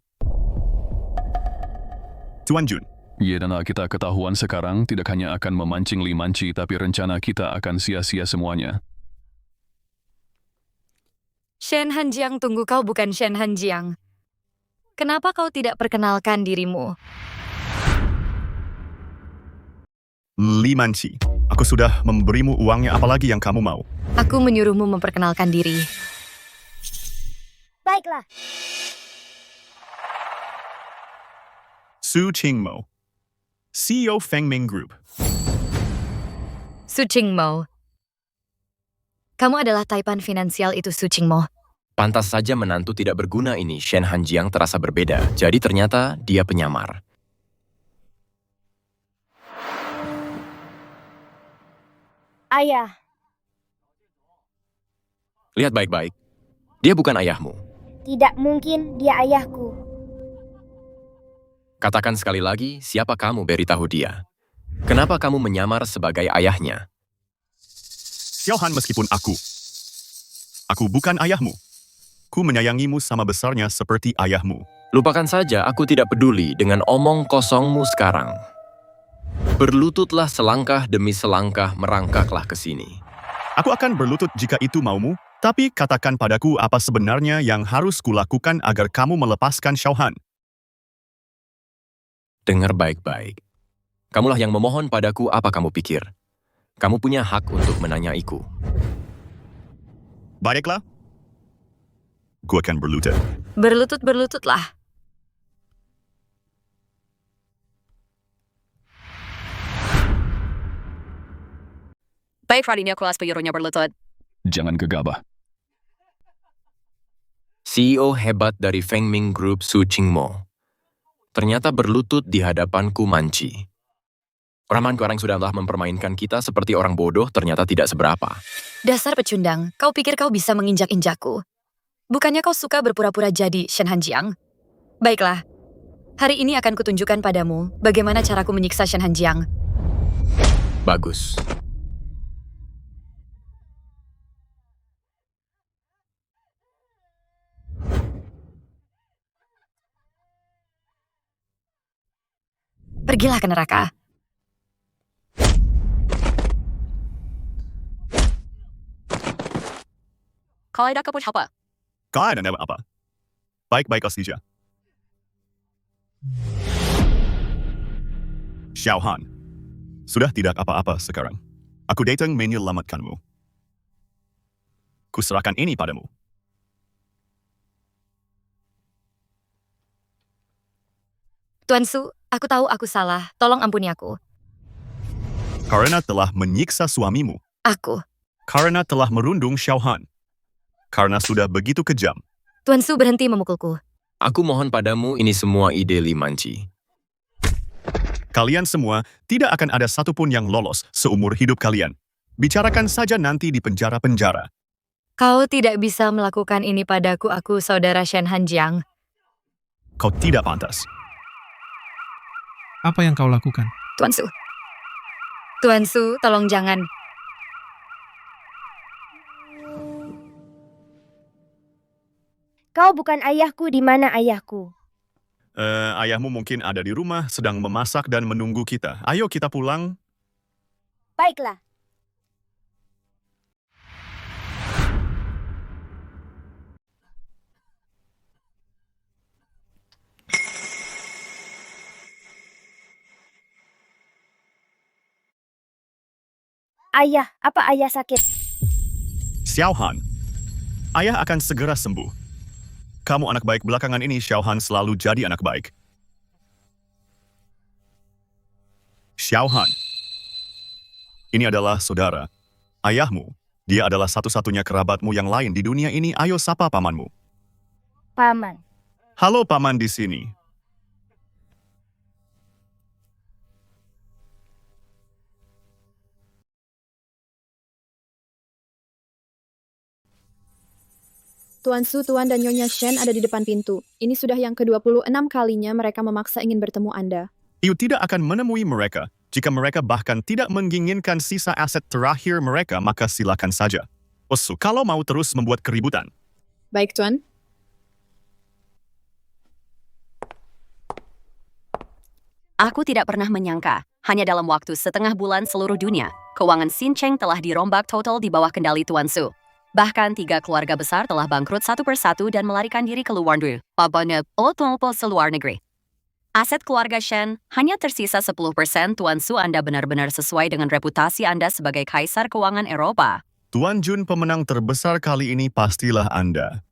B: Tuan Jun.
R: Ya, dan kita ketahuan sekarang tidak hanya akan memancing Li Manci, tapi rencana kita akan sia-sia semuanya.
C: Shen Hanjiang, tunggu, kau bukan Shen Hanjiang. Kenapa kau tidak perkenalkan dirimu?
B: Li Manci, aku sudah memberimu uangnya, apalagi yang kamu mau.
C: Aku menyuruhmu memperkenalkan diri.
J: Baiklah.
B: Su Qingmo, CEO Fengming Group.
C: Su Qingmo. Kamu adalah taipan finansial itu, Su Qingmo.
O: Pantas saja menantu tidak berguna ini, Shen Hanjiang terasa berbeda. Jadi ternyata dia penyamar.
J: Ayah.
O: Lihat baik-baik. Dia bukan ayahmu.
J: Tidak mungkin dia ayahku.
O: Katakan sekali lagi, siapa kamu, beritahu dia. Kenapa kamu menyamar sebagai ayahnya?
B: Xiaohan, meskipun aku bukan ayahmu. Ku menyayangimu sama besarnya seperti ayahmu.
O: Lupakan saja, aku tidak peduli dengan omong kosongmu sekarang. Berlututlah selangkah demi selangkah, merangkaklah ke sini.
B: Aku akan berlutut jika itu maumu, tapi katakan padaku apa sebenarnya yang harus kulakukan agar kamu melepaskan Xiaohan.
O: Dengar baik-baik. Kamulah yang memohon padaku, apa kamu pikir? Kamu punya hak untuk menanyaiku.
B: Baiklah. Ku akan berlutut.
C: Berlutut-berlututlah.
G: Baik, Radinya kelas penyuruhnya berlutut.
R: Jangan gegabah.
O: CEO hebat dari Fengming Group, Su Qingmo. Ternyata berlutut di hadapanku Manci. Orang sudahlah mempermainkan kita seperti orang bodoh, ternyata tidak seberapa.
C: Dasar pecundang, kau pikir kau bisa menginjak-injakku? Bukannya kau suka berpura-pura jadi Shen Hanjiang? Baiklah, hari ini akan kutunjukkan padamu bagaimana caraku menyiksa Shen Hanjiang.
O: Bagus.
C: Pergilah ke neraka.
G: Kau ada keputusan apa?
B: Kau ada nama apa? Baik-baik saja. Xiaohan, sudah tidak apa-apa sekarang. Aku datang menyelamatkanmu. Kuserahkan ini padamu.
C: Tuan Su, aku tahu aku salah. Tolong ampuni aku.
B: Karena telah menyiksa suamimu.
C: Aku.
B: Karena telah merundung Xiaohan. Karena sudah begitu kejam.
C: Tuan Su, berhenti memukulku.
O: Aku mohon padamu, ini semua ide Li Manci.
B: Kalian semua tidak akan ada satupun yang lolos seumur hidup kalian. Bicarakan saja nanti di penjara-penjara.
C: Kau tidak bisa melakukan ini padaku, aku saudara Shen Hanjiang.
B: Kau tidak pantas.
F: Apa yang kau lakukan?
C: Tuan Su. Tuan Su, tolong jangan.
J: Kau bukan ayahku, di mana ayahku?
B: Ayahmu mungkin ada di rumah, sedang memasak dan menunggu kita. Ayo kita pulang.
J: Baiklah. Ayah, apa ayah sakit?
B: Xiaohan, ayah akan segera sembuh. Kamu anak baik, belakangan ini Xiaohan selalu jadi anak baik. Xiaohan, ini adalah saudara. Ayahmu, dia adalah satu-satunya kerabatmu yang lain di dunia ini. Ayo sapa pamanmu.
J: Paman.
B: Halo paman di sini.
A: Tuan Su, Tuan dan Nyonya Shen ada di depan pintu. Ini sudah yang ke-26 kalinya mereka memaksa ingin bertemu Anda.
B: Iu tidak akan menemui mereka. Jika mereka bahkan tidak menginginkan sisa aset terakhir mereka, maka silakan saja. Osu, kalau mau terus membuat keributan.
A: Baik, Tuan.
G: Aku tidak pernah menyangka, hanya dalam waktu setengah bulan seluruh dunia, keuangan Xincheng telah dirombak total di bawah kendali Tuan Su. Bahkan 3 keluarga besar telah bangkrut satu persatu dan melarikan diri ke luar negeri, seluar negeri. Aset keluarga Shen hanya tersisa 10%. Tuan Su, Anda benar-benar sesuai dengan reputasi Anda sebagai kaisar keuangan Eropa.
B: Tuan Jun pemenang terbesar kali ini pastilah Anda.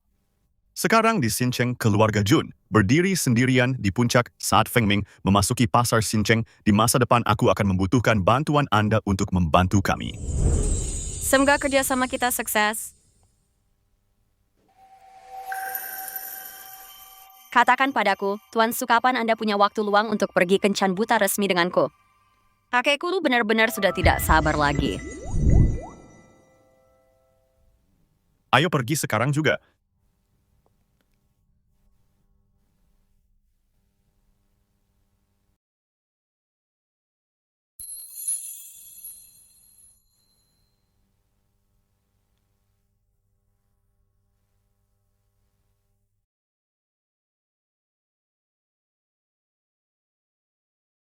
B: Sekarang di Xincheng, keluarga Jun berdiri sendirian di puncak saat Feng Ming memasuki pasar Xincheng. Di masa depan aku akan membutuhkan bantuan Anda untuk membantu kami.
G: Semoga kerjasama kita sukses. Katakan padaku, Tuan Su, kapan Anda punya waktu luang untuk pergi kencan buta resmi denganku? Kakekku benar-benar sudah tidak sabar lagi.
B: Ayo pergi sekarang juga.